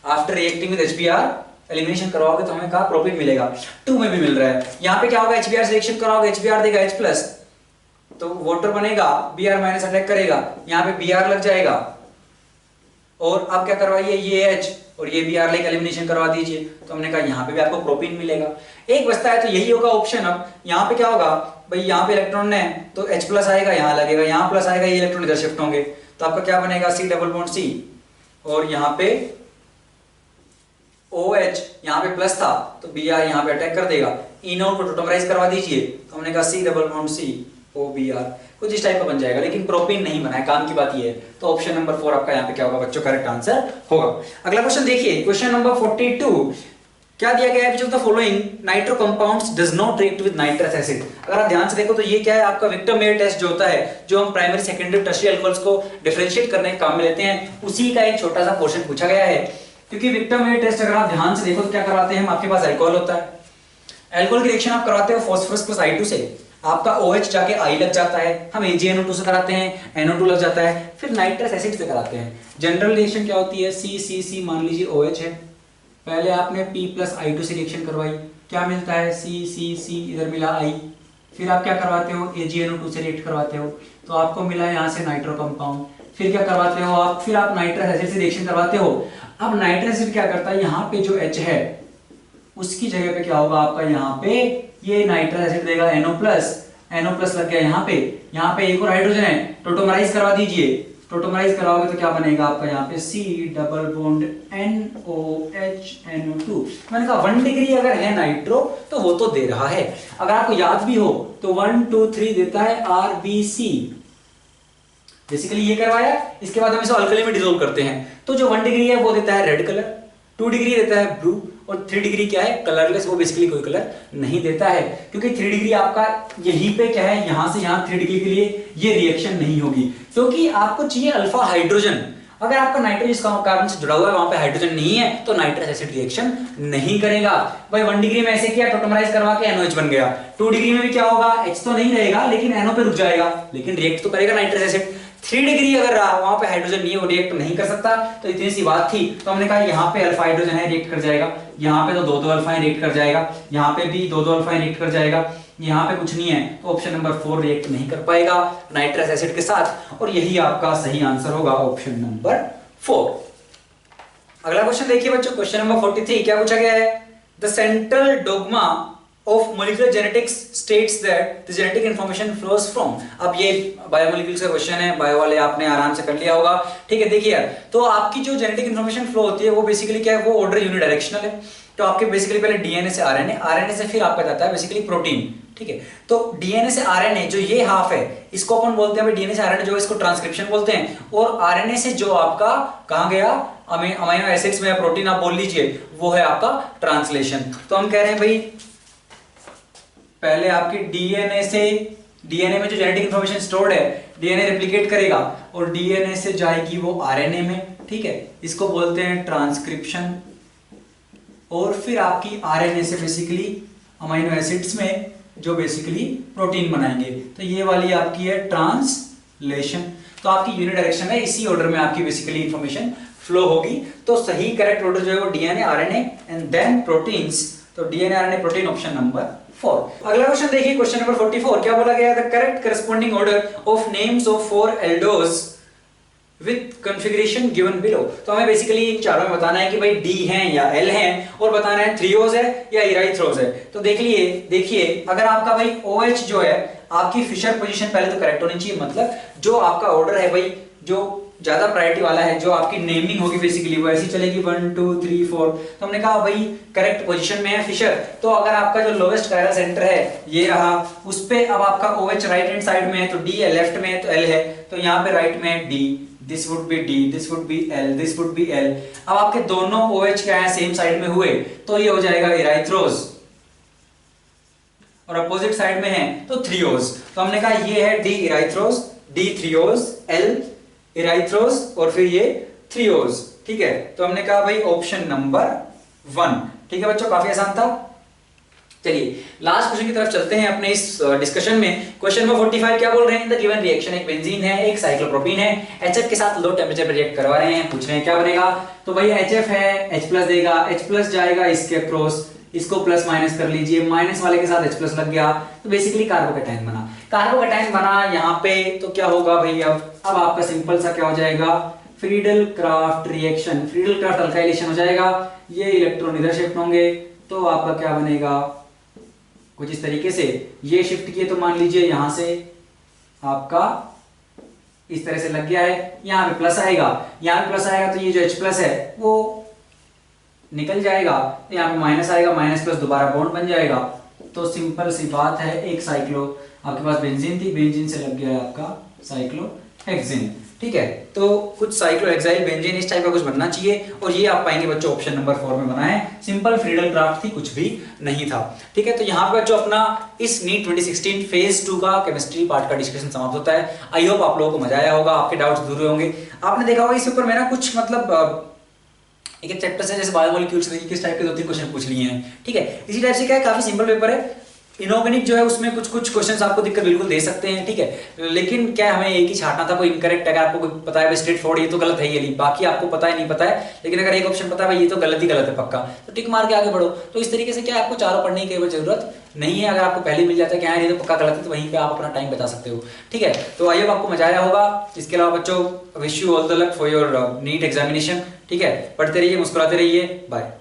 after reacting with HBr elimination करवाओगे तो हमें कहा प्रोपीन मिलेगा। 2 में भी मिल रहा है। यहाँ पे क्या होगा, HBr से रिएक्शन कराओगे, HBr देगा H+, तो वाटर बनेगा, Br- अटैक करेगा, यहाँ पे Br लग जाएगा और अब क्या करवाइए, ये H और ये Br लेके एलिमिनेशन करवा दीजिए, तो हमने कहा यहाँ पे भी आपको प्रोपीन मिलेगा। एक बचता है तो यही होगा ऑप्शन। अब यहाँ पे क्या होगा भाई, यहाँ पे इलेक्ट्रॉन है तो H+ आएगा, यहाँ लगेगा, यहाँ प्लस आएगा, ये इलेक्ट्रॉन इधर शिफ्ट होंगे, तो आपका क्या बनेगा, C डबल बॉन्ड C और यहाँ पे OH, यहाँ पे प्लस था तो Br यहाँ पे अटैक कर देगा, E0 को टोटोमराइज करवा दीजिए, तो हमने कहा C double bond C OBr, कुछ इस टाइप का बन जाएगा, लेकिन प्रोपीन नहीं बना है, काम की बात ये है। तो ऑप्शन नंबर 4 आपका यहाँ पे क्या होगा बच्चों, करेक्ट आंसर होगा। अगला क्वेश्चन देखिए, क्वेश्चन नंबर 42, क्या दिया गया है, which of the following nitro compounds does not react with nitrous acid. अगर आप ध्यान से देखो तो ये क्या है, आपका विक्टर मेयर टेस्ट जो होता है, जो हम प्राइमरी सेकेंडरी टर्शियरी अल्कोहल्स को डिफरेंशिएट करने के काम में लेते हैं, उसी का एक छोटा सा पोर्शन पूछा गया है। क्योंकि विक्टर मेयर टेस्ट अगर आप ध्यान से देखो तो क्या करवाते हैं हम, आपके पास अल्कोहल होता है, अल्कोहल की रिएक्शन आप करवाते हो फास्फोरस प्लस I2 से, आपका OH जाके I लग जाता है, हम AgNO2 से कराते हैं, NO2 लग जाता है, फिर नाइट्रस एसिड से कराते हैं। जनरल रिएक्शन क्या होती है, C मान लीजिए OH है, पहले आपने P प्लस I2 से रिएक्शन करवाई, क्या मिलता है, C इधर मिला I, फिर आप क्या करवाते हो, AgNO2 से रिएक्ट करवाते हो, तो आपको मिला यहाँ से नाइट्रो कंपाउंड, फिर क्या करवाते हो आप, फिर आप नाइट्रस एसिड से रिएक्शन करवाते हो। अब नाइट्रस एसिड क्या करता है, यहाँ पे जो H है उसकी जगह पे क्या होगा आपका, यहाँ पे ये नाइट्रस एसिड देगा NO+ लग गया यहाँ पे एक और हाइड्रोजन है, टोटोमराइज करवा दीजिए, टोटोमराइज कराओगे तो क्या बनेगा आपका, यहाँ पे C double bond NOH NO2। मैंने कहा 1 डिग्री अगर है नाइट्रो तो वो तो दे रहा है, अगर आपको याद भी हो तो 1 2 3 देता है RBC, बेसिकली ये करवाया। इसके बाद हम इसे अल्कली में डिसॉल्व करते हैं, तो जो 1 डिग्री है वो देता है रेड कलर, 2 डिग्री देता है ब्लू और 3 डिग्री क्या है, कलरलेस, वो बेसिकली कोई कलर नहीं देता है, क्योंकि 3 डिग्री आपका यहीं पे क्या है, यहां से यहां 3 डिग्री के लिए ये रिएक्शन नहीं होगी, क्योंकि आपको चाहिए अल्फा हाइड्रोजन। अगर आपका नाइट्रोजन कार्बन से जुड़ा हुआ है, वहां पे हाइड्रोजन नहीं है, तो नाइट्रस एसिड रिएक्शन नहीं करेगा। भाई 1 डिग्री में ऐसे किया, टोटोमराइज करवा के NOH बन गया, 2 डिग्री में भी क्या होगा, H तो नहीं रहेगा लेकिन NO पे रुक जाएगा, लेकिन रिएक्ट तो करेगा नाइट्रस एसिड। 3 डिग्री अगर रहा, वहां पे हाइड्रोजन नहीं है, वो रिएक्ट नहीं कर सकता, तो इतनी सी बात थी। तो हमने कहा यहाँ पे अल्फा हाइड्रोजन है, रिएक्ट कर जाएगा, यहाँ पे तो 2 अल्फा है, रिएक्ट कर जाएगा, यहाँ पे भी 2 अल्फा है, रिएक्ट कर जाएगा, यहाँ पे कुछ नहीं है, तो ऑप्शन नंबर 4 रिएक्ट नहीं कर पाएगा नाइट्रस एसिड के साथ, और यही आपका सही आंसर होगा, ऑप्शन नंबर 4। अगला क्वेश्चन देखिए बच्चों, क्वेश्चन नंबर 43, क्या पूछा गया है, the central dogma of molecular genetics states that the genetic information flows from। अब ये बायोमोलिक्यूल्स का क्वेश्चन है, बायो वाले आपने आराम से कर लिया होगा, ठीक है। देखिए यार, तो आपकी जो जेनेटिक इन्फॉर्मेशन फ्लो होती है वो बेसिकली क्या है, वो ऑर्डर यूनिडायरेक्शनल है। तो आपके बेसिकली पहले डीएनए से आरएनए, आरएनए से फिर आपका जाता है बेसिकली प्रोटीन, ठीक है। तो डीएनए से आरएनए जो ये हाफ है, इसको अपन बोलते हैं डीएनए से आरएनए, जो इसको ट्रांसक्रिप्शन बोलते हैं, और आरएनए से जो आपका कहां गया, अमीनो एसिड्स में, प्रोटीन आप बोल लीजिए, वो है आपका ट्रांसलेशन। तो हम कह रहे हैं भाई पहले आपकी डीएनए से, डीएनए में जो जेनेटिक इंफॉर्मेशन स्टोर्ड है, डीएनए रेप्लिकेट करेगा और डीएनए से जाएगी वो आरएनए में, ठीक है, इसको बोलते हैं ट्रांसक्रिप्शन। और फिर आपकी आरएनए से बेसिकली अमीनो एसिड्स में जो बेसिकली प्रोटीन बनाएंगे, तो ये वाली आपकी है ट्रांसलेशन। तो आपकी यूनिडायरेक्शन है, इसी ऑर्डर में आपकी बेसिकली इंफॉर्मेशन फ्लो होगी। तो सही करेक्ट ऑर्डर जो है वो DNA RNA and then proteins, तो DNA RNA protein, option number 4। अगला क्वेश्चन देखिए, क्वेश्चन नंबर 44, क्या बोला गया है, the correct corresponding order of names of 4 aldose with configuration given below. तो हमें बेसिकली इन चारों में बताना है कि भाई डी हैं या एल हैं, और बताना है थ्रियोज है या इराइथ्रोज है। तो देखिए अगर आपका भाई OH जो है, आपकी फिशर पोजीशन पहले तो करेक्ट होनी चाहिए, मतलब जो आपका ऑर्डर है भाई, जो ज्यादा प्रायोरिटी वाला है, जो आपकी नेमिंग होगी बेसिकली वो ऐसी चलेगी 1 2 3 4। तो हमने कहा भाई करेक्ट पोजीशन में है फिशर, तो अगर आपका जो लोवेस्ट कायरल सेंटर है ये रहा, उस पे अब आपका OH राइट हैंड साइड में है तो D है, लेफ्ट में है तो L है, तो यहाँ पे राइट में है D, this would be D, this would be L, this would be L। अब आपके दोनों OH क्या है सेम साइड में हुए तो ये हो जाएगा इराइथ्रोज, और अपोजिट साइड में है तो थ्रियोज। तो हमने कहा ये है D इराइथ्रोज, D थ्रियोज, L इराइथ्रोज और फिर ये थ्रियोज। ठीक है, तो हमने कहा भाई ऑप्शन नंबर 1। ठीक है बच्चों, काफी आसान था। चलिए लास्ट क्वेश्चन की तरफ चलते हैं अपने इस डिस्कशन में। क्वेश्चन नंबर 45 क्या बोल रहे हैं, द गिवन रिएक्शन, एक बेंजीन है एक साइक्लोप्रोपीन है, HF के साथ लो टेम्परेचर पर रिएक्ट करवा रहे हैं, पूछ रहे हैं क्या बनेगा। तो भाई HF है, H+ देगा, H+ जाएगा इसके अक्रॉस, इसको प्लस माइनस कर लीजिए, माइनस वाले के साथ H+ लग गया तो बेसिकली कार्बोकैटायन बना। कार्बोकैटायन बना यहाँ पे तो क्या होगा भाई, अब आपका सिंपल सा क्या हो जाएगा, Friedel craft reaction, Friedel craft alkylation हो जाएगा, ये इलेक्ट्रॉन इधर शिफ्ट होंगे तो आपका क्या बनेगा कुछ इस तरीके से, ये शिफ्ट किए तो मान लीजिए यहां से आपका इस तरह से लग गया है, यहाँ पे प्लस आएगा, यहाँ पे प्लस आएगा तो ये जो H+ है वो निकल जाएगा, तो यहाँ पे माइनस आएगा, माइनस प्लस दोबारा बॉन्ड बन जाएगा। तो सिंपल सी बात है, एक साइक्लो आपके पास बेंजीन थी, बेंजीन से लग गया है आपका साइक्लोहेक्सेन। ठीक है, तो कुछ साइक्लोहेक्साइल बेंजीन इस टाइप का कुछ बनना चाहिए, और ये आप पाएंगे बच्चों ऑप्शन नंबर 4 में बना है। सिंपल फ्रीडल क्राफ्ट थी, कुछ भी नहीं था। ठीक है, तो यहाँ पे बच्चों अपना इस नीट 2016 फेज 2 का केमिस्ट्री पार्ट का डिस्कशन समाप्त होता है। आई होप आप लोगों को मजा आया होगा, आपके डाउट्स दूर हुए होंगे। आपने देखा होगा इस पेपर में ना कुछ मतलब एक चैप्टर से जैसे बायोमोलिक्यूल्स से किस टाइप के 2-3 क्वेश्चन पूछ लिए हैं। ठीक है, इसी टाइप से क्या है, काफी सिंपल पेपर है। इनऑर्गेनिक जो है उसमें कुछ कुछ क्वेश्चंस आपको दिक्कत बिल्कुल दे सकते हैं। ठीक है, लेकिन क्या हमें एक ही छांटना था, कोई इनकरेक्ट अगर आपको कोई पता है स्ट्रेट फॉरवर्ड ये तो गलत है, ये नहीं, बाकी आपको पता है नहीं पता है, लेकिन अगर एक ऑप्शन पता है भाई ये तो गलत ही गलत है पक्का, तो टिक मार के आगे बढ़ो। तो इस तरीके से क्या आपको चारों पढ़ने की जरूरत नहीं है। अगर आपको पहले मिल जाता है कि हाँ ये तो पक्का गलत है, तो वहीं पे आप अपना टाइम बचा सकते हो। ठीक है, तो आई होप आपको मजा आया होगा। इसके अलावा बच्चों wish you all the luck for your NEET examination. ठीक है, पढ़ते रहिए, मुस्कुराते रहिए, बाय।